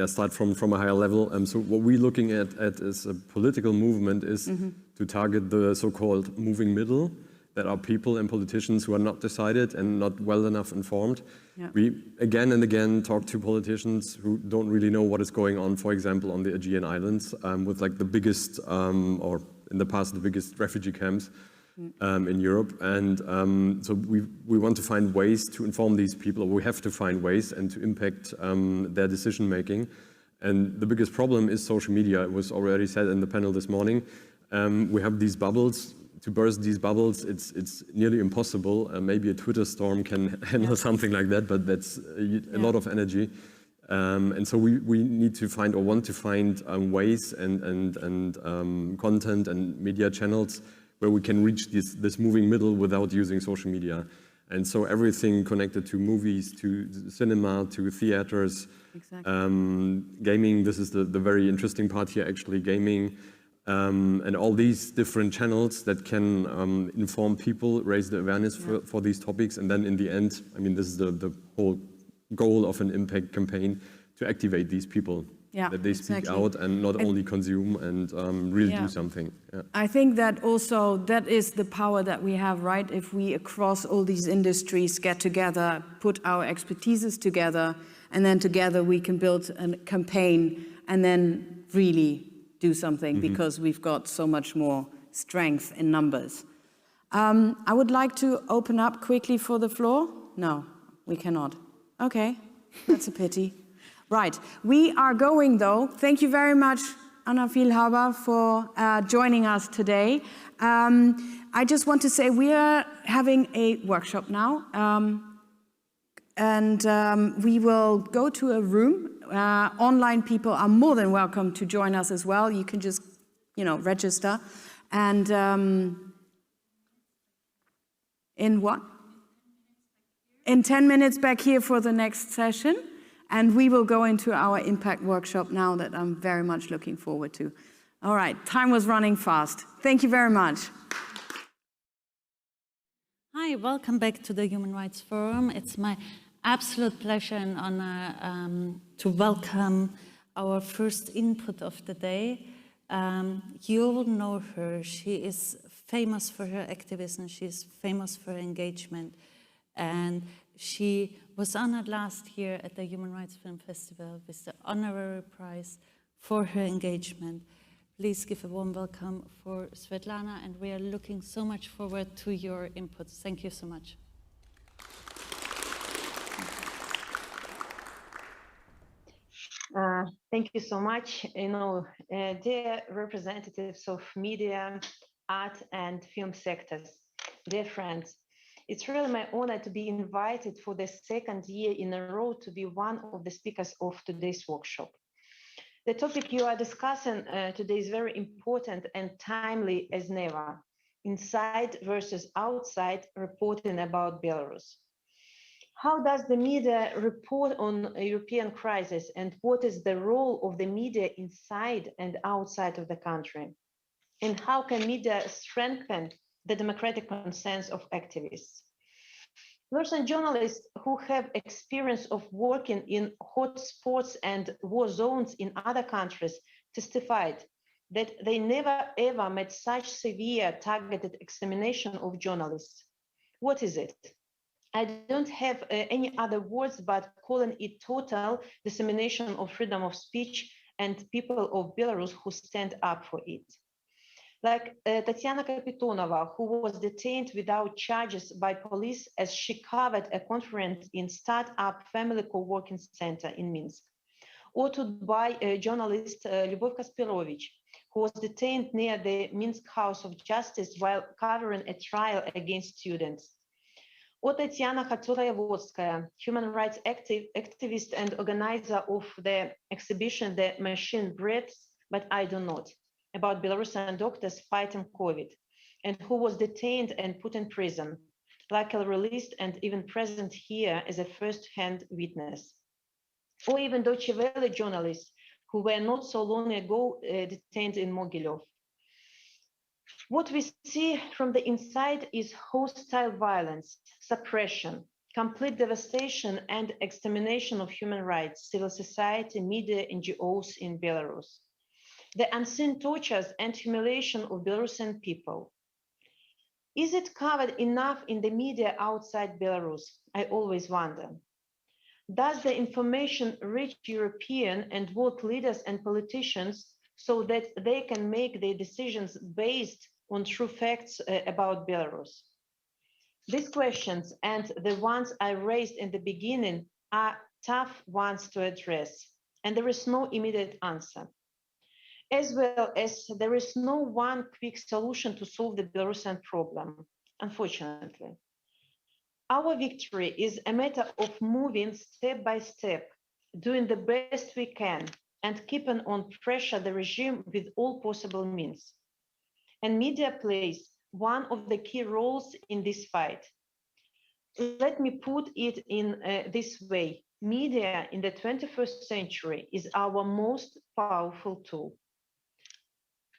start from a higher level. So what we're looking at as a political movement is to target the so-called moving middle, that are people and politicians who are not decided and not well enough informed. We again and again talk to politicians who don't really know what is going on, for example, on the Aegean Islands, with like the biggest, or in the past, the biggest refugee camps in Europe. And so we want to find ways to inform these people, or we have to find ways and to impact their decision making. And the biggest problem is social media. It was already said in the panel this morning. We have these bubbles. To burst these bubbles, it's nearly impossible. Maybe a Twitter storm can handle something like that, but that's a lot of energy. And so we need to find, or want to find, ways and content and media channels where we can reach this moving middle without using social media. And so everything connected to movies, to cinema, to theaters, gaming. This is the very interesting part here, actually, gaming. And all these different channels that can inform people, raise the awareness for these topics. And then in the end, I mean, this is the whole goal of an impact campaign, to activate these people, that they speak out and not only consume and really do something. I think that also, that is the power that we have, right? If we across all these industries get together, put our expertises together, and then together we can build a campaign and then really do something, because we've got so much more strength in numbers. I would like to open up quickly for the floor. No, we cannot. Okay, that's a pity. Right, we are going though. Thank you very much, Anna Vielhaber, for joining us today. I just want to say we are having a workshop now, and we will go to a room. Online people are more than welcome to join us as well. You can just, register. And In what? In 10 minutes back here for the next session. And we will go into our impact workshop now that I'm very much looking forward to. All right, time was running fast. Thank you very much. Hi, welcome back to the Human Rights Forum. It's my absolute pleasure and honor to welcome our first input of the day. You all know her. She is famous for her activism. She is famous for her engagement. And she was honored last year at the Human Rights Film Festival with the honorary prize for her engagement. Please give a warm welcome for Svetlana, and we are looking so much forward to your inputs. Thank you so much. Thank you so much. Dear representatives of media, art and film sectors, dear friends, it's really my honor to be invited for the second year in a row to be one of the speakers of today's workshop. The topic you are discussing today is very important and timely as never. Inside versus outside reporting about Belarus. How does the media report on a European crisis, and what is the role of the media inside and outside of the country? And how can media strengthen the democratic consent of activists? Person journalists who have experience of working in hotspots and war zones in other countries testified that they never ever met such severe targeted examination of journalists. What is it? I don't have any other words but calling it total dissemination of freedom of speech and people of Belarus who stand up for it. Like Tatiana Kapitonova, who was detained without charges by police as she covered a conference in Startup Family Co-working Center in Minsk. Or to by journalist Lyubov Kaspirovich, who was detained near the Minsk House of Justice while covering a trial against students. Or Tatiana Khaturayevodskaya, human rights activist and organizer of the exhibition The Machine Breathes, But I Do Not, about Belarusian doctors fighting COVID, and who was detained and put in prison, luckily released and even present here as a first-hand witness. Or even Deutsche Welle journalists who were not so long ago detained in Mogilev. What we see from the inside is hostile violence, suppression, complete devastation and extermination of human rights, civil society, media, NGOs in Belarus. The unseen tortures and humiliation of Belarusian people. Is it covered enough in the media outside Belarus? I always wonder. Does the information reach European and world leaders and politicians so that they can make their decisions based on true facts about Belarus? These questions and the ones I raised in the beginning are tough ones to address, and there is no immediate answer. As well as there is no one quick solution to solve the Belarusian problem, unfortunately. Our victory is a matter of moving step by step, doing the best we can, and keeping on pressure the regime with all possible means. And media plays one of the key roles in this fight. Let me put it in this way. Media in the 21st century is our most powerful tool.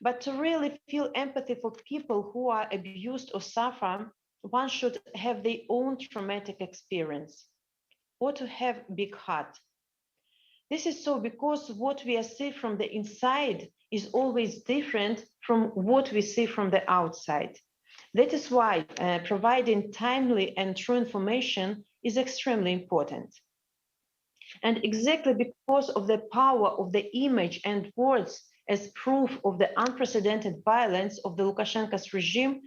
But to really feel empathy for people who are abused or suffer, one should have their own traumatic experience, or to have big heart. This is so because what we see from the inside is always different from what we see from the outside. That is why providing timely and true information is extremely important. And exactly because of the power of the image and words as proof of the unprecedented violence of the Lukashenko's regime,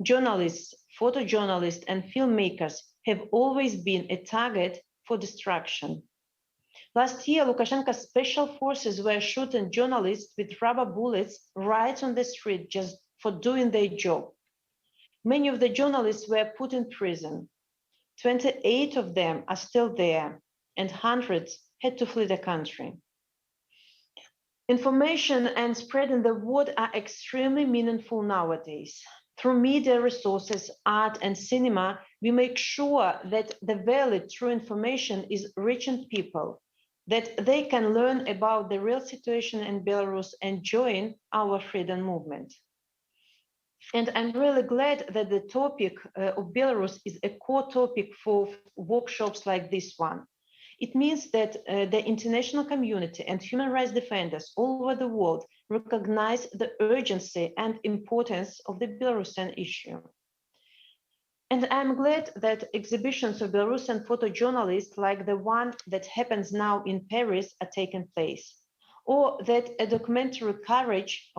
journalists, photojournalists, and filmmakers have always been a target for destruction. Last year, Lukashenko's special forces were shooting journalists with rubber bullets right on the street just for doing their job. Many of the journalists were put in prison. 28 of them are still there, and hundreds had to flee the country. Information and spreading the word are extremely meaningful nowadays. Through media resources, art and cinema, we make sure that the valid, true information is reaching people, that they can learn about the real situation in Belarus and join our freedom movement. And I'm really glad that the topic of Belarus is a core topic for workshops like this one. It means that the international community and human rights defenders all over the world recognize the urgency and importance of the Belarusian issue. And I'm glad that exhibitions of Belarusian photojournalists like the one that happens now in Paris are taking place, or that a documentary Courage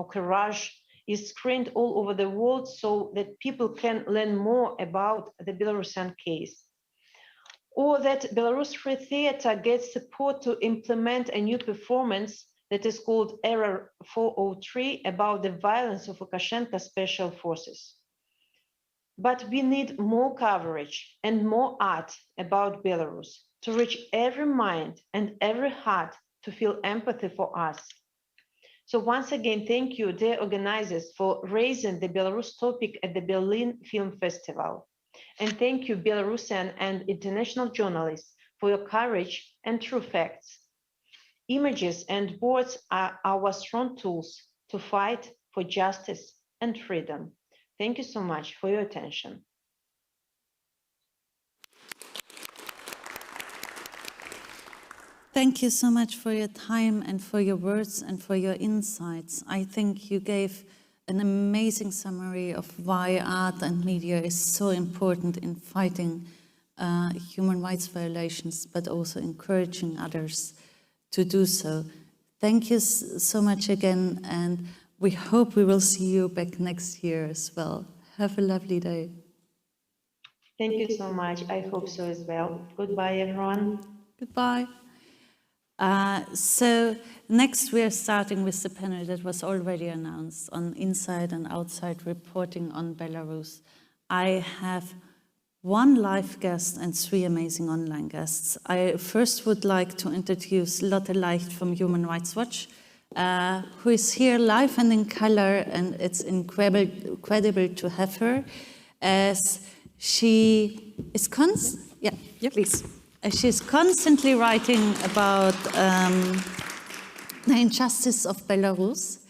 is screened all over the world so that people can learn more about the Belarusian case. Or that Belarus Free Theatre gets support to implement a new performance that is called Error 403 about the violence of Lukashenko's special forces. But we need more coverage and more art about Belarus to reach every mind and every heart to feel empathy for us. So once again, thank you, dear organizers, for raising the Belarus topic at the Berlin Film Festival. And thank you, Belarusian and international journalists, for your courage and true facts. Images and words are our strong tools to fight for justice and freedom. Thank you so much for your attention. Thank you so much for your time and for your words and for your insights. I think you gave an amazing summary of why art and media is so important in fighting human rights violations, but also encouraging others to do so. Thank you so much again, and we hope we will see you back next year as well. Have a lovely day. Thank you so much. I hope so as well. Goodbye, everyone. Goodbye. So next we are starting with the panel that was already announced on inside and outside reporting on Belarus. I have one live guest and 3 amazing online guests. I first would like to introduce Lotte Leicht from Human Rights Watch, who is here live and in color, and it's incredible to have her, as she is please. She's constantly writing about the injustice of Belarus.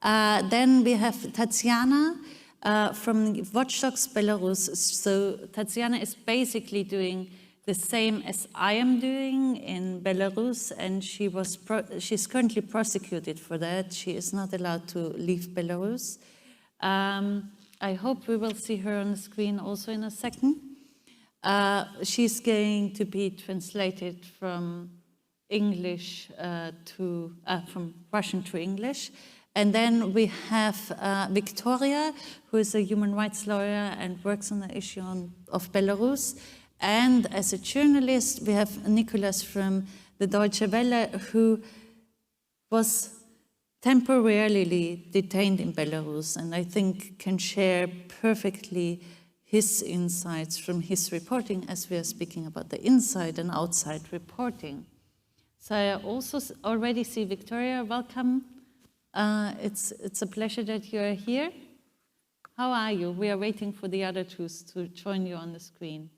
Then we have Tatiana from Watchdogs Belarus. So Tatiana is basically doing the same as I am doing in Belarus, and she's currently prosecuted for that. She is not allowed to leave Belarus. I hope we will see her on the screen also in a second. She's going to be translated from English from Russian to English. And then we have Victoria, who is a human rights lawyer and works on the issue of Belarus. And as a journalist, we have Nicholas from the Deutsche Welle, who was temporarily detained in Belarus, and I think can share perfectly his insights from his reporting, as we are speaking about the inside and outside reporting. So I also already see Victoria. Welcome. It's a pleasure that you are here. How are you? We are waiting for the other two to join you on the screen.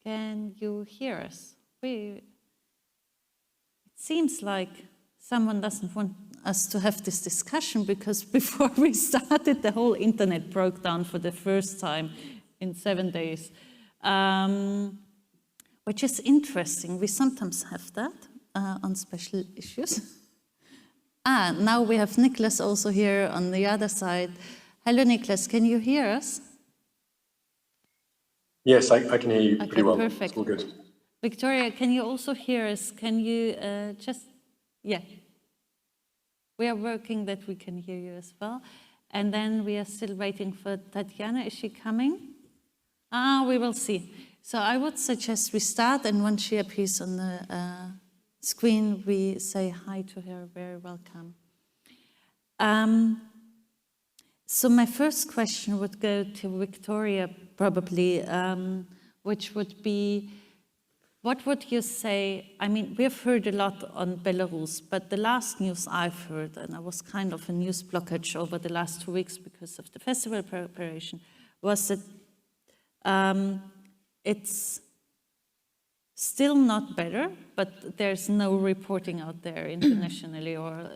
Can you hear us? It seems like someone doesn't want us to have this discussion, because before we started, the whole internet broke down for the first time in 7 days, which is interesting. We sometimes have that on special issues. Now we have Nicholas also here on the other side. Hello, Nicholas, can you hear us? Yes, I can hear you pretty well. Perfect. It's all good. Victoria, can you also hear us? Can you yeah. We are working that we can hear you as well. And then we are still waiting for Tatiana. Is she coming? We will see. So I would suggest we start, and once she appears on the screen, we say hi to her. Very welcome. So my first question would go to Victoria, probably, which would be, what would you say? I mean, we've heard a lot on Belarus, but the last news I've heard, and I was kind of a news blockage over the last 2 weeks because of the festival preparation, was that it's still not better, but there's no reporting out there internationally or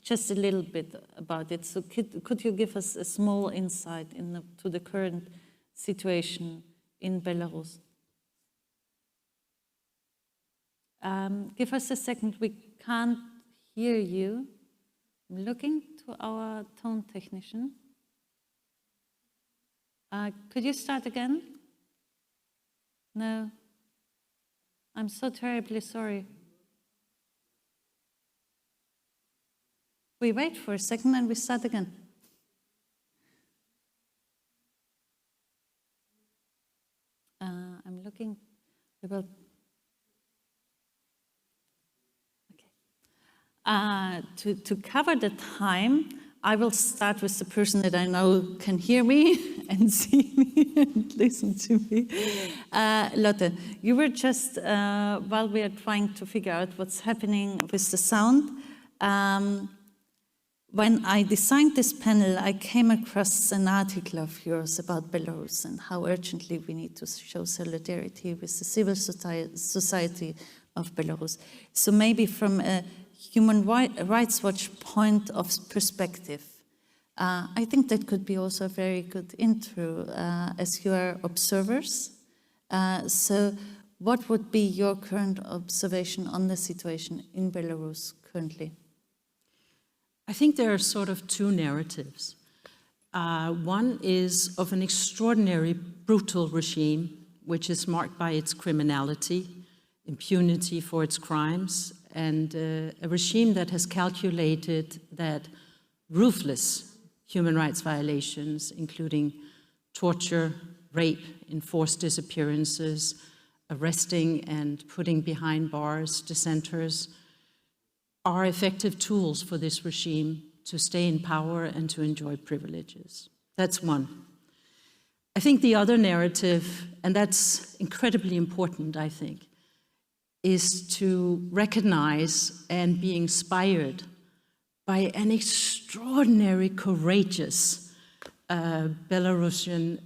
just a little bit about it. So could you give us a small insight to the current situation in Belarus? Give us a second, we can't hear you. I'm looking to our tone technician. Could you start again? No. I'm so terribly sorry. We wait for a second and we start again. I'm looking. We will. Okay. To cover the time, I will start with the person that I know can hear me and see me and listen to me. Lotte, you were just, while we are trying to figure out what's happening with the sound, when I designed this panel, I came across an article of yours about Belarus and how urgently we need to show solidarity with the civil society of Belarus. So maybe from a Human Rights Watch point of perspective, I think that could be also a very good intro as you are observers. So what would be your current observation on the situation in Belarus currently? I think there are sort of two narratives. One is of an extraordinary, brutal regime, which is marked by its criminality, impunity for its crimes, and a regime that has calculated that ruthless human rights violations, including torture, rape, enforced disappearances, arresting and putting behind bars dissenters, are effective tools for this regime to stay in power and to enjoy privileges. That's one. I think the other narrative, and that's incredibly important, I think, is to recognize and be inspired by an extraordinary, courageous Belarusian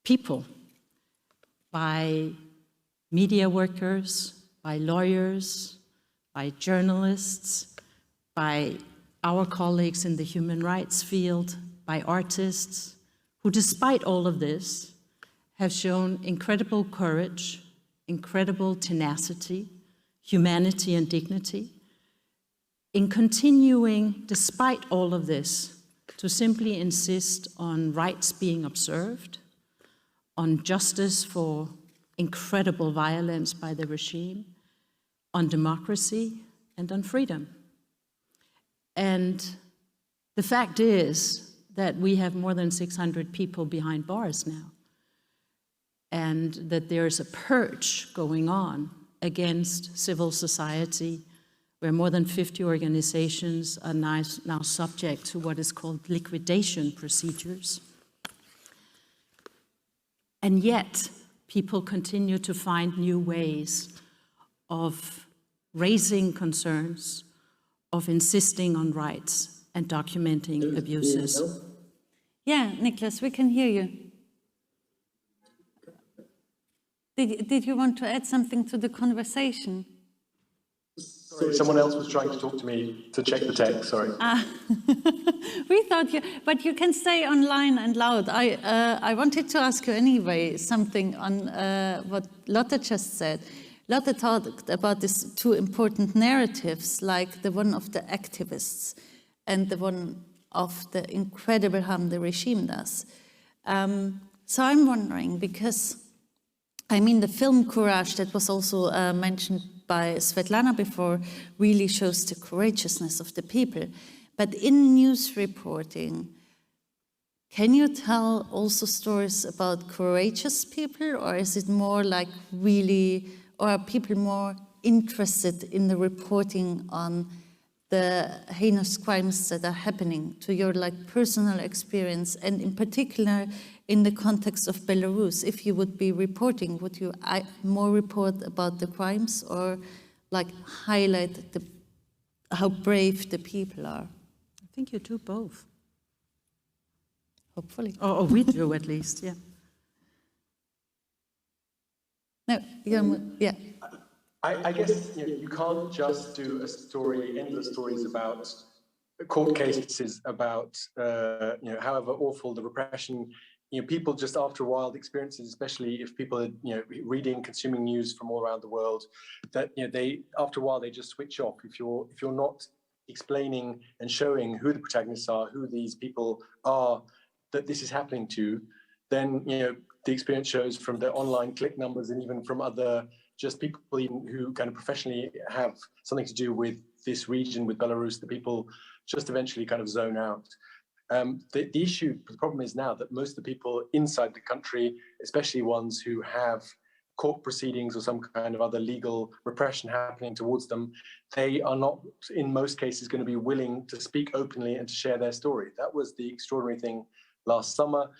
people, by media workers, by lawyers, by journalists, by our colleagues in the human rights field, by artists, who despite all of this have shown incredible courage, incredible tenacity, humanity and dignity, in continuing, despite all of this, to simply insist on rights being observed, on justice for incredible violence by the regime, on democracy and on freedom. And the fact is that we have more than 600 people behind bars now, and that there's a purge going on against civil society, where more than 50 organizations are now subject to what is called liquidation procedures. And yet, people continue to find new ways of raising concerns, of insisting on rights and documenting abuses. Yeah, Nicholas, we can hear you. Did you want to add something to the conversation? Sorry, someone else was trying to talk to me to check the text, sorry. We thought you, but you can stay online and loud. I wanted to ask you anyway something on what Lotte just said. Lotte talked about these two important narratives, like the one of the activists and the one of the incredible harm the regime does. So I'm wondering, because, I mean, the film Courage that was also mentioned by Svetlana before really shows the courageousness of the people. But in news reporting, can you tell also stories about courageous people, or is it more like really, or are people more interested in the reporting on the heinous crimes that are happening, to your personal experience, and in particular in the context of Belarus. If you would be reporting, would you more report about the crimes or highlight how brave the people are? I think you do both. Hopefully. Or we do, at least, yeah. No, yeah. I guess you can't just do a story, endless stories about court cases, about however awful the repression. People just after a while, the experiences, especially if people are reading, consuming news from all around the world, that they after a while they just switch off. If you're not explaining and showing who the protagonists are, who these people are, that this is happening to, then the experience shows from the online click numbers and even from other just people who kind of professionally have something to do with this region, with Belarus, the people just eventually kind of zone out. The issue, the problem is now that most of the people inside the country, especially ones who have court proceedings or some kind of other legal repression happening towards them, they are not, in most cases, going to be willing to speak openly and to share their story. That was the extraordinary thing last summer.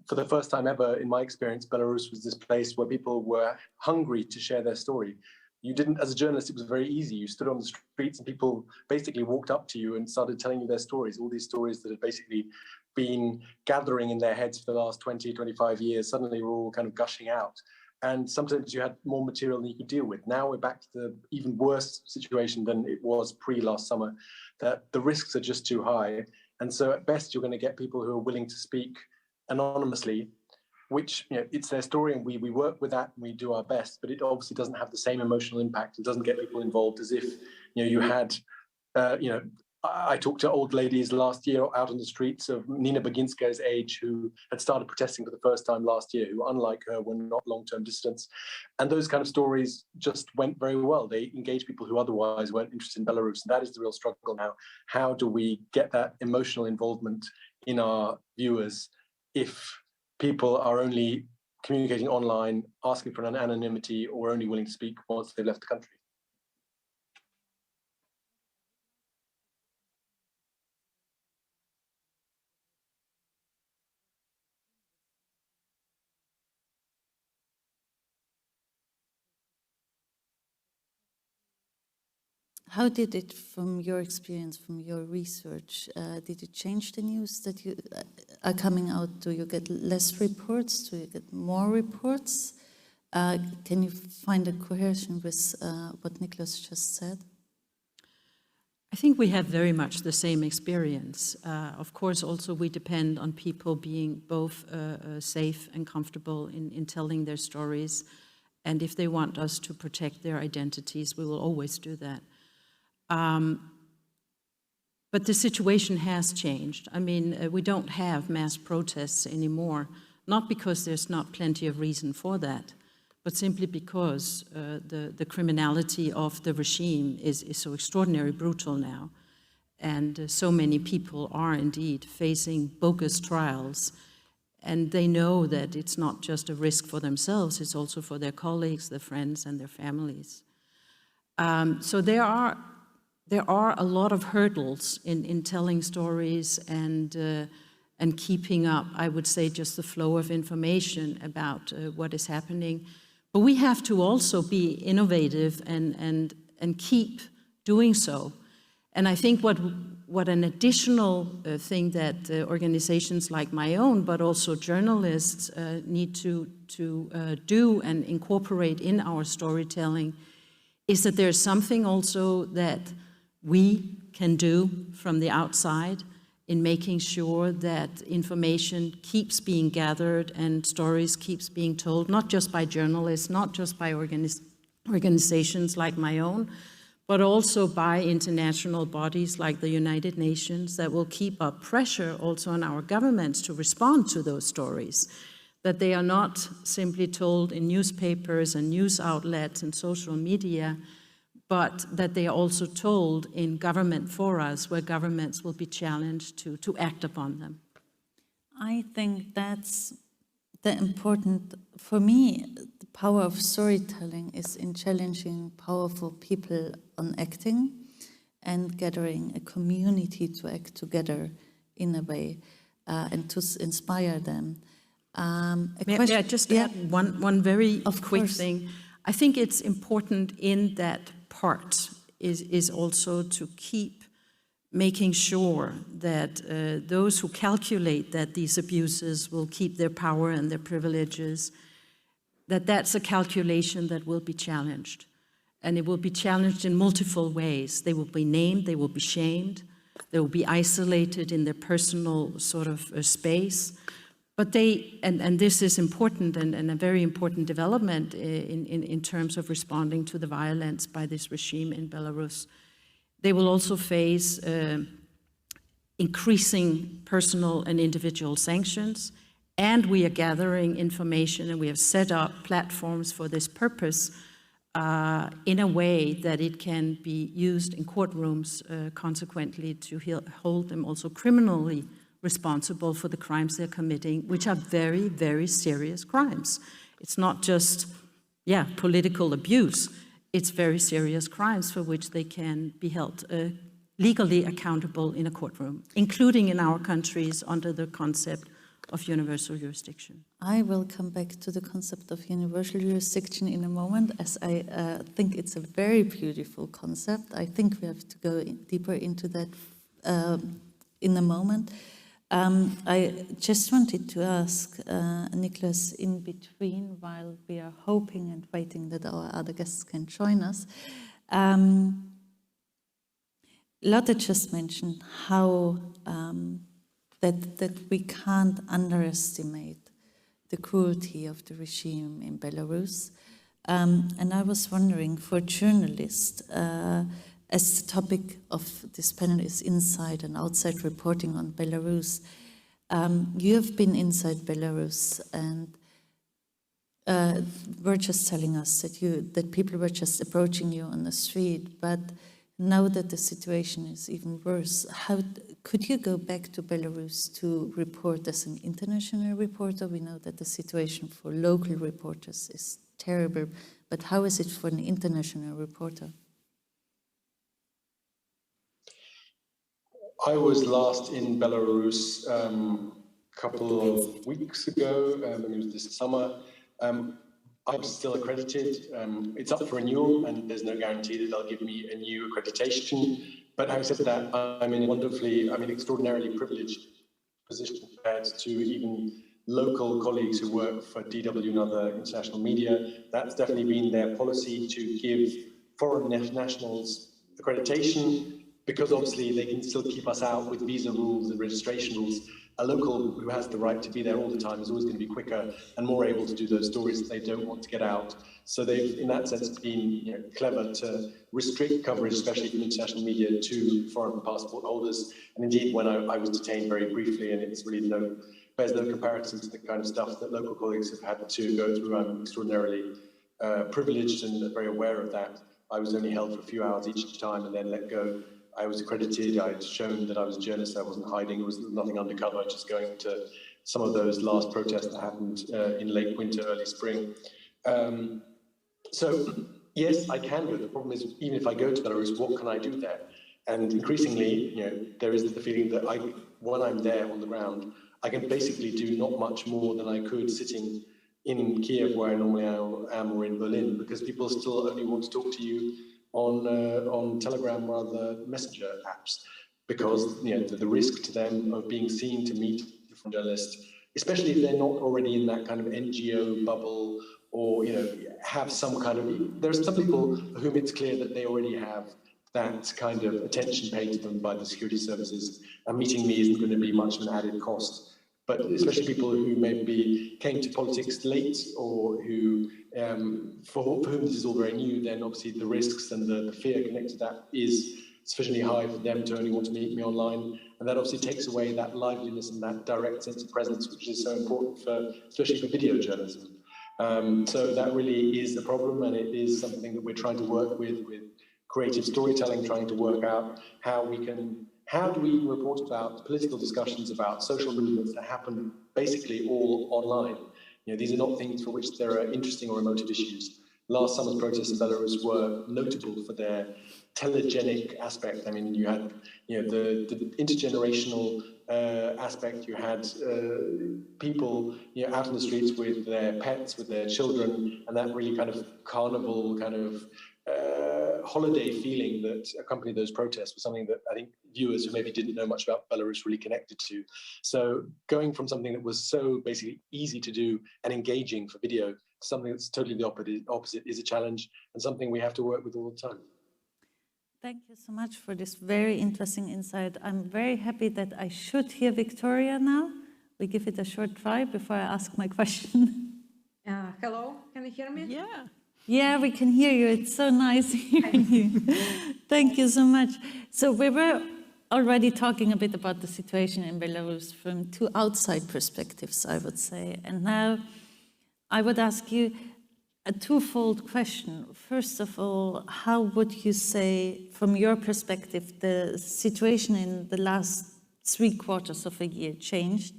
For the first time ever, in my experience, Belarus was this place where people were hungry to share their story. You didn't, as a journalist, it was very easy. You stood on the streets and people basically walked up to you and started telling you their stories, all these stories that had basically been gathering in their heads for the last 20, 25 years, suddenly were all kind of gushing out. And sometimes you had more material than you could deal with. Now we're back to the even worse situation than it was pre-last summer, that the risks are just too high. And so at best, you're going to get people who are willing to speak anonymously, which it's their story, and we work with that and we do our best, but it obviously doesn't have the same emotional impact. It doesn't get people involved as if you had I talked to old ladies last year out on the streets of Nina Baginska's age who had started protesting for the first time last year, who, unlike her, were not long-term dissidents. And those kind of stories just went very well. They engaged people who otherwise weren't interested in Belarus. And that is the real struggle now. How do we get that emotional involvement in our viewers if people are only communicating online, asking for an anonymity, or only willing to speak once they've left the country? How did it, from your experience, from your research, did it change the news that you are coming out? Do you get less reports? Do you get more reports? Can you find a cohesion with what Nicholas just said? I think we have very much the same experience. Of course, also we depend on people being both safe and comfortable in telling their stories. And if they want us to protect their identities, we will always do that. But the situation has changed. I mean, we don't have mass protests anymore, not because there's not plenty of reason for that, but simply because the criminality of the regime is so extraordinarily brutal now. And so many people are indeed facing bogus trials. And they know that it's not just a risk for themselves, it's also for their colleagues, their friends, and their families. So there are a lot of hurdles in telling stories and keeping up, I would say, just the flow of information about what is happening. But we have to also be innovative and keep doing so. And I think what an additional thing that organizations like my own, but also journalists need to do and incorporate in our storytelling is that there's something also that we can do from the outside in making sure that information keeps being gathered and stories keeps being told, not just by journalists, not just by organizations like my own, but also by international bodies like the United Nations that will keep up pressure also on our governments to respond to those stories, that they are not simply told in newspapers and news outlets and social media, but that they are also told in government forums where governments will be challenged to act upon them. I think that's the important, for me, the power of storytelling is in challenging powerful people on acting and gathering a community to act together in a way and to inspire them. May I just add one very quick thing? I think it's important in that part is also to keep making sure that those who calculate that these abuses will keep their power and their privileges, that's a calculation that will be challenged. And it will be challenged in multiple ways. They will be named, they will be shamed, they will be isolated in their personal sort of space. But and this is important and a very important development in terms of responding to the violence by this regime in Belarus. They will also face increasing personal and individual sanctions, and we are gathering information and we have set up platforms for this purpose in a way that it can be used in courtrooms consequently to hold them also criminally responsible for the crimes they're committing, which are very, very serious crimes. It's not just, political abuse. It's very serious crimes for which they can be held legally accountable in a courtroom, including in our countries under the concept of universal jurisdiction. I will come back to the concept of universal jurisdiction in a moment, as I think it's a very beautiful concept. I think we have to go deeper into that in a moment. I just wanted to ask Nicholas, in between, while we are hoping and waiting that our other guests can join us, Lotte just mentioned how that we can't underestimate the cruelty of the regime in Belarus. And I was wondering, for journalists, as the topic of this panel is inside and outside reporting on Belarus, you have been inside Belarus and were just telling us that people were just approaching you on the street, but now that the situation is even worse, how could you go back to Belarus to report as an international reporter? We know that the situation for local reporters is terrible, but how is it for an international reporter? I was last in Belarus a couple of weeks ago, it was this summer. I'm still accredited. It's up for renewal, and there's no guarantee that they'll give me a new accreditation. But having said that, I'm in extraordinarily privileged position compared to even local colleagues who work for DW and other international media. That's definitely been their policy, to give foreign nationals accreditation, because obviously they can still keep us out with visa rules and registration rules. A local who has the right to be there all the time is always going to be quicker and more able to do those stories that they don't want to get out. So they've, in that sense, been clever to restrict coverage, especially from international media, to foreign passport holders. And indeed, when I was detained very briefly, and it's really bears no comparison to the kind of stuff that local colleagues have had to go through. I'm extraordinarily privileged and very aware of that. I was only held for a few hours each time and then let go. I was accredited, I had shown that I was a journalist, I wasn't hiding, it was nothing undercover, just going to some of those last protests that happened in late winter, early spring. So, yes, I can go. The problem is, even if I go to Belarus, what can I do there? And increasingly, there is the feeling that when I'm there on the ground, I can basically do not much more than I could sitting in Kiev, where I normally am, or in Berlin, because people still only want to talk to you on Telegram or other messenger apps, because the risk to them of being seen to meet different journalists, especially if they're not already in that kind of NGO bubble, or have some kind of. There are some people for whom it's clear that they already have that kind of attention paid to them by the security services, and meeting me isn't going to be much of an added cost. But especially people who maybe came to politics late, or who, for whom this is all very new, then obviously the risks and the fear connected to that is sufficiently high for them to only want to meet me online. And that obviously takes away that liveliness and that direct sense of presence, which is so important especially for video journalism. So that really is the problem, and it is something that we're trying to work with creative storytelling, trying to work out how do we report about political discussions about social movements that happen basically all online. These are not things for which there are interesting or emotive issues. last summer's protests in Belarus were notable for their telegenic aspect. I mean, you had the intergenerational aspect. You had people out in the streets with their pets, with their children, and that really kind of carnival kind of holiday feeling that accompanied those protests was something that I think viewers who maybe didn't know much about Belarus really connected to. So going from something that was so basically easy to do and engaging for video to something that's totally the opposite is a challenge and something we have to work with all the time. Thank you so much for this very interesting insight. I'm very happy that I should hear Victoria now. We give it a short try before I ask my question. Hello, can you hear me? Yeah. Yeah, we can hear you. It's so nice hearing you. Thank you so much. So we were already talking a bit about the situation in Belarus from two outside perspectives, I would say. And now I would ask you a twofold question. First of all, how would you say, from your perspective, the situation in the last 3/4 of a year changed?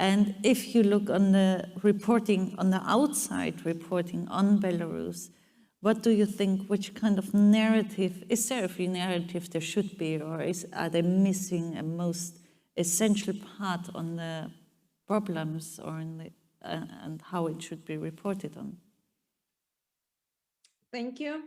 And if you look on the reporting, on the outside reporting on Belarus, what do you think, which kind of narrative, is there a free narrative there should be, or are they missing a most essential part on the problems or in the, and how it should be reported on? Thank you.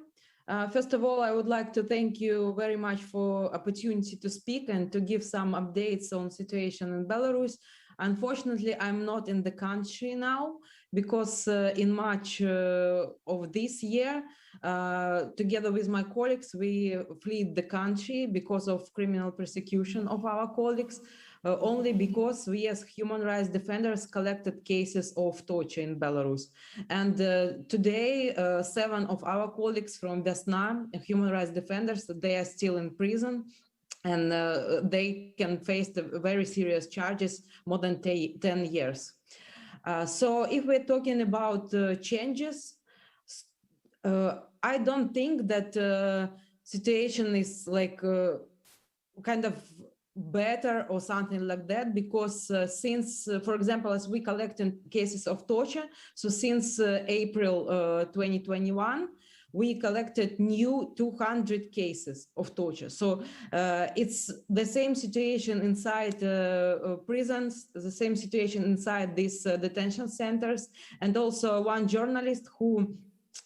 First of all, I would like to thank you very much for opportunity to speak and to give some updates on situation in Belarus. Unfortunately, I'm not in the country now because in March of this year, together with my colleagues, we fled the country because of criminal persecution of our colleagues, only because we as human rights defenders collected cases of torture in Belarus. And today, 7 of our colleagues from Vietnam, human rights defenders, they are still in prison. And they can face the very serious charges, more than 10 years. So if we're talking about changes, I don't think that situation is like kind of better or something like that, because since, for example, as we collected cases of torture, so since April 2021, we collected new 200 cases of torture. So it's the same situation inside prisons, the same situation inside these detention centers. And also one journalist who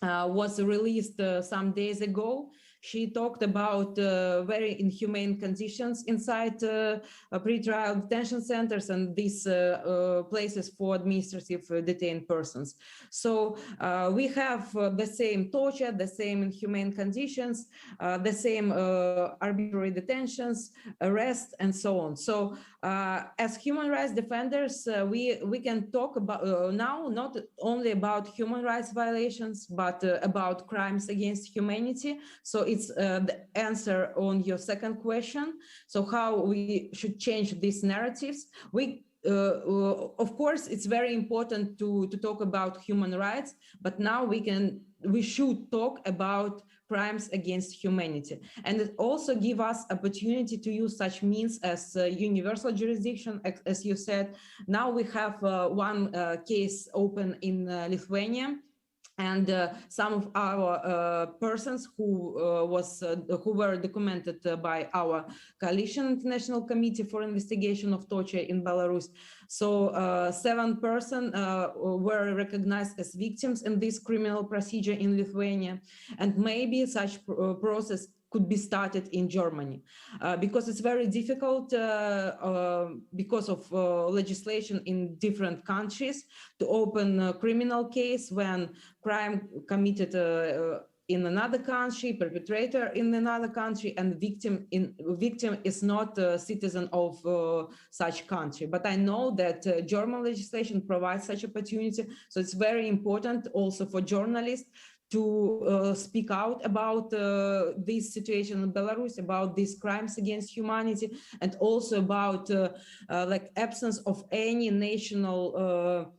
was released some days ago, she talked about very inhumane conditions inside pre-trial detention centers and these places for administrative detained persons. So we have the same torture, the same inhumane conditions, the same arbitrary detentions, arrests, and so on. So as human rights defenders, we can talk about now not only about human rights violations, but about crimes against humanity. So it's the answer on your second question. So how we should change these narratives. Of course, it's very important to talk about human rights, but now we should talk about crimes against humanity. And it also gives us opportunity to use such means as universal jurisdiction, as you said. Now we have one case open in Lithuania. And some of our persons who were documented by our Coalition International Committee for Investigation of Torture in Belarus. So 7 persons were recognized as victims in this criminal procedure in Lithuania. And maybe such process could be started in Germany, because it's very difficult because of legislation in different countries to open a criminal case when crime committed in another country, perpetrator in another country, and victim is not a citizen of such country. But I know that German legislation provides such opportunity, so it's very important also for journalists to speak out about this situation in Belarus, about these crimes against humanity, and also about like absence of any national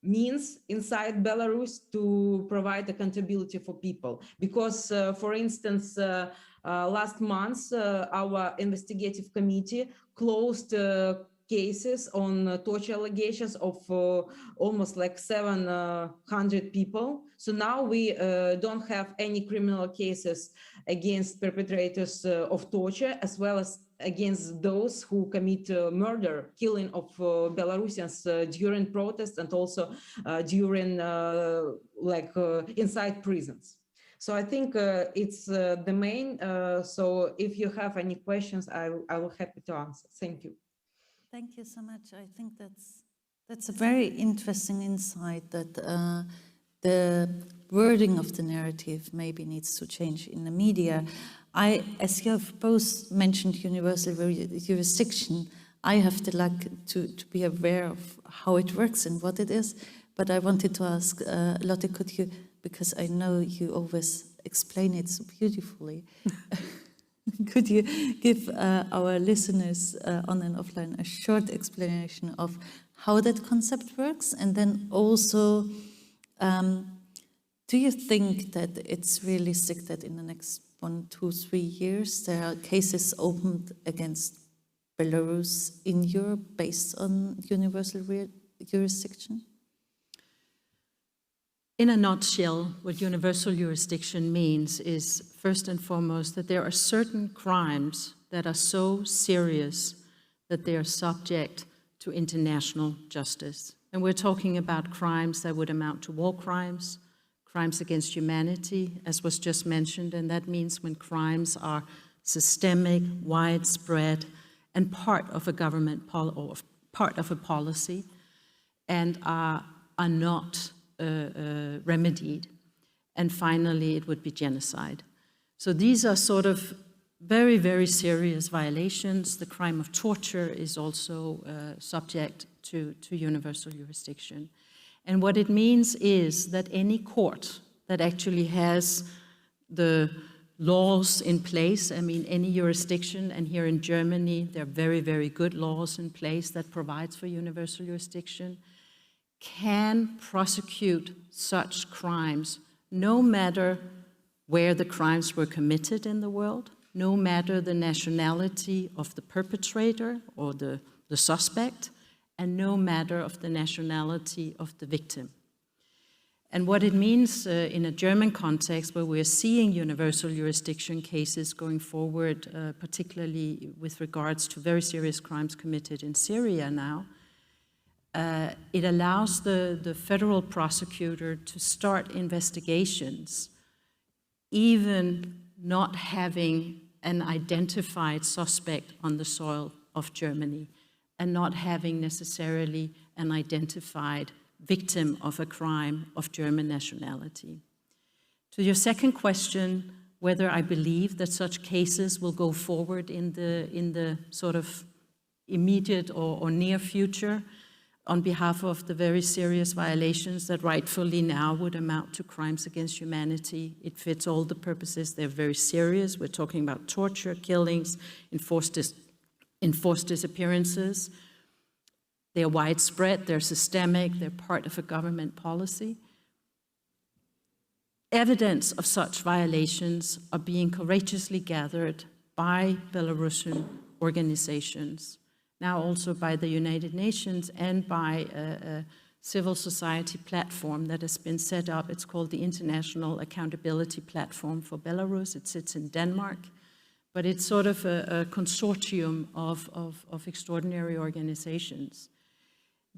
means inside Belarus to provide accountability for people. Because, for instance, last month, our investigative committee closed cases on torture allegations of almost like 700 people. So now we don't have any criminal cases against perpetrators of torture, as well as against those who commit murder, killing of Belarusians during protests and also during inside prisons. So I think it's the main. So if you have any questions, I will happy to answer. Thank you. Thank you so much. I think that's a very interesting insight that the wording of the narrative maybe needs to change in the media. As you have both mentioned universal jurisdiction, I have the luck to be aware of how it works and what it is. But I wanted to ask, Lotte, could you, because I know you always explain it so beautifully, could you give our listeners on and offline a short explanation of how that concept works? And then also, do you think that it's realistic that in the next 1, 2, 3 years there are cases opened against Belarus in Europe based on universal jurisdiction? In a nutshell, what universal jurisdiction means is, first and foremost, that there are certain crimes that are so serious that they are subject to international justice. And we're talking about crimes that would amount to war crimes, crimes against humanity, as was just mentioned, and that means when crimes are systemic, widespread, and part of a government or part of a policy, and are not remedied. And finally, it would be genocide. So these are sort of very, very serious violations. The crime of torture is also subject to universal jurisdiction. And what it means is that any court that actually has the laws in place, I mean, any jurisdiction, and here in Germany, there are very, very good laws in place that provides for universal jurisdiction, can prosecute such crimes no matter where the crimes were committed in the world, no matter the nationality of the perpetrator or the suspect, and no matter of the nationality of the victim. And what it means in a German context, where we're seeing universal jurisdiction cases going forward, particularly with regards to very serious crimes committed in Syria now, it allows the federal prosecutor to start investigations, even not having an identified suspect on the soil of Germany, and not having necessarily an identified victim of a crime of German nationality. To your second question, whether I believe that such cases will go forward in the sort of immediate or near future, on behalf of the very serious violations that rightfully now would amount to crimes against humanity. It fits all the purposes. They're very serious. We're talking about torture, killings, enforced disappearances. They're widespread, they're systemic, they're part of a government policy. Evidence of such violations are being courageously gathered by Belarusian organizations, now also by the United Nations and by a civil society platform that has been set up. It's called the International Accountability Platform for Belarus. It sits in Denmark, but it's sort of a consortium of extraordinary organizations.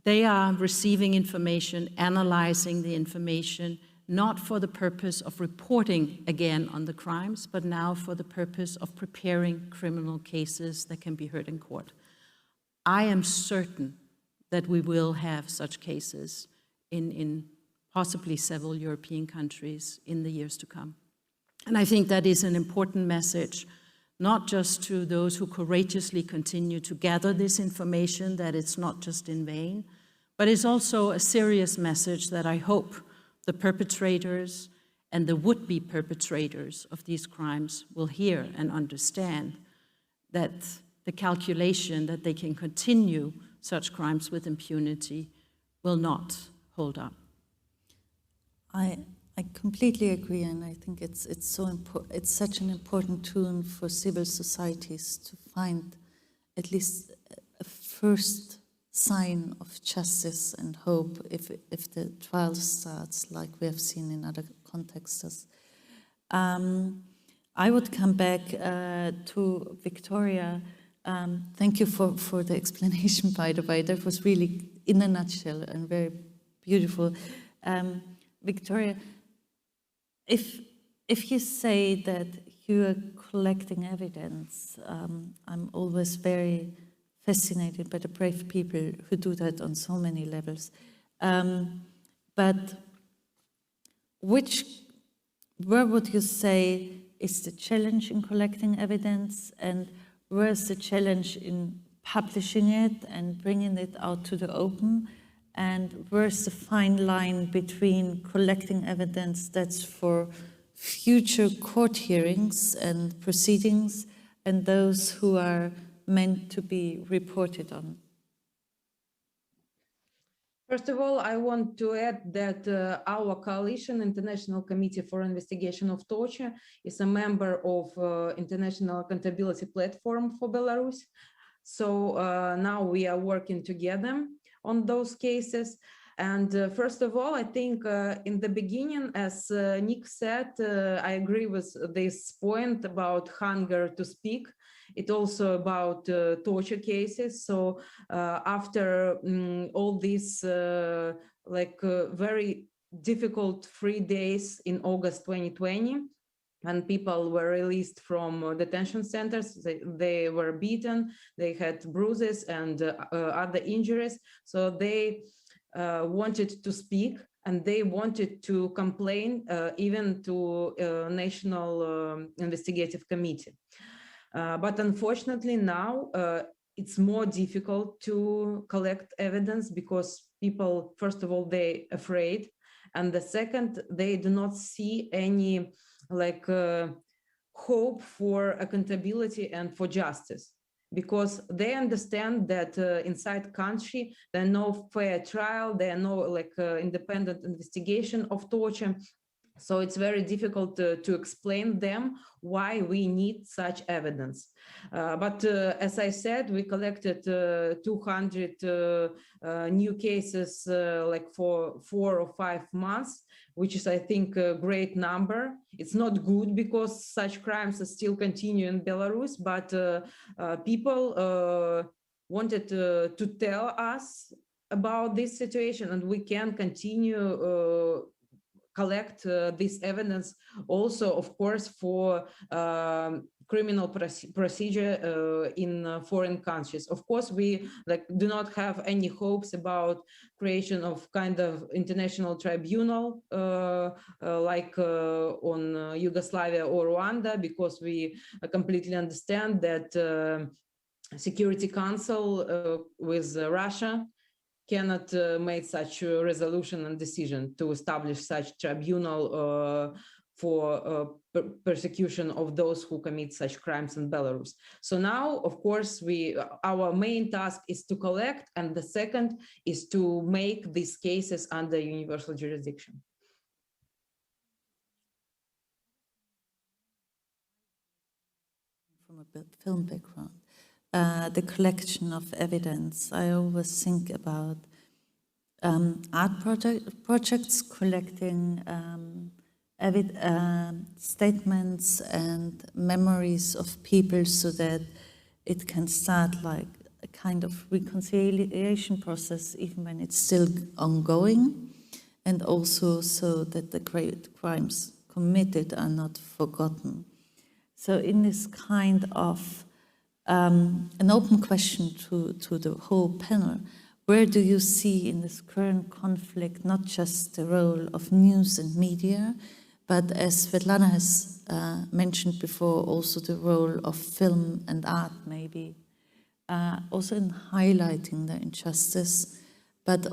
They are receiving information, analyzing the information, not for the purpose of reporting again on the crimes, but now for the purpose of preparing criminal cases that can be heard in court. I am certain that we will have such cases in possibly several European countries in the years to come. And I think that is an important message, not just to those who courageously continue to gather this information, that it's not just in vain, but it's also a serious message that I hope the perpetrators and the would-be perpetrators of these crimes will hear and understand, that the calculation that they can continue such crimes with impunity will not hold up. I completely agree, and I think it's such an important tool for civil societies to find at least first sign of justice and hope if the trial starts, like we have seen in other contexts. I would come back to Victoria. Thank you for the explanation, by the way. That was really, in a nutshell, and very beautiful. Victoria, if you say that you are collecting evidence, I'm always very fascinated by the brave people who do that on so many levels. But where would you say is the challenge in collecting evidence, and where is the challenge in publishing it and bringing it out to the open? And where's the fine line between collecting evidence that's for future court hearings and proceedings and those who are meant to be reported on? First of all, I want to add that our coalition, International Committee for Investigation of Torture, is a member of International Accountability Platform for Belarus. So now we are working together on those cases. And first of all, I think in the beginning, as Nick said, I agree with this point about hunger to speak. It's also about torture cases. So after all these very difficult 3 days in August 2020, when people were released from detention centers, they were beaten, they had bruises and other injuries. So they wanted to speak, and they wanted to complain even to National Investigative Committee. But unfortunately now it's more difficult to collect evidence because people, first of all, they're afraid. And the second, they do not see any hope for accountability and for justice, because they understand that inside country, there are no fair trial, there are no independent investigation of torture. So it's very difficult to explain them why we need such evidence. But as I said, we collected 200 new cases for 4 or 5 months, which is, I think, a great number. It's not good because such crimes are still continuing in Belarus, but people wanted to tell us about this situation, and we can continue collect this evidence also, of course, for criminal procedure in foreign countries. Of course, we do not have any hopes about creation of kind of international tribunal like on Yugoslavia or Rwanda, because we completely understand that Security Council with Russia cannot make such a resolution and decision to establish such tribunal for persecution of those who commit such crimes in Belarus. So now, of course, our main task is to collect, and the second is to make these cases under universal jurisdiction. From a film background. The collection of evidence. I always think about art projects collecting statements and memories of people so that it can start like a kind of reconciliation process even when it's still ongoing, and also so that the great crimes committed are not forgotten. So in this kind of an open question to the whole panel, where do you see in this current conflict not just the role of news and media, but as Svetlana has mentioned before, also the role of film and art maybe, also in highlighting the injustice, but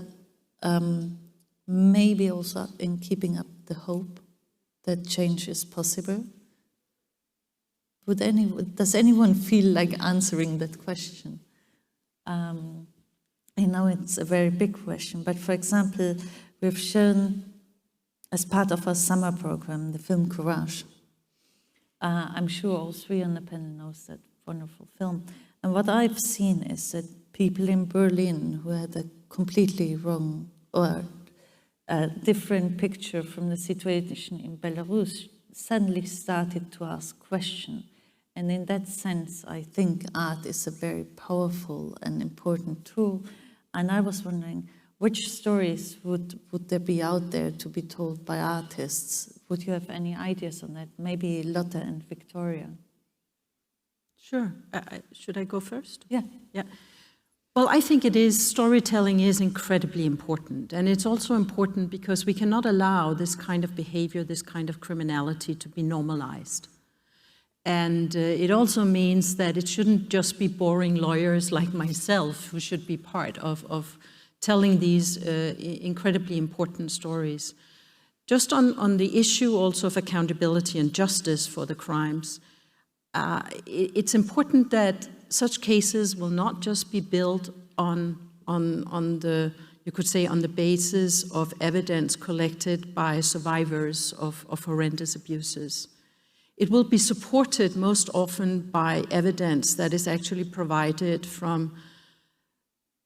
maybe also in keeping up the hope that change is possible? Does anyone feel like answering that question? I know it's a very big question, but for example, we've shown as part of our summer program, the film Courage. I'm sure all three on the panel knows that wonderful film. And what I've seen is that people in Berlin who had a completely wrong or a different picture from the situation in Belarus suddenly started to ask questions. And in that sense, I think art is a very powerful and important tool. And I was wondering, which stories would there be out there to be told by artists? Would you have any ideas on that? Maybe Lotte and Victoria. Sure. Should I go first? Yeah. Yeah. Well, I think storytelling is incredibly important. And it's also important because we cannot allow this kind of behavior, this kind of criminality to be normalized. And it also means that it shouldn't just be boring lawyers like myself who should be part of telling these incredibly important stories. Just on the issue also of accountability and justice for the crimes, it's important that such cases will not just be built on the, you could say, on the basis of evidence collected by survivors of horrendous abuses. It will be supported most often by evidence that is actually provided from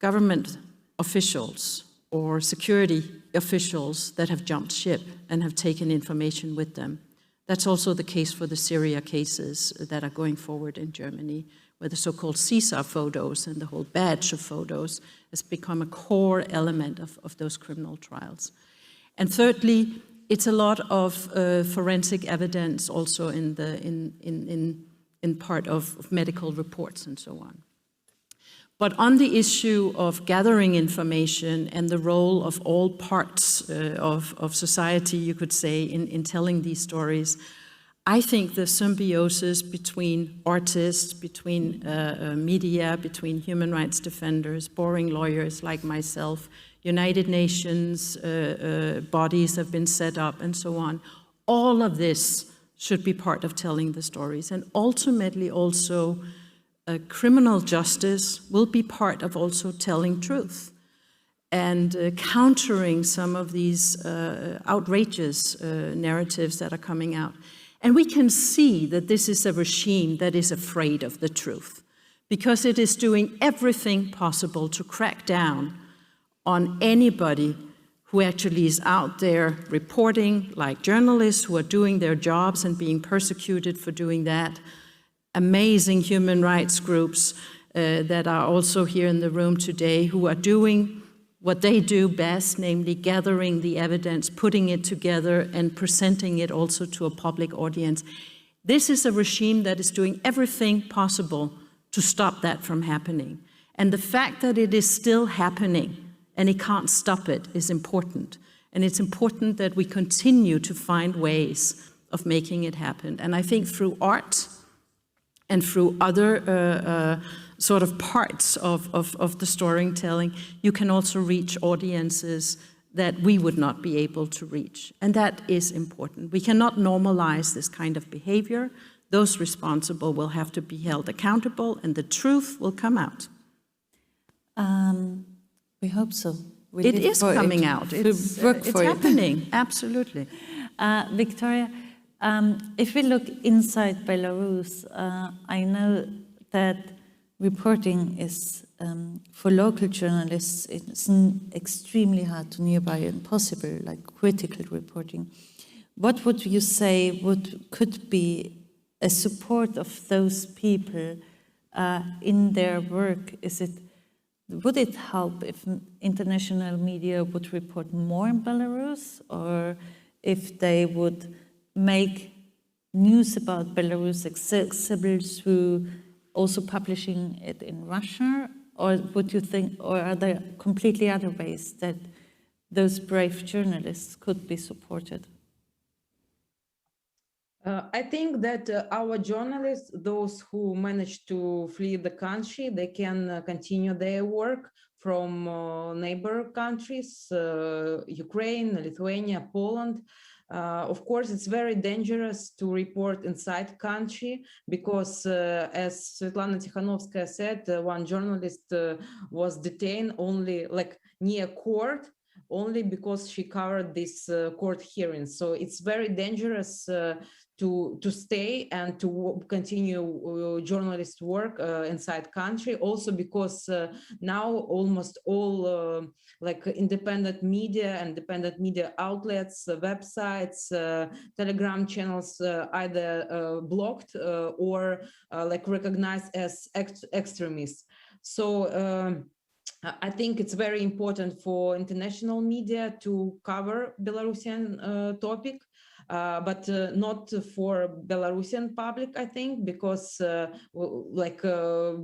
government officials or security officials that have jumped ship and have taken information with them. That's also the case for the Syria cases that are going forward in Germany, where the so-called CISA photos and the whole batch of photos has become a core element of those criminal trials. And thirdly, it's a lot of forensic evidence also in part of medical reports and so on. But on the issue of gathering information and the role of all parts of society, you could say, in telling these stories, I think the symbiosis between artists, between media, between human rights defenders, boring lawyers like myself, United Nations bodies have been set up and so on, all of this should be part of telling the stories. And ultimately also, criminal justice will be part of also telling truth and countering some of these outrageous narratives that are coming out. And we can see that this is a regime that is afraid of the truth because it is doing everything possible to crack down on anybody who actually is out there reporting, like journalists who are doing their jobs and being persecuted for doing that, amazing human rights groups that are also here in the room today who are doing what they do best, namely gathering the evidence, putting it together and presenting it also to a public audience. This is a regime that is doing everything possible to stop that from happening. And the fact that it is still happening and it can't stop it is important. And it's important that we continue to find ways of making it happen. And I think through art and through other sort of parts of the storytelling, you can also reach audiences that we would not be able to reach. And that is important. We cannot normalize this kind of behavior. Those responsible will have to be held accountable and the truth will come out. We hope so. It is coming out. It's happening, absolutely. Victoria, if we look inside Belarus, I know that reporting is, for local journalists, it's extremely hard to nearby impossible, like critical reporting. What would you say could be a support of those people in their work? Would it help if international media would report more in Belarus, or if they would make news about Belarus accessible through also publishing it in Russia? Or would you think, or are there completely other ways that those brave journalists could be supported? I think that our journalists, those who managed to flee the country, they can continue their work from neighbor countries, Ukraine, Lithuania, Poland. Of course, it's very dangerous to report inside country because, as Svetlana Tikhanovskaya said, one journalist was detained only like near court, only because she covered this court hearing. So it's very dangerous to stay and to continue journalist work inside country. Also because now almost all like independent media outlets, websites, Telegram channels either blocked or like recognized as extremists. So I think it's very important for international media to cover Belarusian topic, but not for Belarusian public, I think, because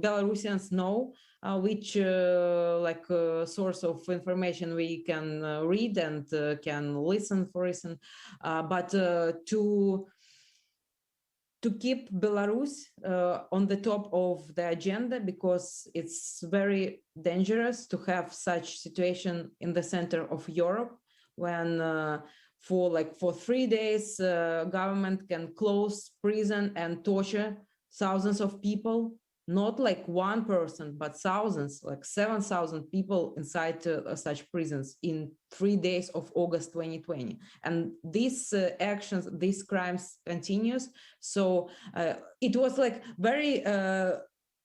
Belarusians know which source of information we can read and can listen for reason, but to keep Belarus on the top of the agenda, because it's very dangerous to have such situation in the center of Europe when for 3 days government can close prison and torture thousands of people, not like one person, but thousands, like 7,000 people inside such prisons in 3 days of August 2020. And these actions, these crimes continues. So it was like very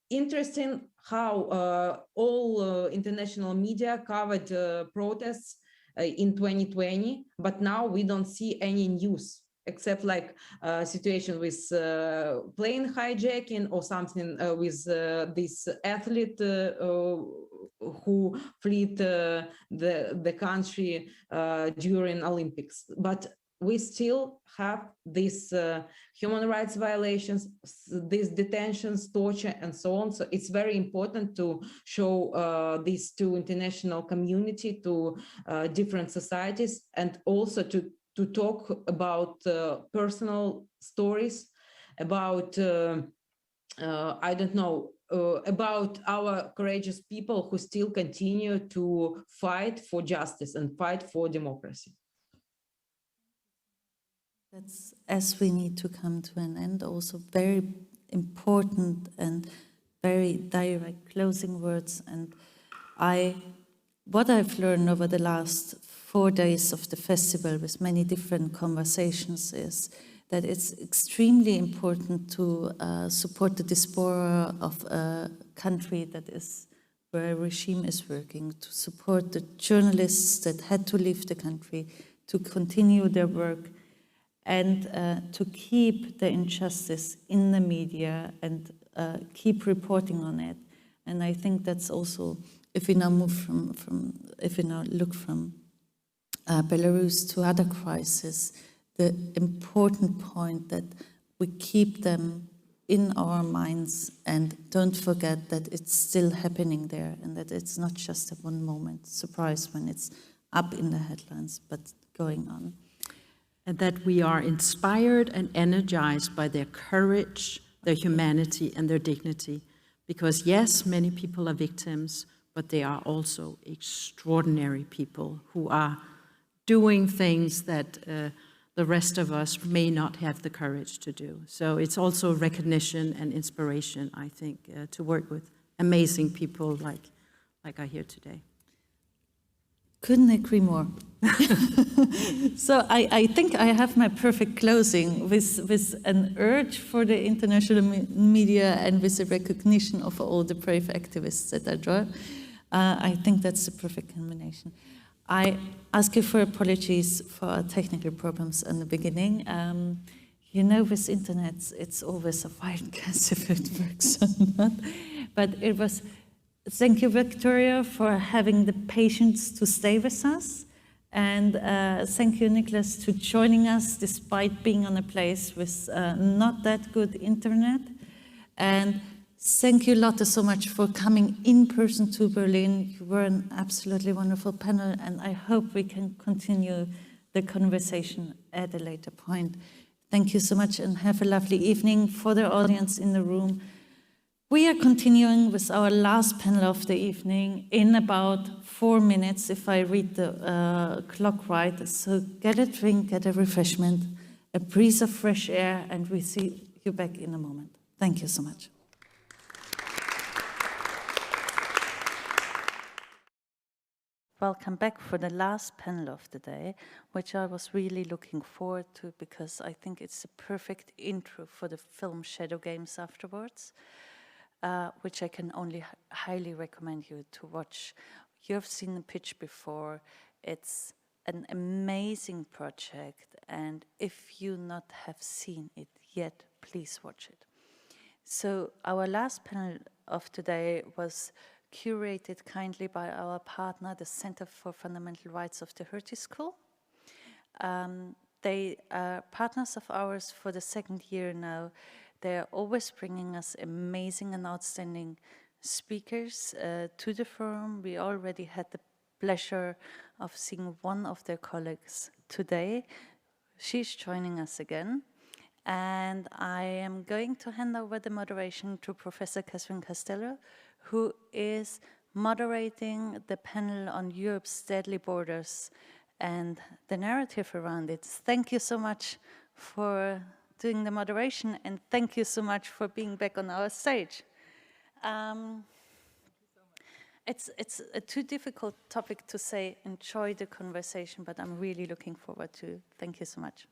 interesting how all international media covered protests in 2020, but now we don't see any news except like situation with plane hijacking or something with this athlete who fled the country during Olympics. But we still have these human rights violations, these detentions, torture, and so on. So it's very important to show this to international community, to different societies, and also to talk about personal stories, about, I don't know, about our courageous people who still continue to fight for justice and fight for democracy. That's, as we need to come to an end, also very important and very direct closing words. And what I've learned over the last 4 days of the festival with many different conversations is that it's extremely important to support the diaspora of a country that is where a regime is working, to support the journalists that had to leave the country, to continue their work, and to keep the injustice in the media and keep reporting on it. And I think that's also, if we now move if we now look from Belarus to other crises, the important point that we keep them in our minds and don't forget that it's still happening there and that it's not just a one moment surprise when it's up in the headlines, but going on. And that we are inspired and energized by their courage, their humanity, and their dignity. Because yes, many people are victims, but they are also extraordinary people who are doing things that the rest of us may not have the courage to do. So it's also recognition and inspiration, I think, to work with amazing people like are here today. Couldn't agree more. So I think I have my perfect closing with an urge for the international media and with a recognition of all the brave activists that are there. I think that's the perfect combination. I ask you for apologies for our technical problems in the beginning. You know, with internet, it's always a wild guess if it works or not. But it was, thank you, Victoria, for having the patience to stay with us. And thank you, Nicholas, to joining us despite being on a place with not that good internet. And thank you, Lotte, so much for coming in person to Berlin. You were an absolutely wonderful panel, and I hope we can continue the conversation at a later point. Thank you so much, and have a lovely evening. For the audience in the room, we are continuing with our last panel of the evening in about 4 minutes, if I read the clock right. So get a drink, get a refreshment, a breeze of fresh air, and we see you back in a moment. Thank you so much. welcome back for the last panel of the day, which I was really looking forward to because I think it's a perfect intro for the film Shadow Games afterwards, which I can only highly recommend you to watch. You've seen the pitch before. It's an amazing project, and if you not have seen it yet, please watch it. So our last panel of today was curated kindly by our partner, the Center for Fundamental Rights of the Hertie School. They are partners of ours for the second year now. They are always bringing us amazing and outstanding speakers to the forum. We already had the pleasure of seeing one of their colleagues today. She's joining us again. And I am going to hand over the moderation to Professor Catherine Castello, who is moderating the panel on Europe's deadly borders and the narrative around it. Thank you so much for doing the moderation, and thank you so much for being back on our stage. It's a too difficult topic to say enjoy the conversation, but I'm really looking forward to it. Thank you so much.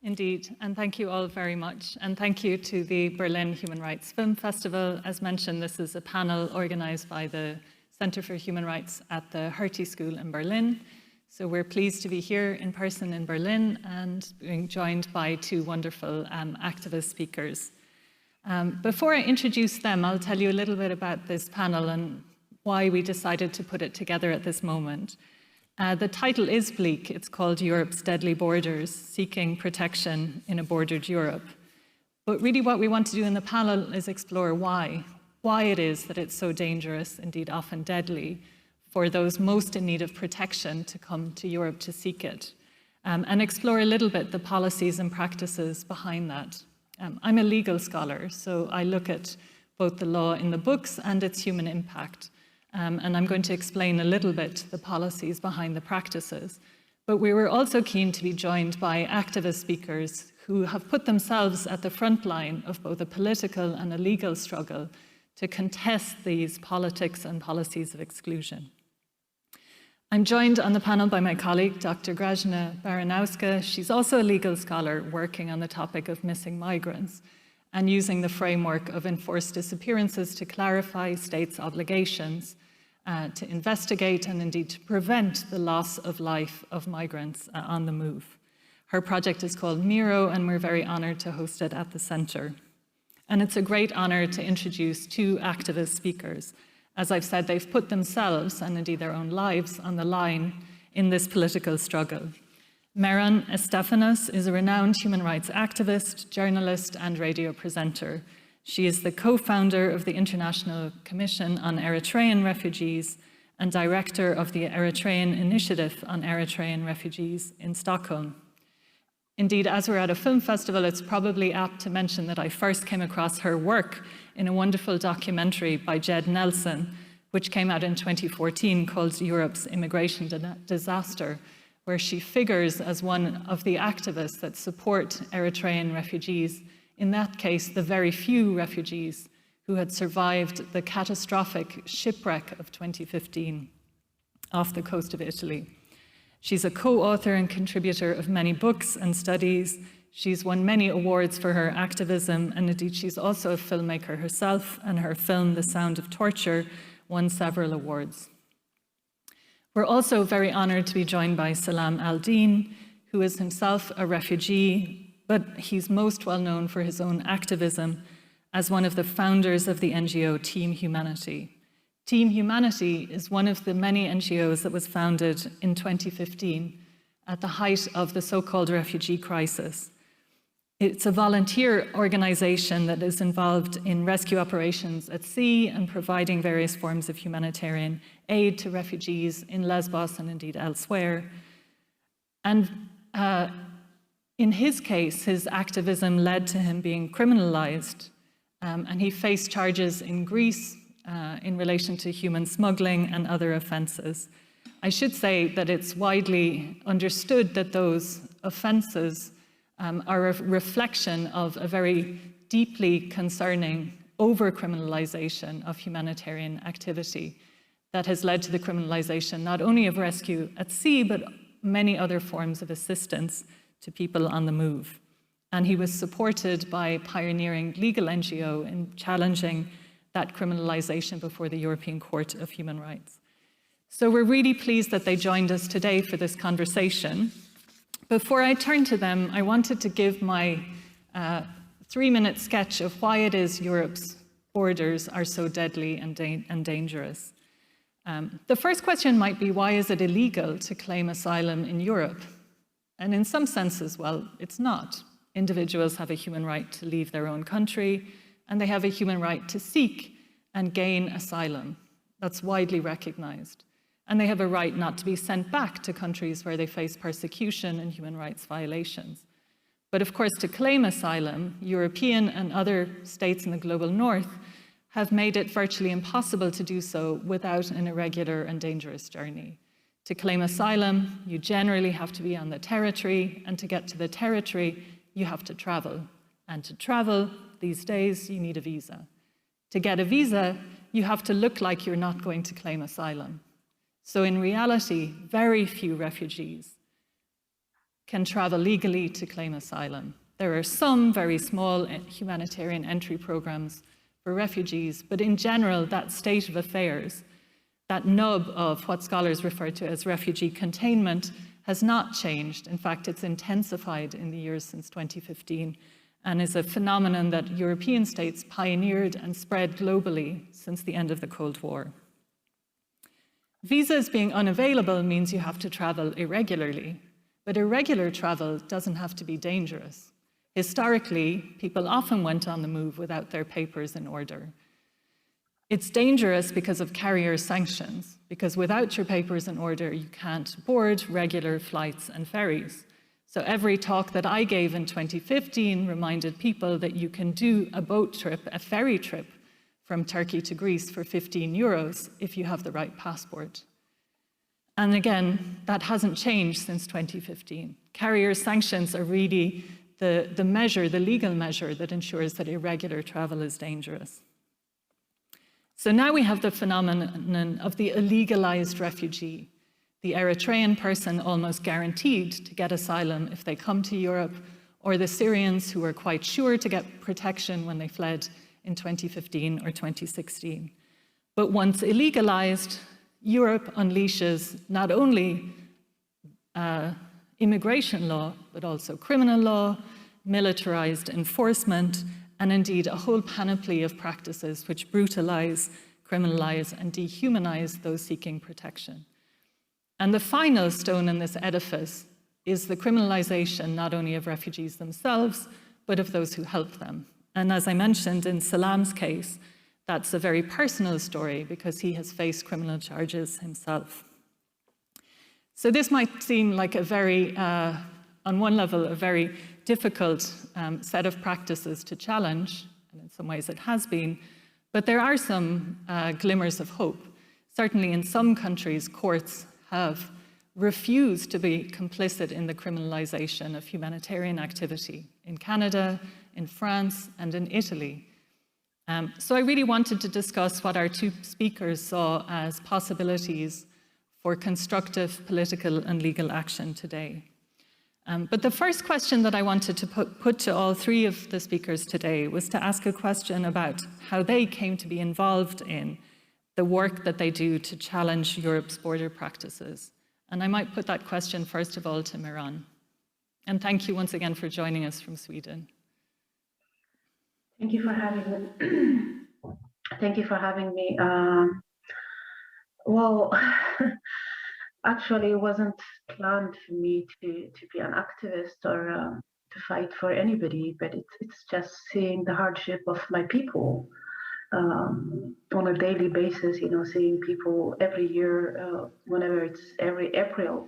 Indeed, and thank you all very much. And thank you to the Berlin Human Rights Film Festival. As mentioned, this is a panel organized by the Center for Human Rights at the Hertie School in Berlin. So we're pleased to be here in person in Berlin and being joined by two wonderful activist speakers. Before I introduce them, I'll tell you a little bit about this panel and why we decided to put it together at this moment. The title is bleak. It's called Europe's Deadly Borders, Seeking Protection in a Bordered Europe. But really what we want to do in the panel is explore why it is that it's so dangerous, indeed often deadly, for those most in need of protection to come to Europe to seek it, and explore a little bit the policies and practices behind that. I'm a legal scholar, so I look at both the law in the books and its human impact. And I'm going to explain a little bit the policies behind the practices. But we were also keen to be joined by activist speakers who have put themselves at the front line of both a political and a legal struggle to contest these politics and policies of exclusion. I'm joined on the panel by my colleague, Dr. Grażyna Baranowska. She's also a legal scholar working on the topic of missing migrants and using the framework of enforced disappearances to clarify states' obligations to investigate and indeed to prevent the loss of life of migrants on the move. Her project is called Miro, and we're very honored to host it at the center. And it's a great honor to introduce two activist speakers. As I've said, they've put themselves and indeed their own lives on the line in this political struggle. Meron Estefanos is a renowned human rights activist, journalist, and radio presenter. She is the co-founder of the International Commission on Eritrean Refugees and director of the Eritrean Initiative on Eritrean Refugees in Stockholm. Indeed, as we're at a film festival, it's probably apt to mention that I first came across her work in a wonderful documentary by Jed Nelson, which came out in 2014 called Europe's Immigration Disaster, where she figures as one of the activists that support Eritrean refugees, in that case, the very few refugees who had survived the catastrophic shipwreck of 2015 off the coast of Italy. She's a co-author and contributor of many books and studies. She's won many awards for her activism, and indeed she's also a filmmaker herself, and her film, The Sound of Torture, won several awards. We're also very honored to be joined by Salam Al-Din, who is himself a refugee, but he's most well known for his own activism as one of the founders of the NGO Team Humanity. Team Humanity is one of the many NGOs that was founded in 2015 at the height of the so-called refugee crisis. It's a volunteer organization that is involved in rescue operations at sea and providing various forms of humanitarian aid to refugees in Lesbos and indeed elsewhere. And in his case, his activism led to him being criminalized, and he faced charges in Greece in relation to human smuggling and other offenses. I should say that it's widely understood that those offenses are a reflection of a very deeply concerning over-criminalization of humanitarian activity. that has led to the criminalization not only of rescue at sea, but many other forms of assistance to people on the move. And he was supported by a pioneering legal NGO in challenging that criminalization before the European Court of Human Rights. So we're really pleased that they joined us today for this conversation. Before I turn to them, I wanted to give my 3-minute sketch of why it is Europe's borders are so deadly and dangerous. The first question might be, why is it illegal to claim asylum in Europe? And in some senses, well, it's not. Individuals have a human right to leave their own country, and they have a human right to seek and gain asylum. That's widely recognized. And they have a right not to be sent back to countries where they face persecution and human rights violations. But of course, to claim asylum, European and other states in the global north have made it virtually impossible to do so without an irregular and dangerous journey. To claim asylum, you generally have to be on the territory, and to get to the territory, you have to travel. And to travel, these days, you need a visa. To get a visa, you have to look like you're not going to claim asylum. So in reality, very few refugees can travel legally to claim asylum. There are some very small humanitarian entry programs for refugees, but in general, that state of affairs, that nub of what scholars refer to as refugee containment, has not changed. In fact, it's intensified in the years since 2015 and is a phenomenon that European states pioneered and spread globally since the end of the Cold War. Visas being unavailable means you have to travel irregularly, but irregular travel doesn't have to be dangerous. Historically, people often went on the move without their papers in order. It's dangerous because of carrier sanctions, because without your papers in order, you can't board regular flights and ferries. So every talk that I gave in 2015 reminded people that you can do a boat trip, a ferry trip, from Turkey to Greece for 15 euros if you have the right passport. And again, that hasn't changed since 2015. Carrier sanctions are really the measure, the legal measure that ensures that irregular travel is dangerous. So now we have the phenomenon of the illegalized refugee, the Eritrean person almost guaranteed to get asylum if they come to Europe, or the Syrians who were quite sure to get protection when they fled in 2015 or 2016. But once illegalized, Europe unleashes not only immigration law, but also criminal law, militarized enforcement, and indeed a whole panoply of practices which brutalize, criminalize, and dehumanize those seeking protection. And the final stone in this edifice is the criminalization not only of refugees themselves, but of those who help them. And as I mentioned in Salam's case, that's a very personal story because he has faced criminal charges himself. So this might seem like a very, on one level, a very difficult set of practices to challenge, and in some ways it has been, but there are some glimmers of hope. Certainly in some countries, courts have refused to be complicit in the criminalization of humanitarian activity in Canada, in France, and in Italy. So I really wanted to discuss what our two speakers saw as possibilities for constructive political and legal action today. But the first question that I wanted to put to all three of the speakers today was to ask a question about how they came to be involved in the work that they do to challenge Europe's border practices. And I might put that question first of all to Miran. And thank you once again for joining us from Sweden. Thank you for having me. Thank you for having me. Well, actually, it wasn't planned for me to be an activist or to fight for anybody, but it's just seeing the hardship of my people on a daily basis. You know, seeing people every year, whenever it's every April,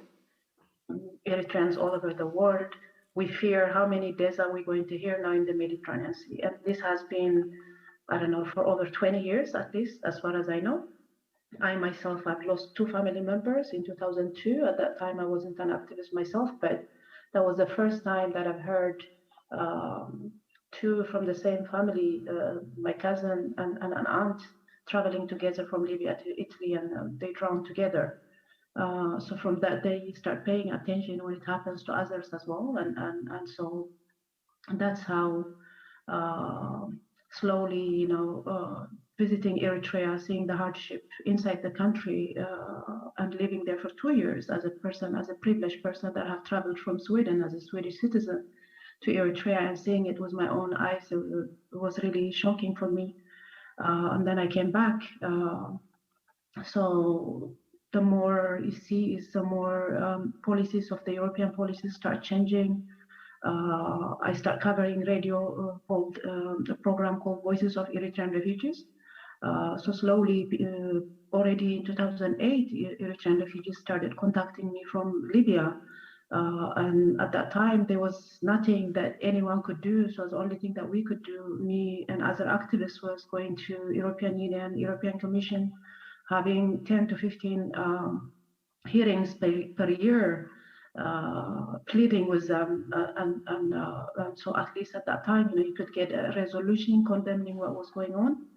Eritreans all over the world. We fear how many deaths are we going to hear now in the Mediterranean Sea. And this has been, I don't know, for over 20 years at least, as far as I know. I myself have lost 2 family members in 2002. At that time, I wasn't an activist myself, but that was the first time that I've heard 2 from the same family, my cousin and an aunt, traveling together from Libya to Italy, and they drowned together. So from that, they start paying attention when it happens to others as well, and so that's how slowly, visiting Eritrea, seeing the hardship inside the country, and living there for 2 years as a person, as a privileged person that have traveled from Sweden as a Swedish citizen to Eritrea, and seeing it with my own eyes, it was really shocking for me. And then I came back. So the more you see is the more policies of the European policies start changing. I start covering radio called a program called Voices of Eritrean Refugees. So slowly, already in 2008, Eritrean refugees started contacting me from Libya. And at that time, there was nothing that anyone could do. So the only thing that we could do, me and other activists, was going to European Union, European Commission, having 10 to 15 hearings per year, pleading with them, and so at least at that time, you could get a resolution condemning what was going on.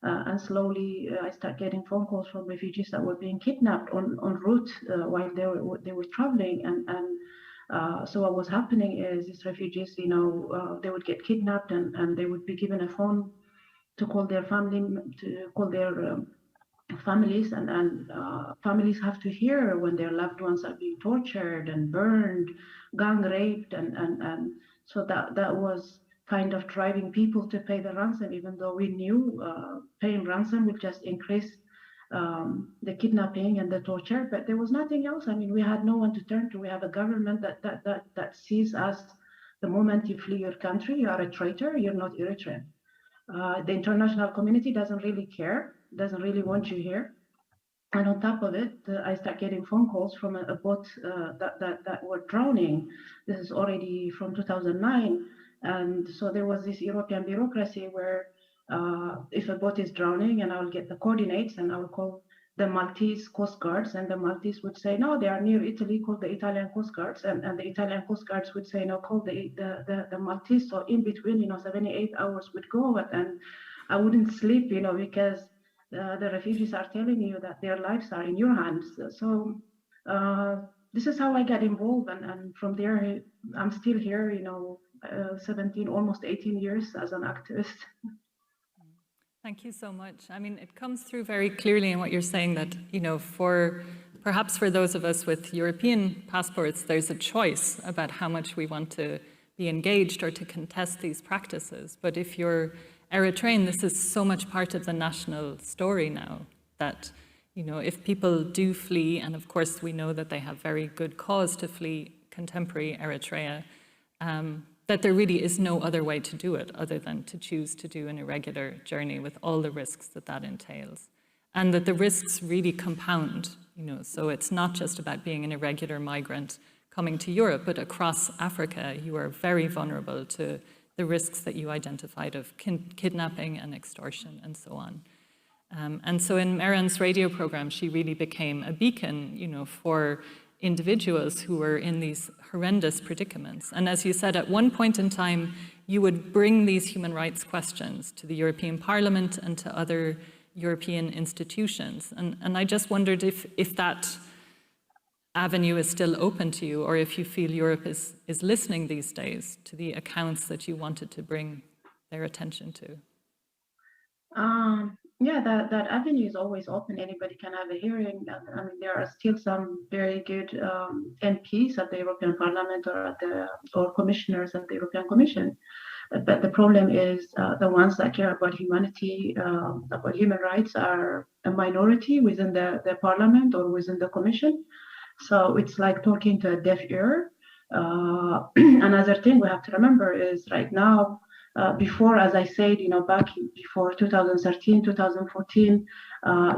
And slowly, I start getting phone calls from refugees that were being kidnapped en route while they were traveling, and so what was happening is these refugees, they would get kidnapped, and they would be given a phone to call their family, to call their families, and families have to hear when their loved ones are being tortured and burned, gang raped, and so that was kind of driving people to pay the ransom, even though we knew paying ransom would just increase the kidnapping and the torture, but there was nothing else. I mean, we had no one to turn to. We have a government that sees us, the moment you flee your country, you are a traitor, you're not Eritrean. The international community doesn't really care, doesn't really want you here. And on top of it, I start getting phone calls from a boat that were drowning. This is already from 2009. And so there was this European bureaucracy where if a boat is drowning, and I'll get the coordinates and I'll call the Maltese Coast Guards, and the Maltese would say, no, they are near Italy, call the Italian Coast Guards, and the Italian Coast Guards would say, no, call the Maltese. So in between, 78 hours would go, and I wouldn't sleep, because the refugees are telling you that their lives are in your hands. So this is how I got involved, and from there, I'm still here, 17, almost 18 years as an activist. Thank you so much. I mean, it comes through very clearly in what you're saying that, perhaps for those of us with European passports, there's a choice about how much we want to be engaged or to contest these practices. But if you're Eritrean, this is so much part of the national story now that, if people do flee, and of course we know that they have very good cause to flee contemporary Eritrea, that there really is no other way to do it other than to choose to do an irregular journey with all the risks that entails. And that the risks really compound, so it's not just about being an irregular migrant coming to Europe, but across Africa, you are very vulnerable to the risks that you identified of kidnapping and extortion and so on. And so in Meren's radio program, she really became a beacon, for individuals who were in these horrendous predicaments. And as you said, at one point in time, you would bring these human rights questions to the European Parliament and to other European institutions. And I just wondered if that avenue is still open to you, or if you feel Europe is listening these days to the accounts that you wanted to bring their attention to. Yeah, that avenue is always open. Anybody can have a hearing. I mean, there are still some very good MPs at the European Parliament or commissioners at the European Commission. But the problem is the ones that care about humanity, about human rights, are a minority within the Parliament or within the Commission. So it's like talking to a deaf ear. Another thing we have to remember is right now, before, as I said, back before 2013, 2014,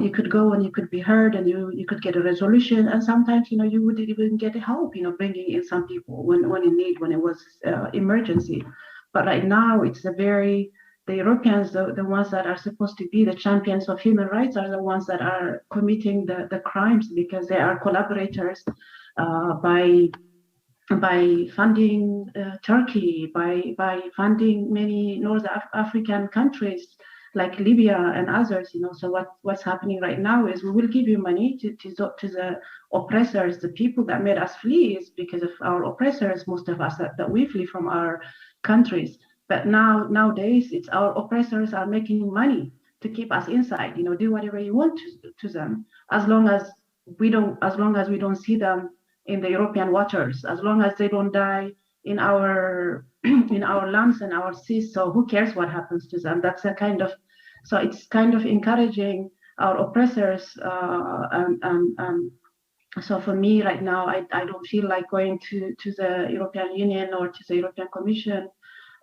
you could go and you could be heard, and you could get a resolution, and sometimes, you wouldn't even get help, bringing in some people when in need, when it was emergency. But right now, it's the Europeans, the ones that are supposed to be the champions of human rights, are the ones that are committing the crimes, because they are collaborators by funding Turkey, by funding many North African countries like Libya and others, you know. So what's happening right now is we will give you money to the oppressors, the people that made us flee is because of our oppressors, most of us that we flee from our countries. But nowadays, it's our oppressors are making money to keep us inside, you know, do whatever you want to them, as long as we don't see them in the European waters, as long as they don't die in our in our lands and our seas. So who cares what happens to them? That's a kind of, so it's kind of encouraging our oppressors, and so for me right now, I don't feel like going to the European Union or to the European Commission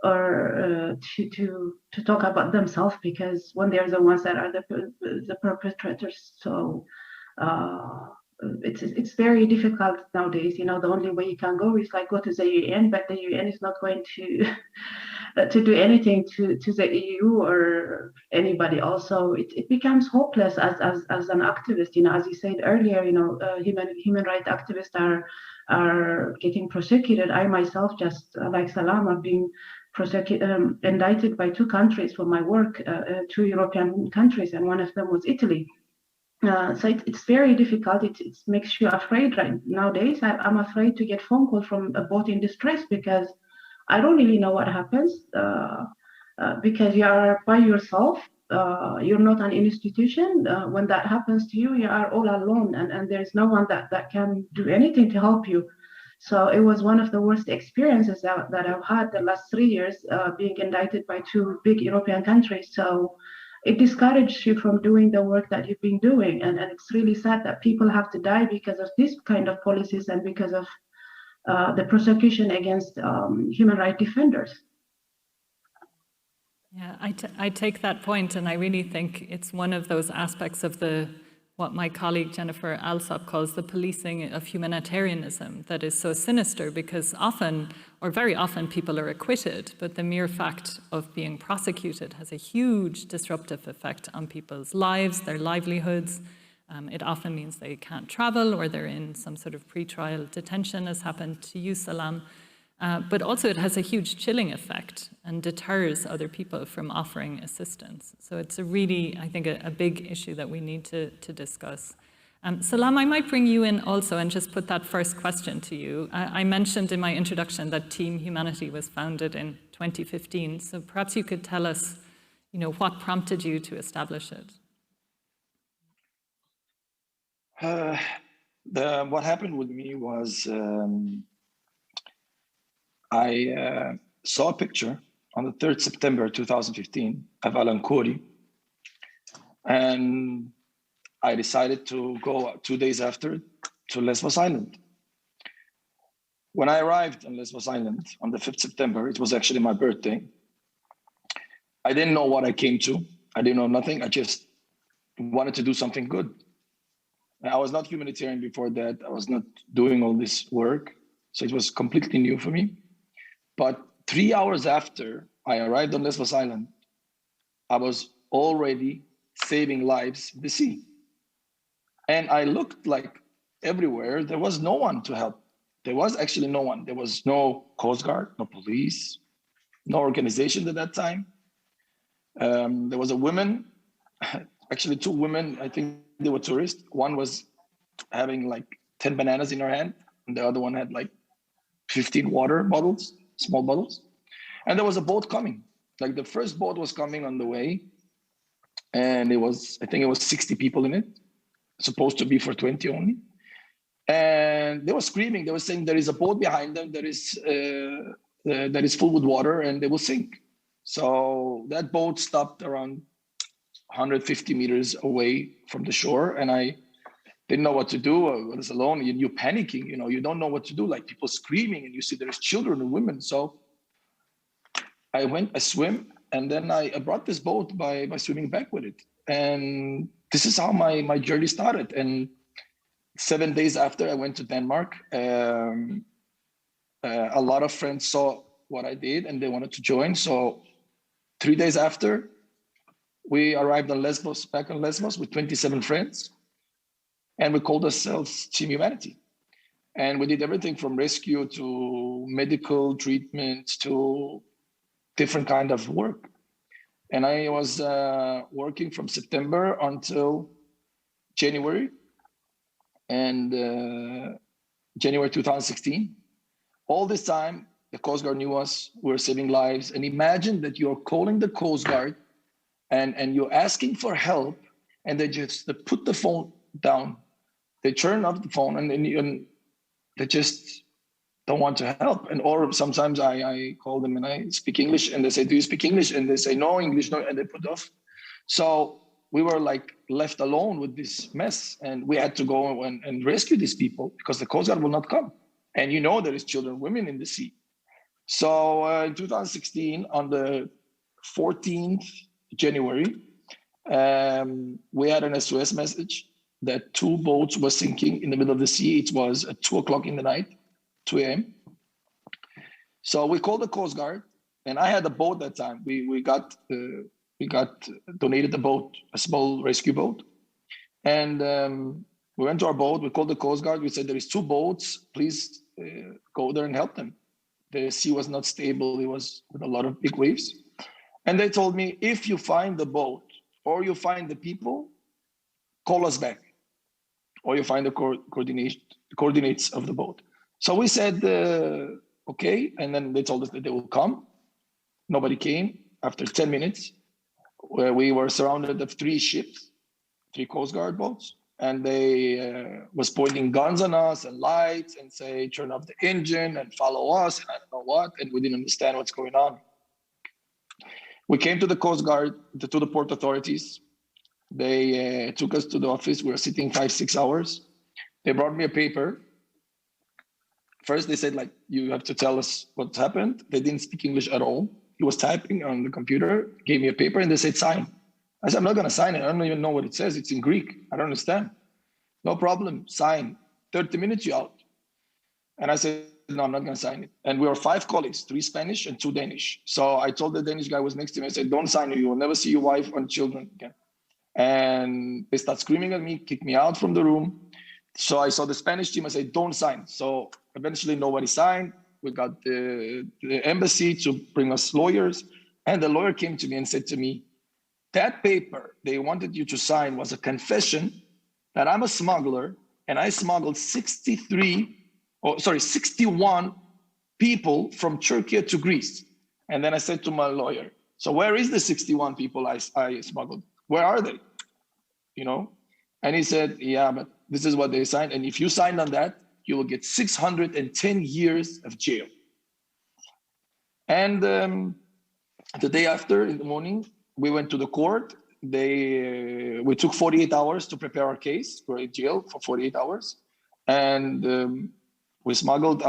or to talk about themselves, because when they're the ones that are the perpetrators. So it's very difficult nowadays. You know, the only way you can go is like go to the UN, but the UN is not going to do anything to the EU or anybody else. So it becomes hopeless as an activist. You know, as you said earlier, you know, human rights activists are getting prosecuted. I myself, just like Salam, have been indicted by 2 countries for my work, 2 European countries, and one of them was Italy. So it's very difficult. It makes you afraid right nowadays. I'm afraid to get phone call from a boat in distress, because I don't really know what happens, because you are by yourself. You're not an institution. When that happens to you, you are all alone, and there's no one that can do anything to help you. So it was one of the worst experiences that I've had the last 3 years, being indicted by 2 big European countries. So it discourages you from doing the work that you've been doing. And it's really sad that people have to die because of this kind of policies and because of the prosecution against human rights defenders. Yeah, I take that point, and I really think it's one of those aspects of what my colleague Jennifer Alsop calls the policing of humanitarianism that is so sinister, because often, or very often, people are acquitted, but the mere fact of being prosecuted has a huge disruptive effect on people's lives, their livelihoods. It often means they can't travel, or they're in some sort of pre-trial detention, as happened to you, Salam. But also it has a huge chilling effect and deters other people from offering assistance. So it's a really, I think, a big issue that we need to discuss. Salam, I might bring you in also and just put that first question to you. I mentioned in my introduction that Team Humanity was founded in 2015. So perhaps you could tell us, you know, what prompted you to establish it? What happened with me was I saw a picture on the 3rd September 2015 of Alan Khoury, and I decided to go 2 days after to Lesbos Island. When I arrived on Lesbos Island on the 5th September, it was actually my birthday. I didn't know what I came to. I didn't know nothing. I just wanted to do something good. I was not humanitarian before that. I was not doing all this work. So it was completely new for me. But 3 hours after I arrived on Lesbos Island, I was already saving lives in the sea. And I looked like everywhere, there was no one to help. There was actually no one. There was no Coast Guard, no police, no organization at that time. There was a woman, actually 2 women, I think they were tourists. One was having like 10 bananas in her hand, and the other one had like 15 water bottles, small bottles. And there was a boat coming. Like the first boat was coming on the way, and it was, I think it was 60 people in it, supposed to be for 20 only. And they were screaming, they were saying there is a boat behind them that is full with water and they will sink. So that boat stopped around 150 meters away from the shore, and I didn't know what to do. I was alone. You're panicking, you know, you don't know what to do, like people screaming, and you see there's children and women. So I swim, and then I brought this boat by swimming back with it. And this is how my journey started. And 7 days after I went to Denmark, a lot of friends saw what I did and they wanted to join. So 3 days after, we arrived on Lesbos, back on Lesbos with 27 friends. And we called ourselves Team Humanity. And we did everything from rescue to medical treatment to different kind of work. And I was working from September until January, and January 2016. All this time, the Coast Guard knew us, we were saving lives. And imagine that you're calling the Coast Guard and you're asking for help, and they put the phone down. They turn off the phone and they just don't want to help. And or sometimes I call them and I speak English, and they say, do you speak English? And they say, no, English, no, and they put off. So we were like left alone with this mess, and we had to go and rescue these people because the Coast Guard will not come. And you know, there is children, women in the sea. So in 2016, on the 14th January, we had an SOS message that 2 boats were sinking in the middle of the sea. It was at 2 o'clock in the night, 2 a.m. So we called the Coast Guard, and I had a boat that time. We got donated a boat, a small rescue boat. And we went to our boat, we called the Coast Guard, we said, there is 2 boats, please go there and help them. The sea was not stable, it was with a lot of big waves. And they told me, if you find the boat or you find the people, call us back. Or you find the coordinates of the boat. So we said, okay, and then they told us that they will come. Nobody came. After 10 minutes, where we were surrounded of 3 ships, 3 Coast Guard boats, and they was pointing guns on us and lights and say, turn off the engine and follow us, and I don't know what, and we didn't understand what's going on. We came to the Coast Guard, to the port authorities. They took us to the office. We were sitting 5-6 hours. They brought me a paper. First, they said, like, you have to tell us what happened. They didn't speak English at all. He was typing on the computer, gave me a paper, and they said, sign. I said, I'm not going to sign it. I don't even know what it says. It's in Greek. I don't understand. No problem. Sign. 30 minutes, you're out. And I said, no, I'm not going to sign it. And we were 5 colleagues, 3 Spanish and 2 Danish. So I told the Danish guy who was next to me, I said, don't sign it. You will never see your wife and children again. And they start screaming at me, kick me out from the room. So I saw the Spanish team. I said, don't sign. So eventually nobody signed. We got the embassy to bring us lawyers. And the lawyer came to me and said to me, that paper they wanted you to sign was a confession that I'm a smuggler and I smuggled 61 people from Turkey to Greece. And then I said to my lawyer, so where is the 61 people I smuggled? Where are they? You know? And he said, yeah, but this is what they signed. And if you signed on that, you will get 610 years of jail. And the day after, in the morning, we went to the court. We took 48 hours to prepare our case. We're in jail for 48 hours. And I smuggled the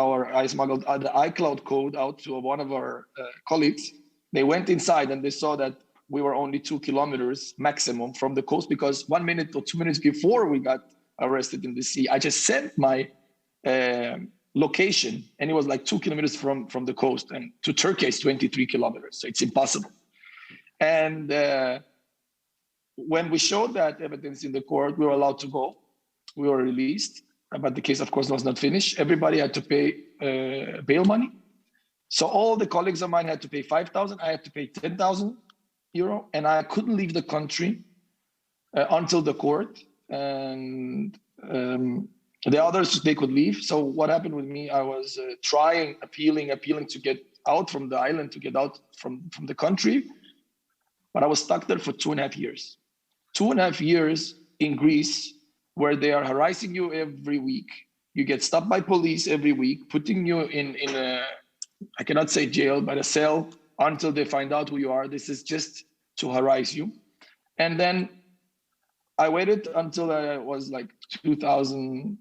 iCloud code out to one of our colleagues. They went inside and they saw that we were only 2 kilometers maximum from the coast, because 1 minute or 2 minutes before we got arrested in the sea, I just sent my location, and it was like 2 kilometers from the coast, and to Turkey is 23 kilometers, so it's impossible. And when we showed that evidence in the court, we were allowed to go. We were released, but the case, of course, was not finished. Everybody had to pay bail money. So all the colleagues of mine had to pay 5,000. I had to pay 10,000 euro, and I couldn't leave the country until the court. And the others, they could leave. So what happened with me, I was appealing to get out from the island, to get out from the country. But I was stuck there for 2.5 years. 2.5 years in Greece, where they are harassing you every week. You get stopped by police every week, putting you in a, I cannot say jail, but a cell until they find out who you are. This is just to harass you. And then I waited until I was like 2000,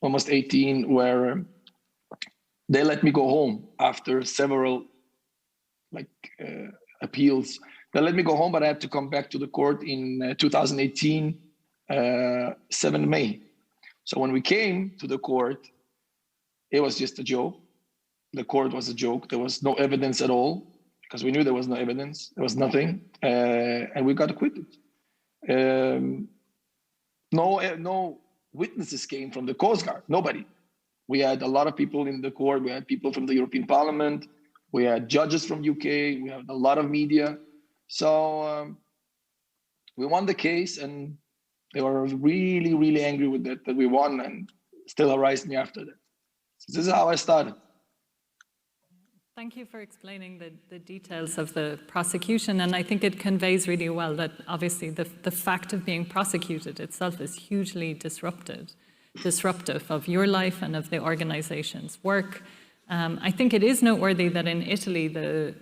almost 18, where they let me go home after several appeals. They let me go home, but I had to come back to the court in 2018, 7 May. So when we came to the court, it was just a joke. The court was a joke. There was no evidence at all, because we knew there was no evidence. There was nothing, and we got acquitted. No witnesses came from the Coast Guard. Nobody. We had a lot of people in the court. We had people from the European Parliament. We had judges from UK. We had a lot of media. So we won the case, and they were really, really angry with that we won, and still harassed me after that. So this is how I started. Thank you for explaining the details of the prosecution, and I think it conveys really well that obviously the fact of being prosecuted itself is hugely disruptive of your life and of the organization's work. I think it is noteworthy that in Italy, the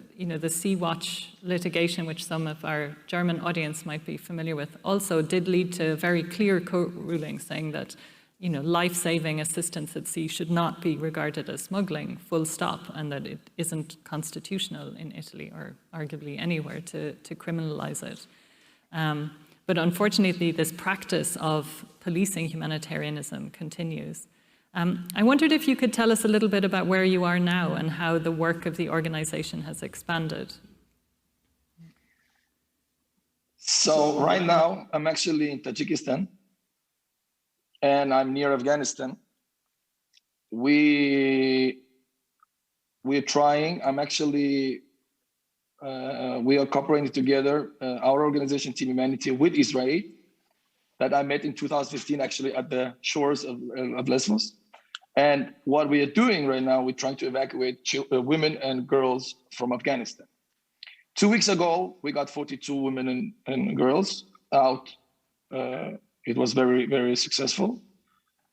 Sea-Watch litigation, which some of our German audience might be familiar with, also did lead to a very clear court ruling saying that life-saving assistance at sea should not be regarded as smuggling, full stop, and that it isn't constitutional in Italy or arguably anywhere to criminalize it. But unfortunately, this practice of policing humanitarianism continues. I wondered if you could tell us a little bit about where you are now and how the work of the organization has expanded. So right now, I'm actually in Tajikistan, and I'm near Afghanistan. We're trying. We are cooperating together, our organization, Team Humanity, with Israel, that I met in 2015, actually, at the shores of Lesbos. And what we are doing right now, we're trying to evacuate women and girls from Afghanistan. 2 weeks ago, we got 42 women and girls out. It was very, very successful.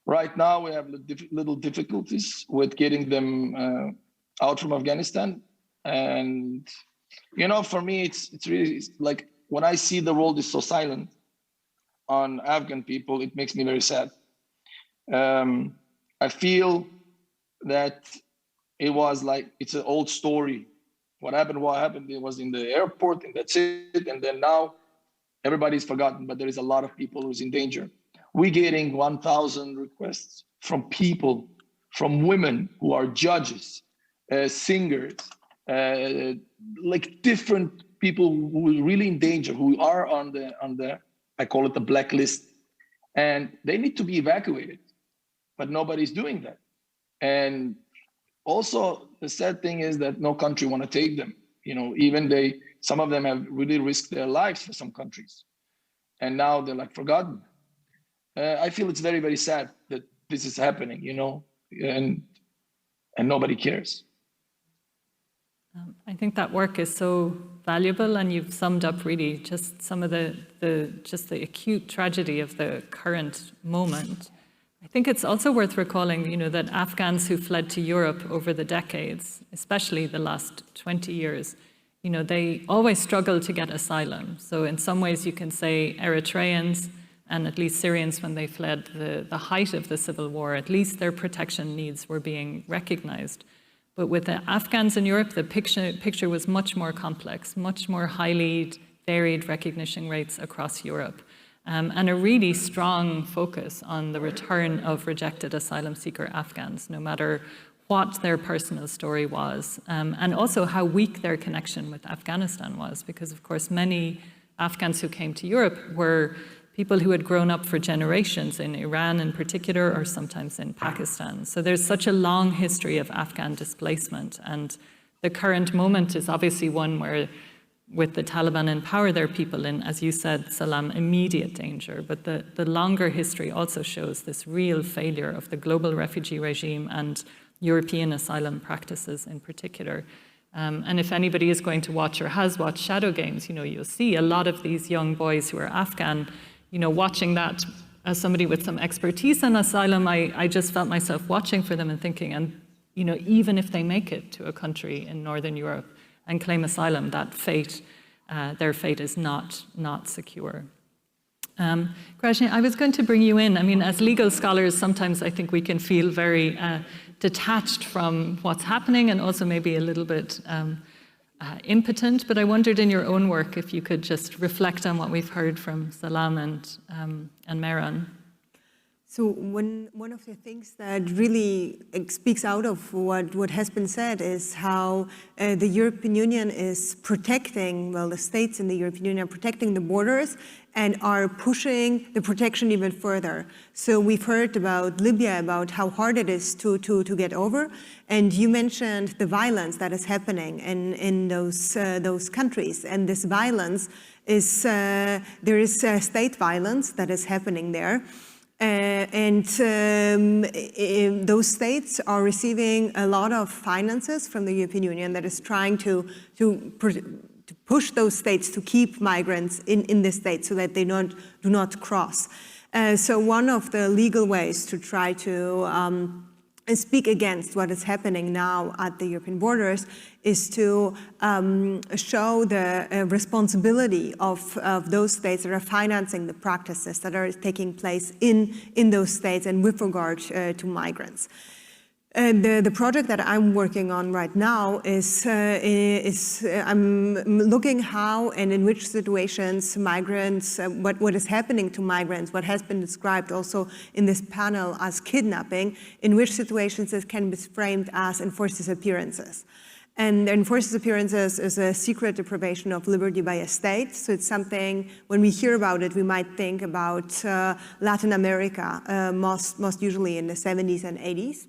Right now, we have little difficulties with getting them out from Afghanistan. And, for me, it's really like when I see the world is so silent on Afghan people, it makes me very sad. I feel that it was like, it's an old story. What happened, it was in the airport, and that's it. And then now everybody's forgotten, but there is a lot of people who's in danger. We're getting 1,000 requests from people, from women who are judges, singers, like different people who are really in danger, who are on the, I call it the blacklist, and they need to be evacuated, but nobody's doing that. And also the sad thing is that no country want to take them. Even some of them have really risked their lives for some countries, and now they're like forgotten. I feel it's very, very sad that this is happening, and nobody cares. I think that work is so valuable, and you've summed up really just some of the acute tragedy of the current moment. I think it's also worth recalling, that Afghans who fled to Europe over the decades, especially the last 20 years, they always struggle to get asylum. So in some ways you can say Eritreans and at least Syrians, when they fled the height of the civil war, at least their protection needs were being recognized. But with the Afghans in Europe, the picture was much more complex, much more highly varied recognition rates across Europe. And a really strong focus on the return of rejected asylum seeker Afghans, no matter what their personal story was, and also how weak their connection with Afghanistan was, because of course many Afghans who came to Europe were people who had grown up for generations in Iran in particular, or sometimes in Pakistan. So there's such a long history of Afghan displacement, and the current moment is obviously one where, with the Taliban in power, there are people in, as you said, Salam, immediate danger. But the longer history also shows this real failure of the global refugee regime and European asylum practices in particular. And if anybody is going to watch or has watched Shadow Games, you'll see a lot of these young boys who are Afghan, watching that as somebody with some expertise in asylum, I just felt myself watching for them and thinking, and even if they make it to a country in Northern Europe and claim asylum, that their fate is not secure. Grażyna, I was going to bring you in. I mean, as legal scholars, sometimes I think we can feel very detached from what's happening and also maybe a little bit impotent, but I wondered in your own work if you could just reflect on what we've heard from Salam and Mehran. So one of the things that really speaks out of what has been said is how the European Union is protecting, well, the states in the European Union are protecting the borders and are pushing the protection even further. So we've heard about Libya, about how hard it is to get over. And you mentioned the violence that is happening in those countries. And this violence is, there is state violence that is happening there. Those states are receiving a lot of finances from the European Union that is trying to push those states to keep migrants in the state so that they do not cross. So one of the legal ways to try to speak against what is happening now at the European borders is to show the responsibility of those states that are financing the practices that are taking place in those states and with regard to migrants. The project that I'm working on right now is I'm looking how and in which situations migrants, what is happening to migrants, what has been described also in this panel as kidnapping, in which situations it can be framed as enforced disappearances. And enforced disappearances is a secret deprivation of liberty by a state. So it's something, when we hear about it, we might think about Latin America, most usually in the 70s and 80s.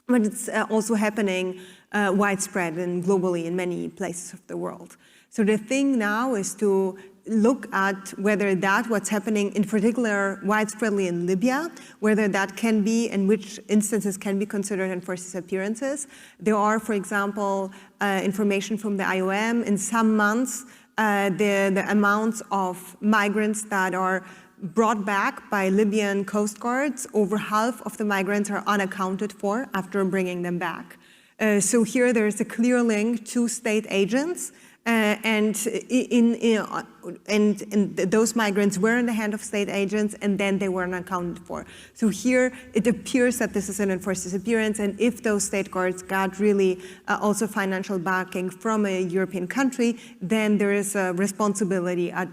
But it's also happening widespread and globally in many places of the world. So the thing now is to look at whether what's happening in particular widespreadly in Libya, whether that can be, and which instances can be considered enforced disappearances. There are, for example, information from the IOM in some months, the amounts of migrants that are brought back by Libyan coast guards, over half of the migrants are unaccounted for after bringing them back. So here there is a clear link to state agents, and those migrants were in the hand of state agents, and then they weren't accounted for. So here it appears that this is an enforced disappearance, and if those state guards got really also financial backing from a European country, then there is a responsibility at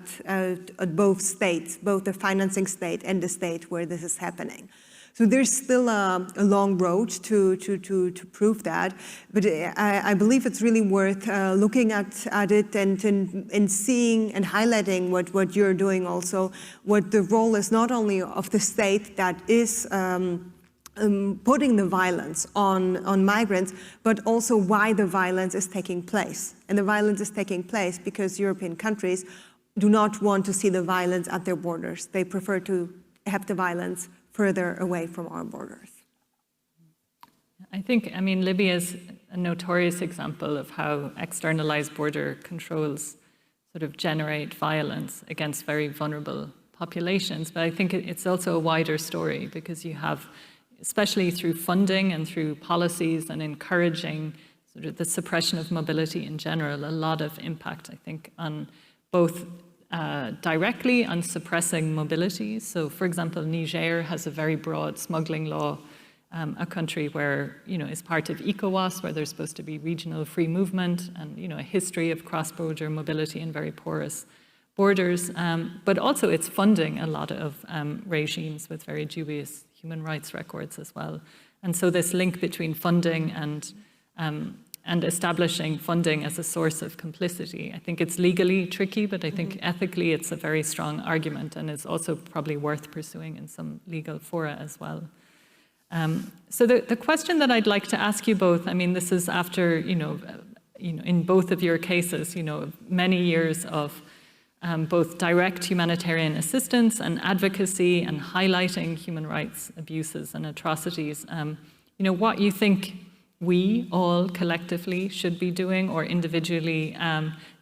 both states, both the financing state and the state where this is happening. So there's still a long road to prove that, but I believe it's really worth looking at it and seeing and highlighting what you're doing also, what the role is not only of the state that is putting the violence on migrants, but also why the violence is taking place. And the violence is taking place because European countries do not want to see the violence at their borders. They prefer to have the violence further away from our borders. I think, Libya is a notorious example of how externalized border controls sort of generate violence against very vulnerable populations. But I think it's also a wider story because you have, especially through funding and through policies and encouraging sort of the suppression of mobility in general, a lot of impact, I think, on both directly on suppressing mobility. So, for example, Niger has a very broad smuggling law, a country where, is part of ECOWAS, where there's supposed to be regional free movement and, a history of cross-border mobility and very porous borders. But also it's funding a lot of regimes with very dubious human rights records as well. And so this link between funding and establishing funding as a source of complicity. I think it's legally tricky, but I think ethically it's a very strong argument, and it's also probably worth pursuing in some legal fora as well. So the question that I'd like to ask you both, this is after, in both of your cases, many years of both direct humanitarian assistance and advocacy and highlighting human rights abuses and atrocities, what you think we all collectively should be doing or individually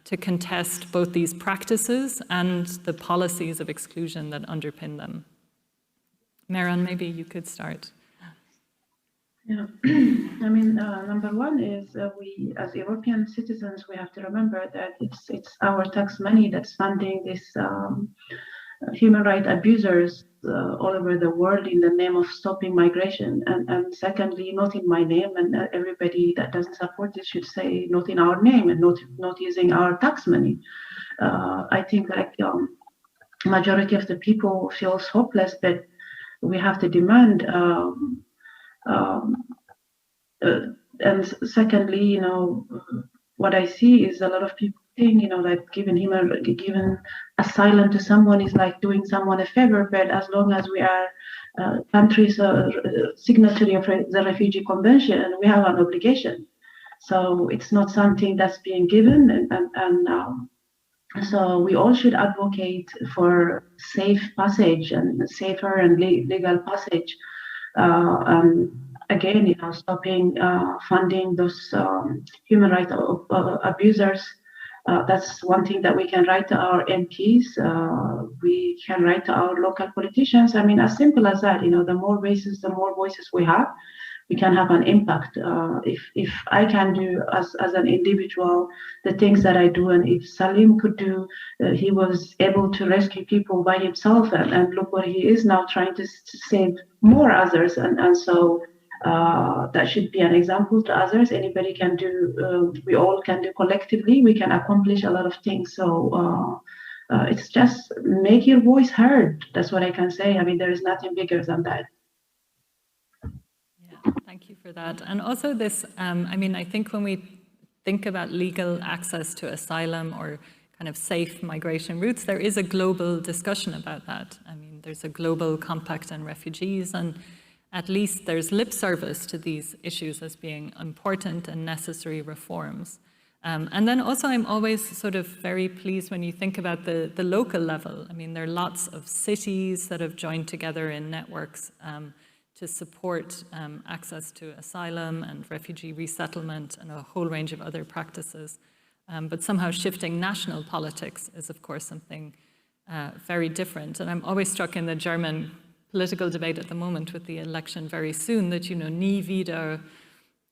to contest both these practices and the policies of exclusion that underpin them. Meran, maybe you could start. Yeah, number one is we, as European citizens, we have to remember that it's our tax money that's funding these human rights abusers all over the world in the name of stopping migration. And secondly, not in my name, and everybody that doesn't support this should say not in our name and not using our tax money. I think majority of the people feels hopeless, but we have to demand. And secondly, you know, what I see is a lot of people think, you know, that giving asylum to someone is like doing someone a favor. But as long as we are countries signatory of the Refugee Convention, we have an obligation. So it's not something that's being given, so we all should advocate for safe passage and safer and legal passage. Again, you know, stopping funding those human rights abusers. That's one thing that we can write to our MPs. We can write to our local politicians. I mean, as simple as that. You know, the more voices we have, we can have an impact. If I can do as an individual the things that I do, and if Salim could do, he was able to rescue people by himself, and look where he is now, trying to save more others, and so that should be an example to others. Anybody can do, we all can do collectively, we can accomplish a lot of things. So it's just make your voice heard. That's what I can say. I mean, there is nothing bigger than that. Thank you for that. And also this, I mean, I think when we think about legal access to asylum or kind of safe migration routes, there is a global discussion about that. I mean, there's a global compact on refugees, and at least there's lip service to these issues as being important and necessary reforms. And then also I'm always sort of very pleased when you think about the local level. I mean, there are lots of cities that have joined together in networks to support access to asylum and refugee resettlement and a whole range of other practices. But somehow shifting national politics is, of course, something very different. And I'm always struck in the German political debate at the moment with the election very soon that, you know, Nie wieder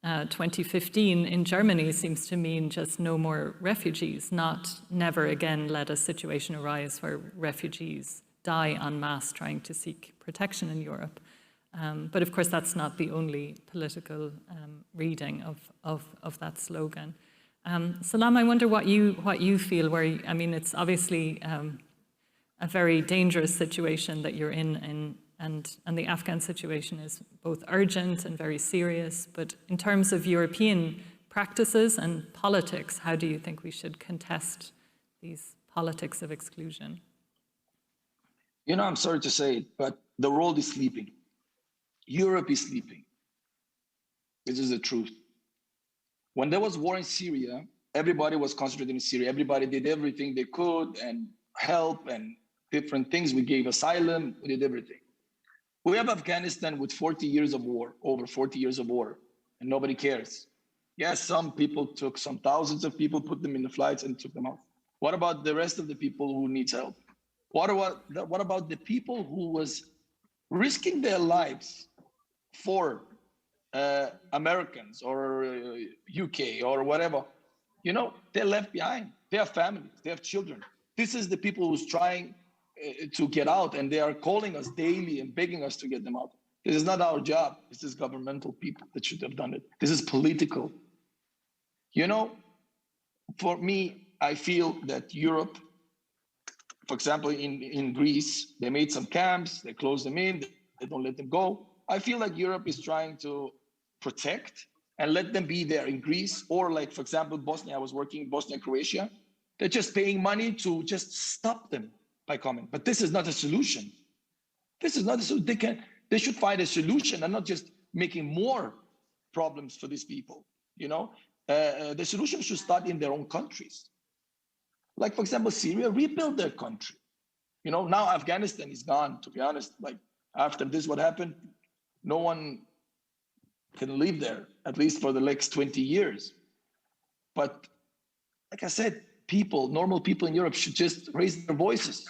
2015 in Germany seems to mean just no more refugees, not never again let a situation arise where refugees die en masse trying to seek protection in Europe. But of course, that's not the only political reading of that slogan. Salam, I wonder what you feel. I mean, it's obviously a very dangerous situation that you're in, and the Afghan situation is both urgent and very serious. But in terms of European practices and politics, how do you think we should contest these politics of exclusion? You know, I'm sorry to say it, but the world is sleeping. Europe is sleeping. This is the truth. When there was war in Syria, everybody was concentrated in Syria. Everybody did everything they could and help and different things. We gave asylum, we did everything. We have Afghanistan with 40 years of war, over 40 years of war, and nobody cares. Yes, some people took some thousands of people, put them in the flights and took them out. What about the rest of the people who needs help? What about the people who was risking their lives for Americans or UK or whatever? You know, they're left behind. They have families, they have children. This is the people who's trying to get out, and they are calling us daily and begging us to get them out. This is not our job. This is governmental people that should have done it. This is political. You know, for me, I feel that Europe, for example, in Greece, they made some camps, they closed them in, they don't let them go. I feel like Europe is trying to protect and let them be there in Greece, or like, for example, Bosnia. I was working in Bosnia and Croatia. They're just paying money to just stop them by coming. But this is not a solution. This is not a solution. They should find a solution and not just making more problems for these people. You know, the solution should start in their own countries. Like, for example, Syria, rebuild their country. You know, now Afghanistan is gone, to be honest. Like, after this, what happened, no one can live there, at least for the next 20 years. But like I said, people, normal people in Europe should just raise their voices,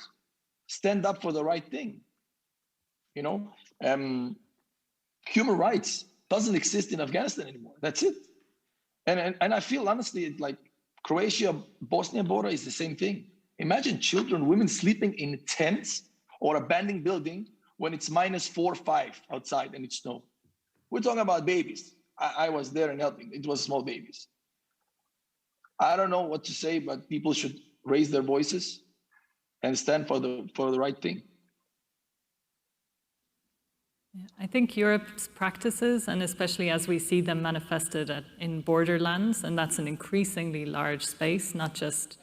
stand up for the right thing. You know, human rights doesn't exist in Afghanistan anymore. That's it. And I feel honestly like Croatia, Bosnia border is the same thing. Imagine children, women sleeping in tents or abandoned building when it's -4 or 5 outside and it's snow. We're talking about babies. I was there and helping. It was small babies. I don't know what to say, but people should raise their voices and stand for the right thing. I think Europe's practices, and especially as we see them manifested in borderlands, and that's an increasingly large space, not just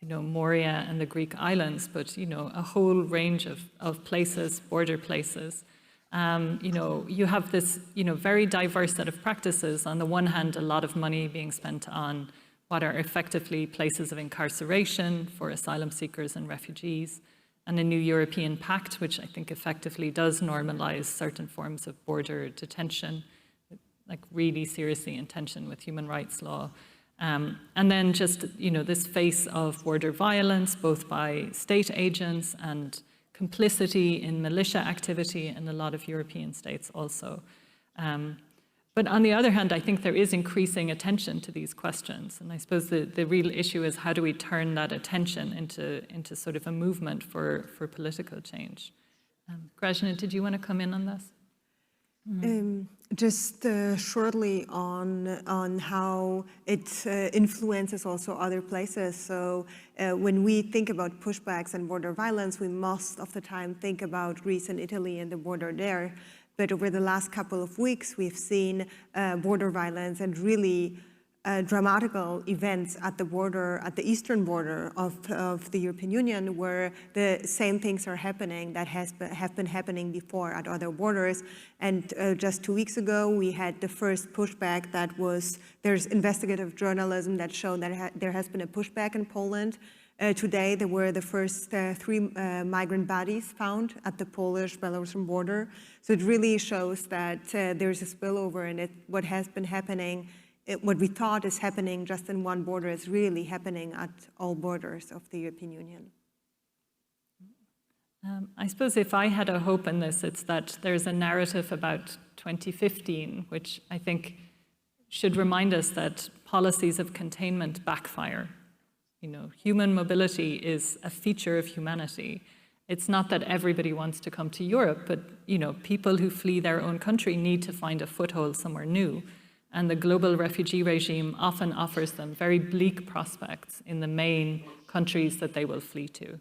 Moria and the Greek islands, but a whole range of places, border places. You have this very diverse set of practices. On the one hand, a lot of money being spent on what are effectively places of incarceration for asylum seekers and refugees, and a new European pact, which I think effectively does normalize certain forms of border detention, like really seriously in tension with human rights law. And then just, this face of border violence, both by state agents and complicity in militia activity in a lot of European states also. But on the other hand, I think there is increasing attention to these questions. And I suppose the real issue is how do we turn that attention into sort of a movement for political change? Grażyna, did you want to come in on this? Just shortly on how it influences also other places. So when we think about pushbacks and border violence, we most of the time think about Greece and Italy and the border there. But over the last couple of weeks, we've seen border violence and really dramatical events at the border, at the eastern border of the European Union, where the same things are happening that have been happening before at other borders. And just 2 weeks ago, we had the first pushback that was, there's investigative journalism that showed that there has been a pushback in Poland. Today, there were the first 3 migrant bodies found at the Polish-Belarusian border. So it really shows that there's a spillover, and what has been happening, what we thought is happening just in one border is really happening at all borders of the European Union. I suppose if I had a hope in this, it's that there's a narrative about 2015, which I think should remind us that policies of containment backfire. Human mobility is a feature of humanity. It's not that everybody wants to come to Europe, but people who flee their own country need to find a foothold somewhere new. And the global refugee regime often offers them very bleak prospects in the main countries that they will flee to.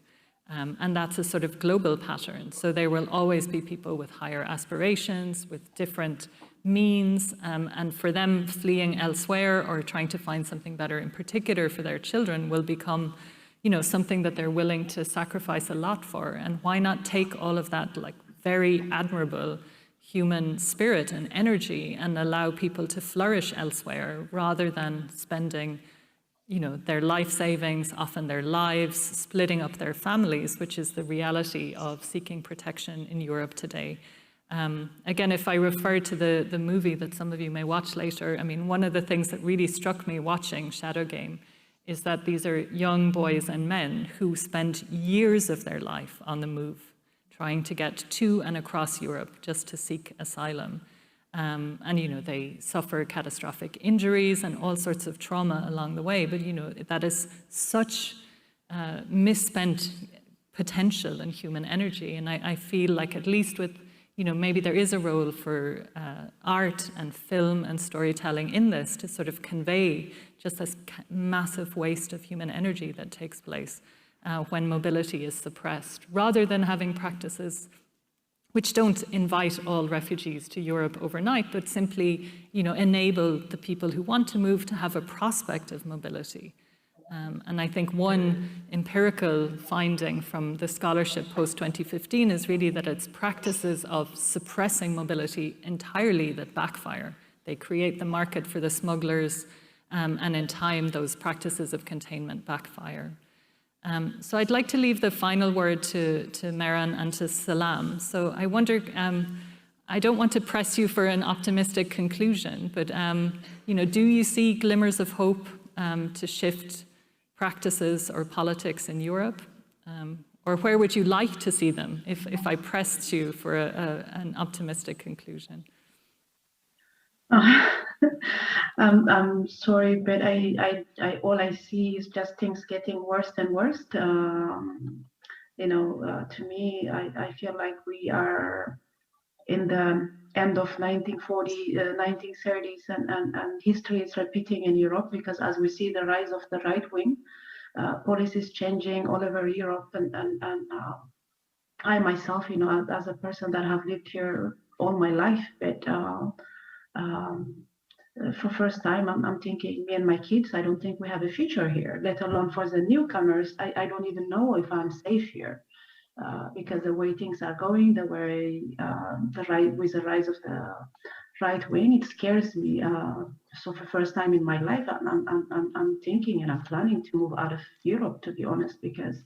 And that's a sort of global pattern. So there will always be people with higher aspirations, with different means, and for them fleeing elsewhere or trying to find something better, in particular for their children, will become something that they're willing to sacrifice a lot for. And why not take all of that very admirable human spirit and energy and allow people to flourish elsewhere rather than spending their life savings, often their lives, splitting up their families, which is the reality of seeking protection in Europe today. Again, if I refer to the movie that some of you may watch later, I mean, one of the things that really struck me watching Shadow Game is that these are young boys and men who spend years of their life on the move, trying to get to and across Europe just to seek asylum. And, they suffer catastrophic injuries and all sorts of trauma along the way. But, that is such misspent potential and human energy. And I feel like at least with, maybe there is a role for art and film and storytelling in this to sort of convey just this massive waste of human energy that takes place when mobility is suppressed, rather than having practices which don't invite all refugees to Europe overnight, but simply, enable the people who want to move to have a prospect of mobility. And I think one empirical finding from the scholarship post-2015 is really that it's practices of suppressing mobility entirely that backfire. They create the market for the smugglers, and in time, those practices of containment backfire. So I'd like to leave the final word to Meran and to Salam. So I wonder, I don't want to press you for an optimistic conclusion, but do you see glimmers of hope to shift practices or politics in Europe? Or where would you like to see them if I pressed you for an optimistic conclusion? I'm sorry, but I all I see is just things getting worse and worse. To me, I feel like we are in the end of 1930s, and history is repeating in Europe, because as we see the rise of the right wing, policies changing all over Europe, and I myself, as a person that have lived here all my life, but for first time, I'm thinking, me and my kids, I don't think we have a future here, let alone for the newcomers. I don't even know if I'm safe here. Because the way things are going, the way with the rise of the right wing, it scares me. So for the first time in my life, I'm thinking and I'm planning to move out of Europe, to be honest, because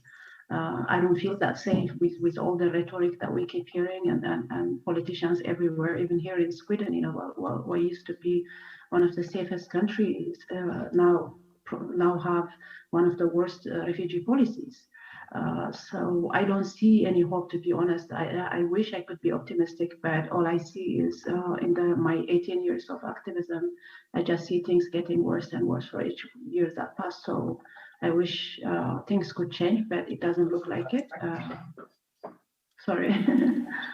I don't feel that safe with all the rhetoric that we keep hearing and politicians everywhere, even here in Sweden. What used to be one of the safest countries now have one of the worst refugee policies. So I don't see any hope, to be honest. I wish I could be optimistic, but all I see is in my 18 years of activism, I just see things getting worse and worse for each year that pass. So I wish things could change, but it doesn't look like it. Sorry.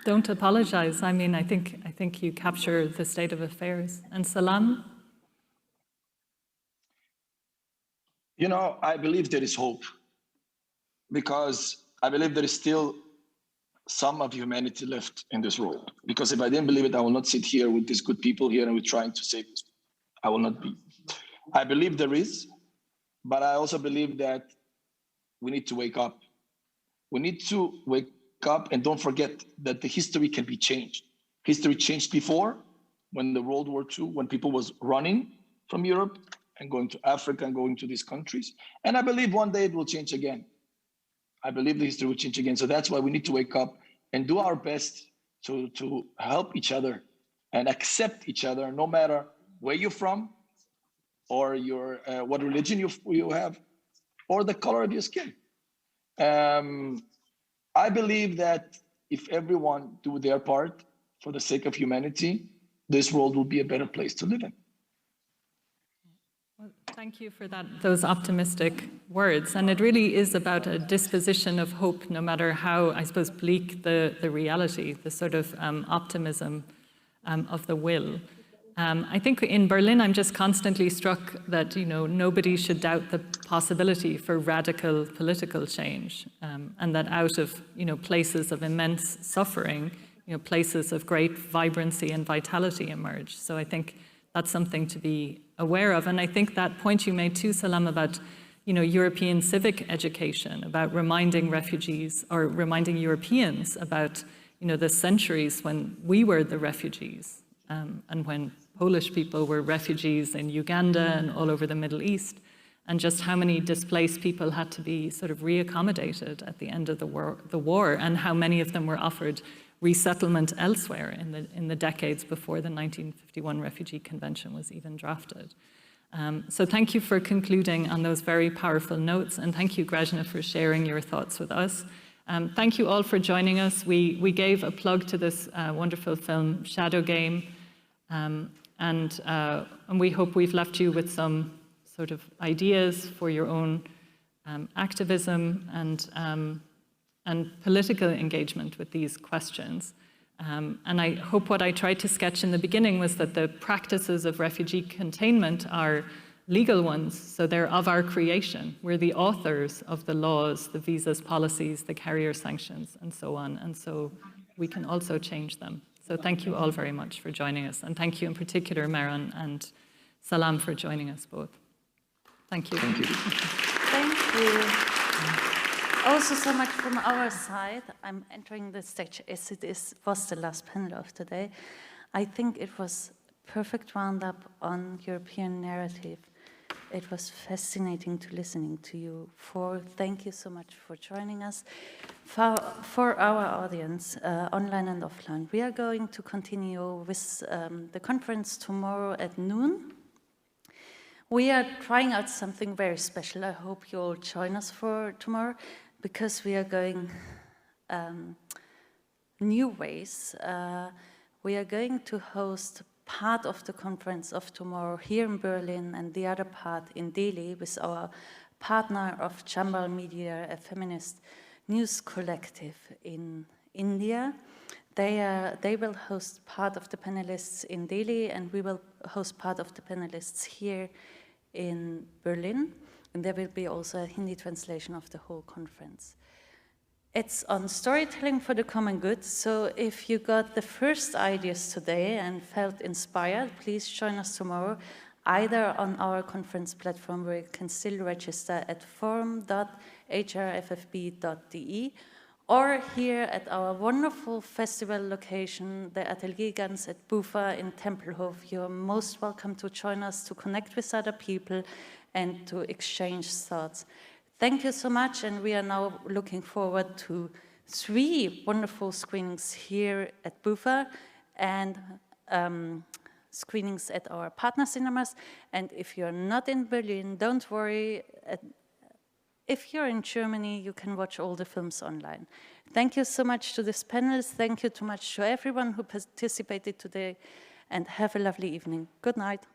Don't apologize. I mean, I think you capture the state of affairs. And Salam? I believe there is hope, because I believe there is still some of humanity left in this world. Because if I didn't believe it, I will not sit here with these good people here and we're trying to save this. I will not be. I believe there is, but I also believe that we need to wake up. We need to wake up and don't forget that the history can be changed. History changed before, when the World War II, when people was running from Europe and going to Africa and going to these countries. And I believe one day it will change again. I believe the history will change again. So that's why we need to wake up and do our best to help each other and accept each other, no matter where you're from or what religion you have or the color of your skin. I believe that if everyone do their part for the sake of humanity, this world will be a better place to live in. Well, thank you for those optimistic words. And it really is about a disposition of hope, no matter how, I suppose, bleak the reality, the sort of optimism of the will. I think in Berlin, I'm just constantly struck that, nobody should doubt the possibility for radical political change, and that out of, places of immense suffering, places of great vibrancy and vitality emerge. So I think that's something to be aware of. And I think that point you made too, Salam, about European civic education, about reminding refugees or reminding Europeans about the centuries when we were the refugees, and when Polish people were refugees in Uganda and all over the Middle East, and just how many displaced people had to be sort of reaccommodated at the end of the war, and how many of them were offered resettlement elsewhere in the decades before the 1951 Refugee Convention was even drafted. So thank you for concluding on those very powerful notes, and thank you, Grezna, for sharing your thoughts with us. Thank you all for joining us. We gave a plug to this wonderful film, Shadow Game, and we hope we've left you with some sort of ideas for your own activism and political engagement with these questions. And I hope what I tried to sketch in the beginning was that the practices of refugee containment are legal ones, so they're of our creation. We're the authors of the laws, the visas policies, the carrier sanctions, and so on. And so we can also change them. So thank you all very much for joining us. And thank you in particular, Maran and Salam, for joining us both. Thank you. Thank you. Thank you. Also so much from our side. I'm entering the stage as it was the last panel of today. I think it was a perfect roundup on European narrative. It was fascinating to listening to you. Thank you so much for joining us. For our audience, online and offline, we are going to continue with the conference tomorrow at noon. We are trying out something very special. I hope you'll join us for tomorrow, because we are going new ways. We are going to host part of the conference of tomorrow here in Berlin and the other part in Delhi with our partner of Chambal Media, a feminist news collective in India. They will host part of the panelists in Delhi, and we will host part of the panelists here in Berlin. And there will be also a Hindi translation of the whole conference. It's on storytelling for the common good. So if you got the first ideas today and felt inspired, please join us tomorrow, either on our conference platform where you can still register at forum.hrffb.de, or here at our wonderful festival location, the Atelier Guns at Bufa in Tempelhof. You're most welcome to join us to connect with other people and to exchange thoughts. Thank you so much, and we are now looking forward to 3 wonderful screenings here at Bufa and screenings at our partner cinemas. And if you're not in Berlin, don't worry. If you're in Germany, you can watch all the films online. Thank you so much to this panel. Thank you so much to everyone who participated today, and have a lovely evening. Good night.